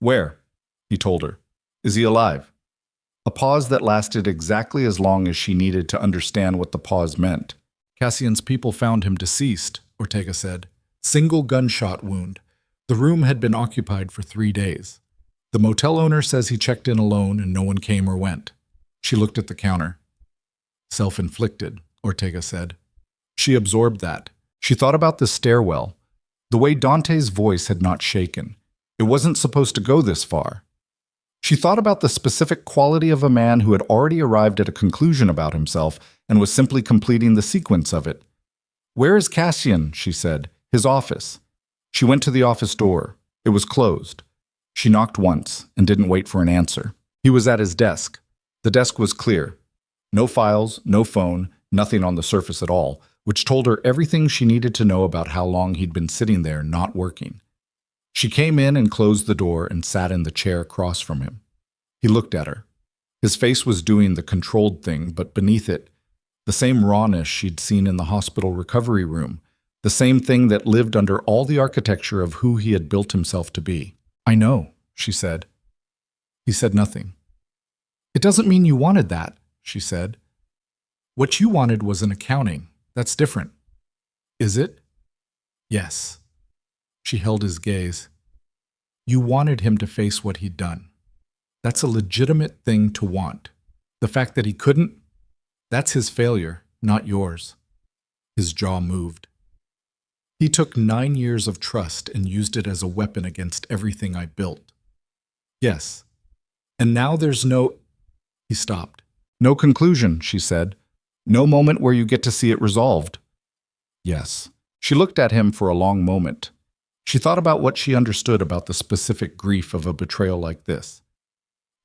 A: Where? He told her. Is he alive? A pause that lasted exactly as long as she needed to understand what the pause meant. Cassian's people found him deceased, Ortega said. Single gunshot wound. The room had been occupied for 3 days. The motel owner says he checked in alone and no one came or went. She looked at the counter. Self-inflicted, Ortega said. She absorbed that. She thought about the stairwell. The way Dante's voice had not shaken. It wasn't supposed to go this far. She thought about the specific quality of a man who had already arrived at a conclusion about himself and was simply completing the sequence of it. Where is Cassian? She said. His office. She went to the office door. It was closed. She knocked once and didn't wait for an answer. He was at his desk. The desk was clear. No files, no phone, nothing on the surface at all, which told her everything she needed to know about how long he'd been sitting there not working. She came in and closed the door and sat in the chair across from him. He looked at her. His face was doing the controlled thing, but beneath it, the same rawness she'd seen in the hospital recovery room, the same thing that lived under all the architecture of who he had built himself to be. I know, she said. He said nothing. It doesn't mean you wanted that, she said. What you wanted was an accounting. That's different. Is it? Yes. She held his gaze. You wanted him to face what he'd done. That's a legitimate thing to want. The fact that he couldn't, that's his failure, not yours. His jaw moved. He took 9 years of trust and used it as a weapon against everything I built. Yes. And now there's no... He stopped. No conclusion, she said. No moment where you get to see it resolved. Yes. She looked at him for a long moment. She thought about what she understood about the specific grief of a betrayal like this.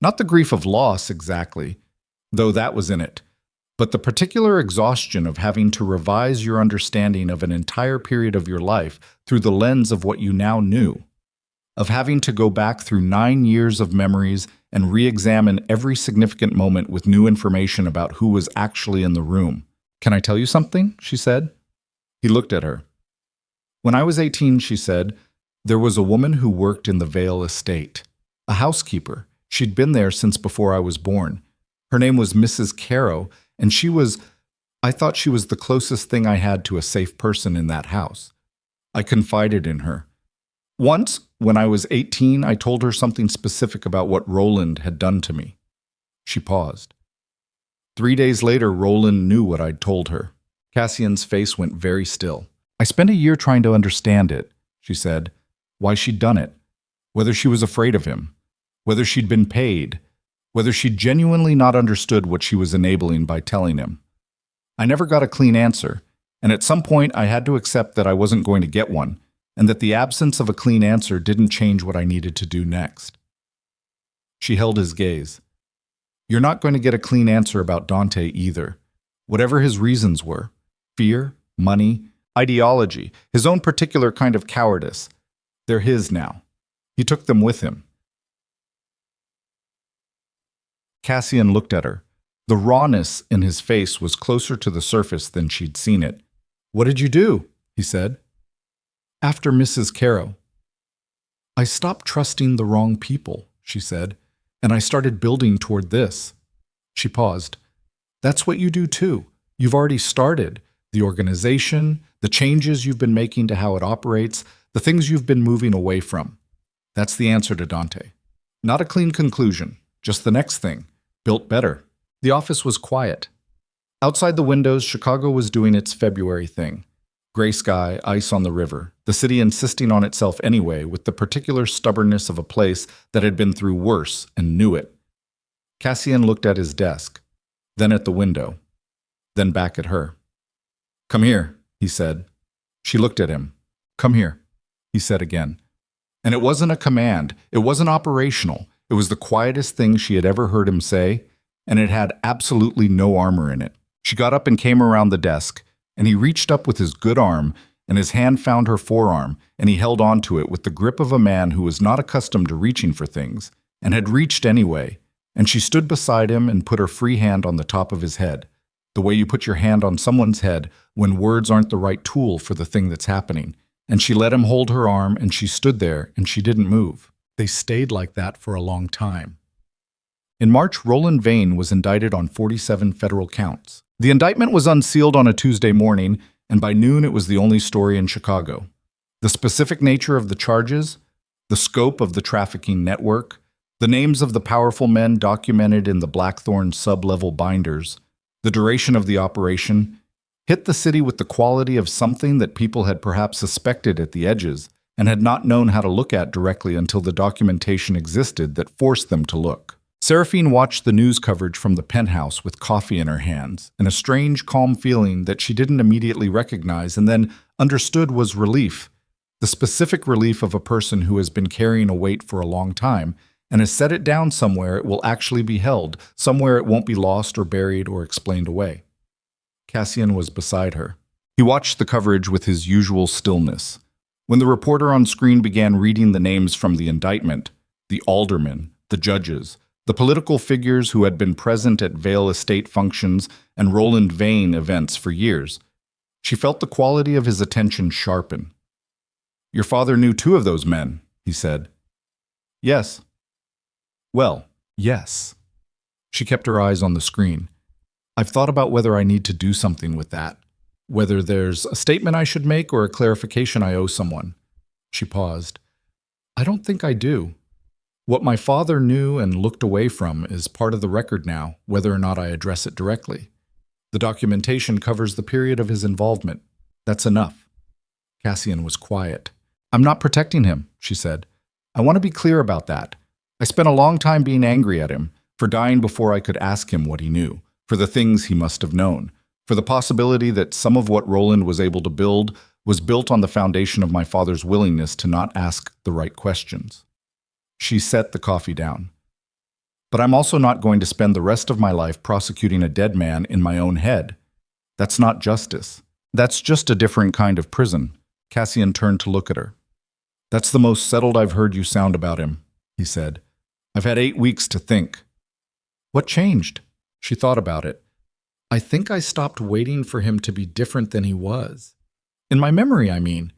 A: Not the grief of loss exactly, though that was in it, but the particular exhaustion of having to revise your understanding of an entire period of your life through the lens of what you now knew, of having to go back through 9 years of memories and re-examine every significant moment with new information about who was actually in the room. Can I tell you something? She said. He looked at her. When I was 18, she said, there was a woman who worked in the Vale estate, a housekeeper. She'd been there since before I was born. Her name was Mrs. Caro, and I thought she was the closest thing I had to a safe person in that house. I confided in her. Once, when I was 18, I told her something specific about what Roland had done to me. She paused. 3 days later, Roland knew what I'd told her. Cassian's face went very still. I spent a year trying to understand it, she said, why she'd done it, whether she was afraid of him, whether she'd been paid, whether she'd genuinely not understood what she was enabling by telling him. I never got a clean answer, and at some point I had to accept that I wasn't going to get one, and that the absence of a clean answer didn't change what I needed to do next. She held his gaze. You're not going to get a clean answer about Dante either. Whatever his reasons were, fear, money, ideology, his own particular kind of cowardice, they're his now. He took them with him. Cassian looked at her. The rawness in his face was closer to the surface than she'd seen it. What did you do? He said. After Mrs. Caro. I stopped trusting the wrong people, she said, and I started building toward this. She paused. That's what you do too. You've already started. The organization, the changes you've been making to how it operates, the things you've been moving away from. That's the answer to Dante. Not a clean conclusion, just the next thing, built better. The office was quiet. Outside the windows, Chicago was doing its February thing. Gray sky, ice on the river, the city insisting on itself anyway with the particular stubbornness of a place that had been through worse and knew it. Cassian looked at his desk, then at the window, then back at her. Come here, he said. She looked at him. Come here, he said again. And it wasn't a command, it wasn't operational, it was the quietest thing she had ever heard him say, and it had absolutely no armor in it. She got up and came around the desk, and he reached up with his good arm, and his hand found her forearm, and he held on to it with the grip of a man who was not accustomed to reaching for things, and had reached anyway, and she stood beside him and put her free hand on the top of his head, the way you put your hand on someone's head when words aren't the right tool for the thing that's happening, and she let him hold her arm, and she stood there, and she didn't move. They stayed like that for a long time. In March, Roland Vane was indicted on 47 federal counts. The indictment was unsealed on a Tuesday morning, and by noon it was the only story in Chicago. The specific nature of the charges, the scope of the trafficking network, the names of the powerful men documented in the Blackthorn sub-level binders, the duration of the operation, hit the city with the quality of something that people had perhaps suspected at the edges and had not known how to look at directly until the documentation existed that forced them to look. Seraphine watched the news coverage from the penthouse with coffee in her hands, and a strange, calm feeling that she didn't immediately recognize and then understood was relief, the specific relief of a person who has been carrying a weight for a long time and has set it down somewhere it will actually be held, somewhere it won't be lost or buried or explained away. Cassian was beside her. He watched the coverage with his usual stillness. When the reporter on screen began reading the names from the indictment, the aldermen, the judges, the political figures who had been present at Vale estate functions and Roland Vane events for years, she felt the quality of his attention sharpen. Your father knew 2 of those men, he said. Yes. Well, yes. She kept her eyes on the screen. I've thought about whether I need to do something with that, whether there's a statement I should make or a clarification I owe someone. She paused. I don't think I do. What my father knew and looked away from is part of the record now, whether or not I address it directly. The documentation covers the period of his involvement. That's enough. Cassian was quiet. I'm not protecting him, she said. I want to be clear about that. I spent a long time being angry at him, for dying before I could ask him what he knew, for the things he must have known, for the possibility that some of what Roland was able to build was built on the foundation of my father's willingness to not ask the right questions. She set the coffee down. But I'm also not going to spend the rest of my life prosecuting a dead man in my own head. That's not justice. That's just a different kind of prison. Cassian turned to look at her. That's the most settled I've heard you sound about him, he said. I've had 8 weeks to think. What changed? She thought about it. I think I stopped waiting for him to be different than he was. In my memory, I mean.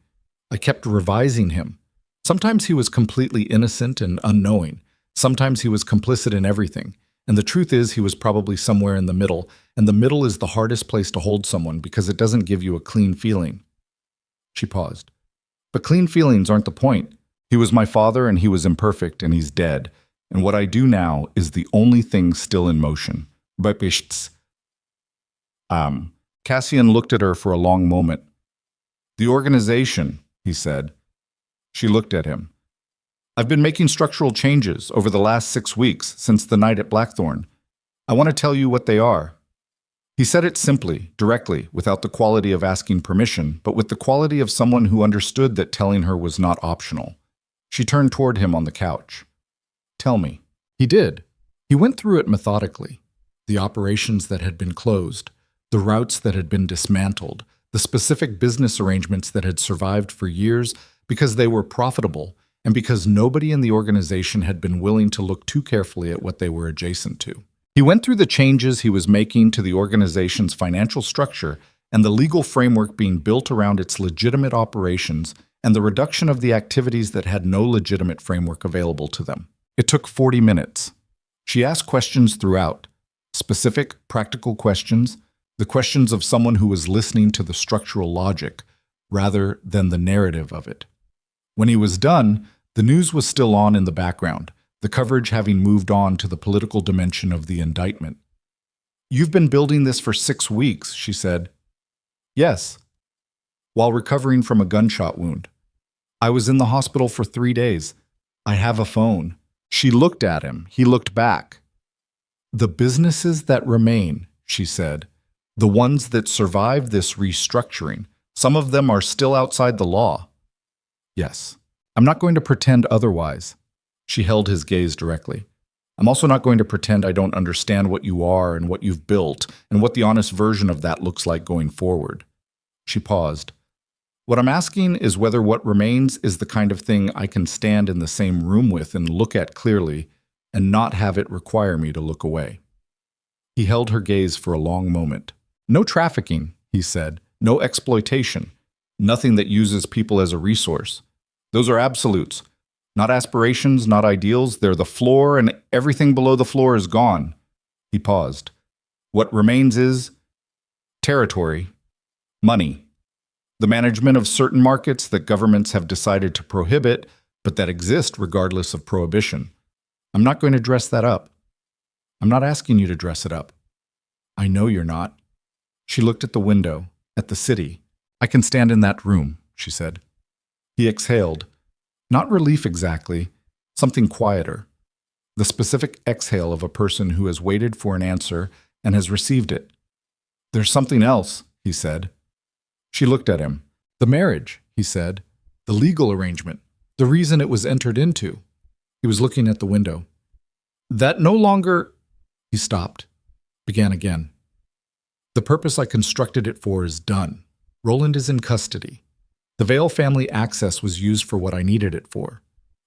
A: I kept revising him. Sometimes he was completely innocent and unknowing. Sometimes he was complicit in everything. And the truth is he was probably somewhere in the middle, and the middle is the hardest place to hold someone because it doesn't give you a clean feeling. She paused. But clean feelings aren't the point. He was my father, and he was imperfect, and he's dead. And what I do now is the only thing still in motion. But Cassian looked at her for a long moment. The organization, he said. She looked at him. I've been making structural changes over the last 6 weeks since the night at Blackthorn. I want to tell you what they are. He said it simply, directly, without the quality of asking permission, but with the quality of someone who understood that telling her was not optional. She turned toward him on the couch. Tell me. He did. He went through it methodically. The operations that had been closed, the routes that had been dismantled, the specific business arrangements that had survived for years because they were profitable and because nobody in the organization had been willing to look too carefully at what they were adjacent to. He went through the changes he was making to the organization's financial structure and the legal framework being built around its legitimate operations and the reduction of the activities that had no legitimate framework available to them. It took 40 minutes. She asked questions throughout, specific, practical questions, the questions of someone who was listening to the structural logic rather than the narrative of it. When he was done, the news was still on in the background, the coverage having moved on to the political dimension of the indictment. You've been building this for 6 weeks, she said. Yes. While recovering from a gunshot wound. I was in the hospital for 3 days. I have a phone. She looked at him. He looked back. The businesses that remain, she said, the ones that survived this restructuring, some of them are still outside the law. Yes. I'm not going to pretend otherwise. She held his gaze directly. I'm also not going to pretend I don't understand what you are and what you've built and what the honest version of that looks like going forward. She paused. What I'm asking is whether what remains is the kind of thing I can stand in the same room with and look at clearly and not have it require me to look away. He held her gaze for a long moment. No trafficking, he said. No exploitation. Nothing that uses people as a resource. Those are absolutes. Not aspirations, not ideals. They're the floor, and everything below the floor is gone. He paused. What remains is territory, money, the management of certain markets that governments have decided to prohibit, but that exist regardless of prohibition. I'm not going to dress that up. I'm not asking you to dress it up. I know you're not. She looked at the window, at the city. I can stand in that room, she said. He exhaled. Not relief exactly, something quieter. The specific exhale of a person who has waited for an answer and has received it. There's something else, he said. She looked at him. The marriage, he said. The legal arrangement. The reason it was entered into. He was looking at the window. That no longer... He stopped. Began again. The purpose I constructed it for is done. Roland is in custody. The Vale family access was used for what I needed it for.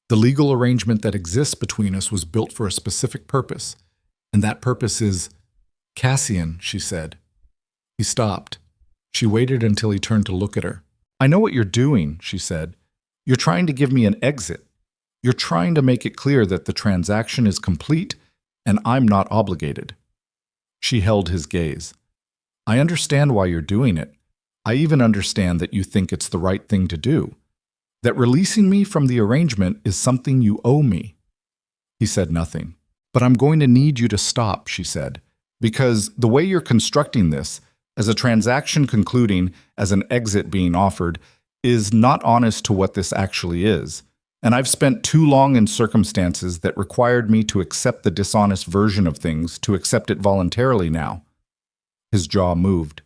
A: The legal arrangement that exists between us was built for a specific purpose, and that purpose is... Cassian, she said. He stopped. She waited until he turned to look at her. I know what you're doing, she said. You're trying to give me an exit. You're trying to make it clear that the transaction is complete and I'm not obligated. She held his gaze. I understand why you're doing it. I even understand that you think it's the right thing to do. That releasing me from the arrangement is something you owe me. He said nothing. But I'm going to need you to stop, she said, because the way you're constructing this, as a transaction concluding, as an exit being offered, is not honest to what this actually is. And I've spent too long in circumstances that required me to accept the dishonest version of things, to accept it voluntarily now. His jaw moved.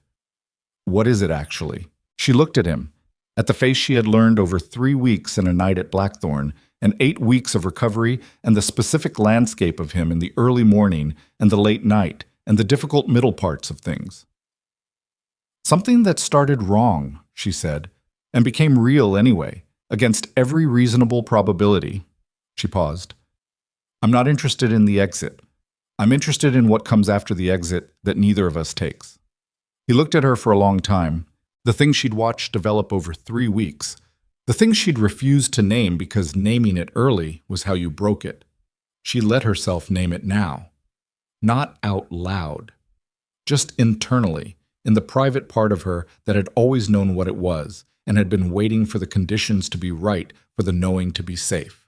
A: What is it actually? She looked at him, at the face she had learned over 3 weeks and a night at Blackthorn, and 8 weeks of recovery, and the specific landscape of him in the early morning and the late night, and the difficult middle parts of things. Something that started wrong, she said, and became real anyway, against every reasonable probability. She paused. I'm not interested in the exit. I'm interested in what comes after the exit that neither of us takes. He looked at her for a long time, the thing she'd watched develop over 3 weeks, the thing she'd refused to name because naming it early was how you broke it. She let herself name it now. Not out loud. Just internally, in the private part of her that had always known what it was, and had been waiting for the conditions to be right for the knowing to be safe.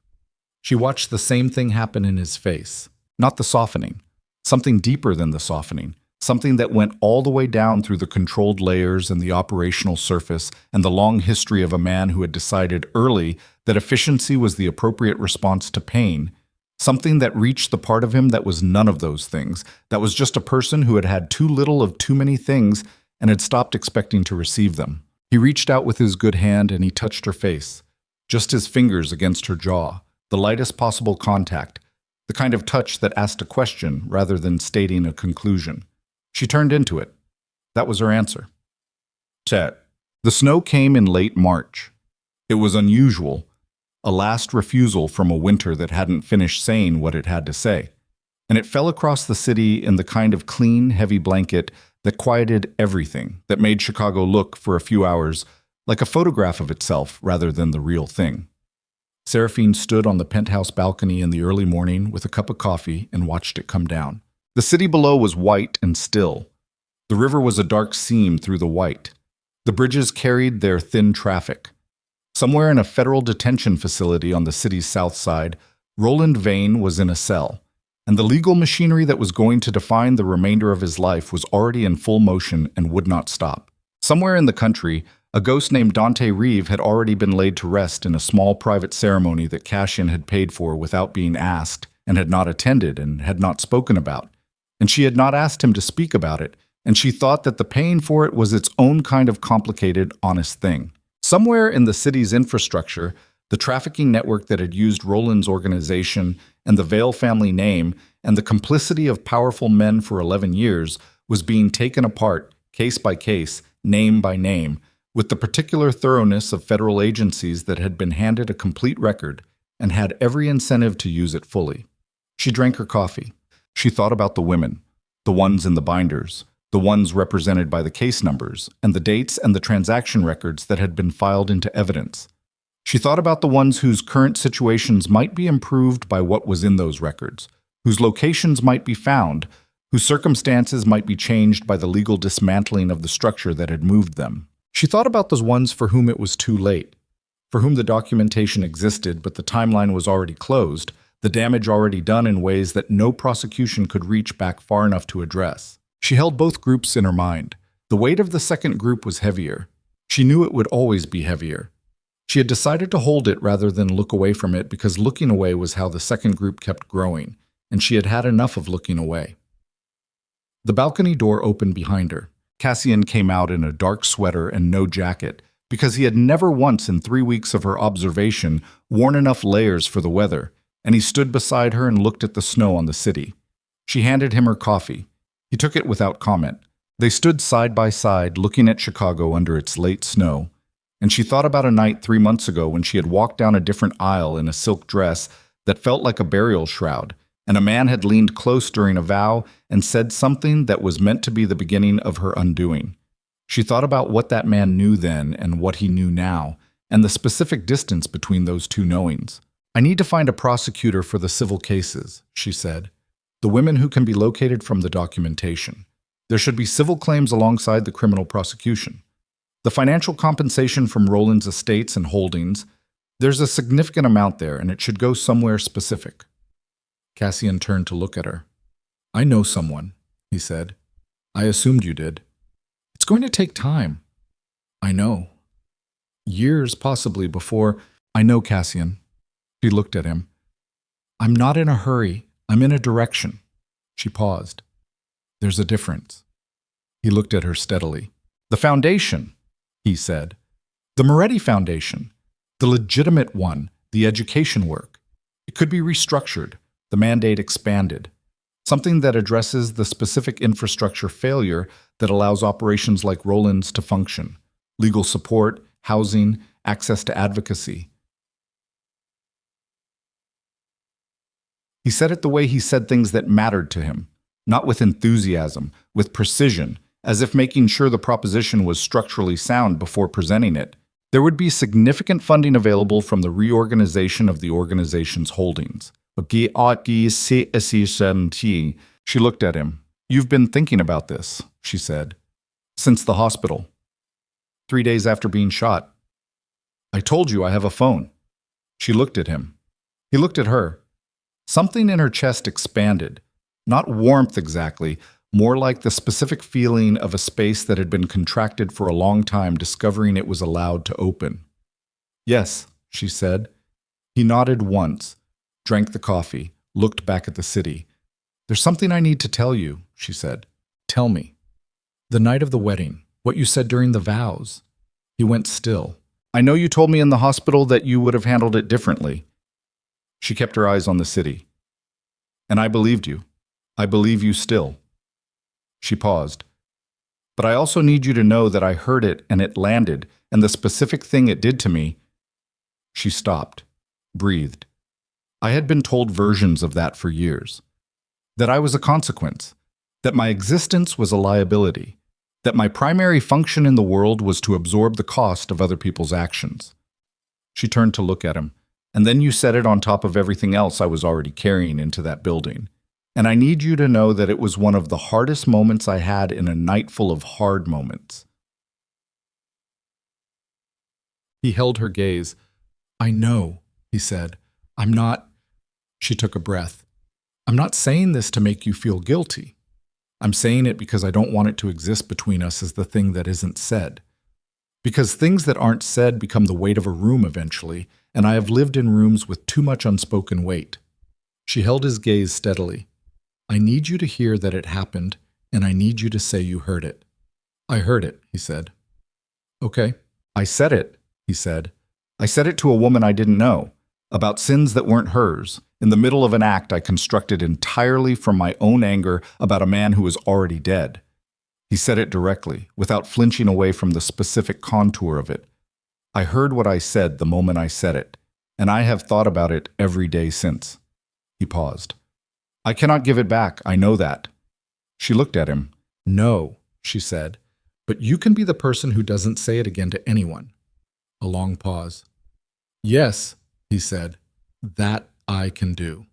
A: She watched the same thing happen in his face, not the softening, something deeper than the softening, something that went all the way down through the controlled layers and the operational surface and the long history of a man who had decided early that efficiency was the appropriate response to pain, something that reached the part of him that was none of those things, that was just a person who had had too little of too many things and had stopped expecting to receive them. He reached out with his good hand and he touched her face, just his fingers against her jaw, the lightest possible contact, the kind of touch that asked a question rather than stating a conclusion. She turned into it. That was her answer. Chet. The snow came in late March. It was unusual, a last refusal from a winter that hadn't finished saying what it had to say. And it fell across the city in the kind of clean, heavy blanket that quieted everything, that made Chicago look, for a few hours, like a photograph of itself rather than the real thing. Seraphine stood on the penthouse balcony in the early morning with a cup of coffee and watched it come down. The city below was white and still. The river was a dark seam through the white. The bridges carried their thin traffic. Somewhere in a federal detention facility on the city's south side, Roland Vane was in a cell, and the legal machinery that was going to define the remainder of his life was already in full motion and would not stop. Somewhere in the country, a ghost named Dante Reeve had already been laid to rest in a small private ceremony that Cassian had paid for without being asked, and had not attended and had not spoken about. And she had not asked him to speak about it, and she thought that the paying for it was its own kind of complicated, honest thing. Somewhere in the city's infrastructure, the trafficking network that had used Roland's organization and the Vale family name and the complicity of powerful men for 11 years was being taken apart, case by case, name by name, with the particular thoroughness of federal agencies that had been handed a complete record and had every incentive to use it fully. She drank her coffee. She thought about the women, the ones in the binders, the ones represented by the case numbers, and the dates and the transaction records that had been filed into evidence. She thought about the ones whose current situations might be improved by what was in those records, whose locations might be found, whose circumstances might be changed by the legal dismantling of the structure that had moved them. She thought about those ones for whom it was too late, for whom the documentation existed but the timeline was already closed, the damage already done in ways that no prosecution could reach back far enough to address. She held both groups in her mind. The weight of the second group was heavier. She knew it would always be heavier. She had decided to hold it rather than look away from it because looking away was how the second group kept growing, and she had had enough of looking away. The balcony door opened behind her. Cassian came out in a dark sweater and no jacket because he had never once in 3 weeks of her observation worn enough layers for the weather, and he stood beside her and looked at the snow on the city. She handed him her coffee. He took it without comment. They stood side by side, looking at Chicago under its late snow, and she thought about a night 3 months ago when she had walked down a different aisle in a silk dress that felt like a burial shroud, and a man had leaned close during a vow and said something that was meant to be the beginning of her undoing. She thought about what that man knew then and what he knew now, and the specific distance between those two knowings. "I need to find a prosecutor for the civil cases," she said. "The women who can be located from the documentation. There should be civil claims alongside the criminal prosecution. The financial compensation from Roland's estates and holdings, there's a significant amount there, and it should go somewhere specific." Cassian turned to look at her. "I know someone," he said. "I assumed you did. It's going to take time." "I know. Years, possibly, before—" "I know, Cassian." She looked at him. "I'm not in a hurry. I'm in a direction." She paused. "There's a difference." He looked at her steadily. "The foundation," he said. "The Moretti Foundation. The legitimate one, the education work. It could be restructured, the mandate expanded. Something that addresses the specific infrastructure failure that allows operations like Roland's to function. Legal support, housing, access to advocacy. He said it the way he said things that mattered to him, not with enthusiasm, with precision, as if making sure the proposition was structurally sound before presenting it. There would be significant funding available from the reorganization of the organization's holdings. She looked at him. "You've been thinking about this," she said. "Since the hospital. 3 days after being shot." I told you I have a phone. She looked at him. He looked at her. Something in her chest expanded. Not warmth exactly, more like the specific feeling of a space that had been contracted for a long time, discovering it was allowed to open. Yes, she said. He nodded once, drank the coffee, looked back at the city. There's something I need to tell you, she said. Tell me. The night of the wedding, what you said during the vows. He went still. I know you told me in the hospital that you would have handled it differently. She kept her eyes on the city. And I believed you. I believe you still. She paused. But I also need you to know that I heard it and it landed, and the specific thing it did to me. She stopped, breathed. I had been told versions of that for years. That I was a consequence, that my existence was a liability, that my primary function in the world was to absorb the cost of other people's actions. She turned to look at him, and then you said it on top of everything else I was already carrying into that building. And I need you to know that it was one of the hardest moments I had in a night full of hard moments. He held her gaze. I know, he said. I'm not. She took a breath. I'm not saying this to make you feel guilty. I'm saying it because I don't want it to exist between us as the thing that isn't said. Because things that aren't said become the weight of a room eventually, and I have lived in rooms with too much unspoken weight. She held his gaze steadily. I need you to hear that it happened, and I need you to say you heard it. I heard it, he said. Okay. I said it, he said. I said it to a woman I didn't know, about sins that weren't hers, in the middle of an act I constructed entirely from my own anger about a man who was already dead. He said it directly, without flinching away from the specific contour of it. I heard what I said the moment I said it, and I have thought about it every day since. He paused. I cannot give it back, I know that. She looked at him. No, she said, but you can be the person who doesn't say it again to anyone. A long pause. Yes, he said, that I can do.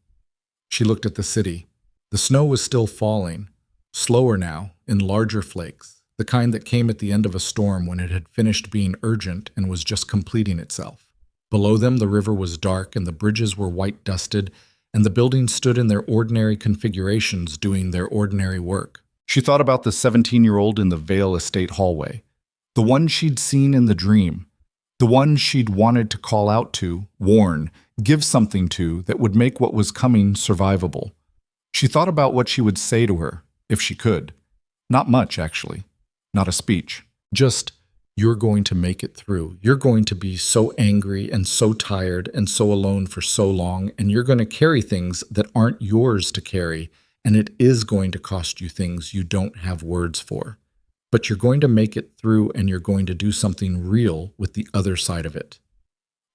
A: She looked at the city. The snow was still falling, slower now, in larger flakes, the kind that came at the end of a storm when it had finished being urgent and was just completing itself. Below them, the river was dark and the bridges were white-dusted, and the buildings stood in their ordinary configurations doing their ordinary work. She thought about the 17-year-old in the Vale estate hallway, the one she'd seen in the dream, the one she'd wanted to call out to, warn, give something to that would make what was coming survivable. She thought about what she would say to her, if she could. Not much, actually. Not a speech. Just, you're going to make it through. You're going to be so angry and so tired and so alone for so long, and you're going to carry things that aren't yours to carry, and it is going to cost you things you don't have words for. But you're going to make it through, and you're going to do something real with the other side of it.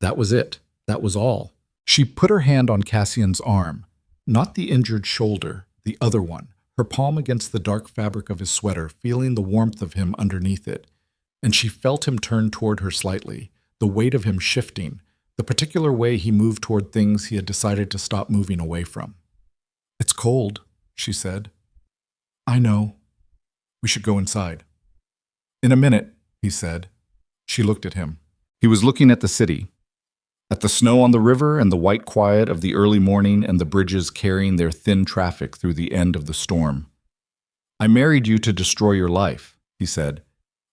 A: That was it. That was all. She put her hand on Cassian's arm, not the injured shoulder, the other one, her palm against the dark fabric of his sweater, feeling the warmth of him underneath it. And she felt him turn toward her slightly, the weight of him shifting, the particular way he moved toward things he had decided to stop moving away from. It's cold, she said. I know. We should go inside. In a minute, he said. She looked at him. He was looking at the city, at the snow on the river and the white quiet of the early morning and the bridges carrying their thin traffic through the end of the storm. I married you to destroy your life, he said.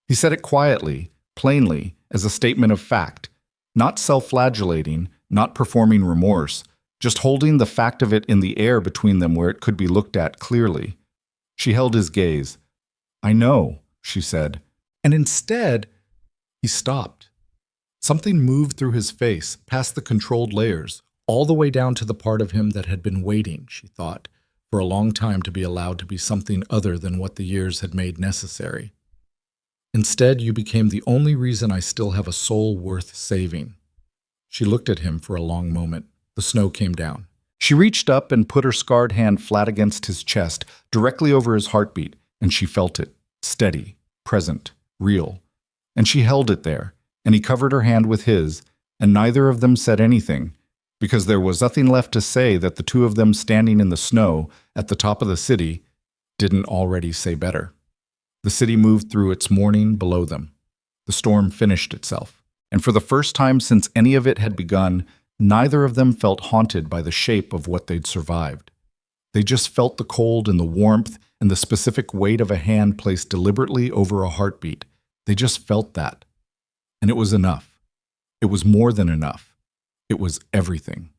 A: He said it quietly, plainly, as a statement of fact, not self-flagellating, not performing remorse, just holding the fact of it in the air between them where it could be looked at clearly. She held his gaze. I know, she said. And instead, he stopped. Something moved through his face, past the controlled layers, all the way down to the part of him that had been waiting, she thought, for a long time to be allowed to be something other than what the years had made necessary. Instead, you became the only reason I still have a soul worth saving. She looked at him for a long moment. The snow came down. She reached up and put her scarred hand flat against his chest, directly over his heartbeat, and she felt it, steady, present, real. And she held it there, and he covered her hand with his, and neither of them said anything, because there was nothing left to say that the two of them standing in the snow at the top of the city didn't already say better. The city moved through its mourning below them. The storm finished itself. And for the first time since any of it had begun, neither of them felt haunted by the shape of what they'd survived. They just felt the cold and the warmth and the specific weight of a hand placed deliberately over a heartbeat. They just felt that. And it was enough. It was more than enough. It was everything.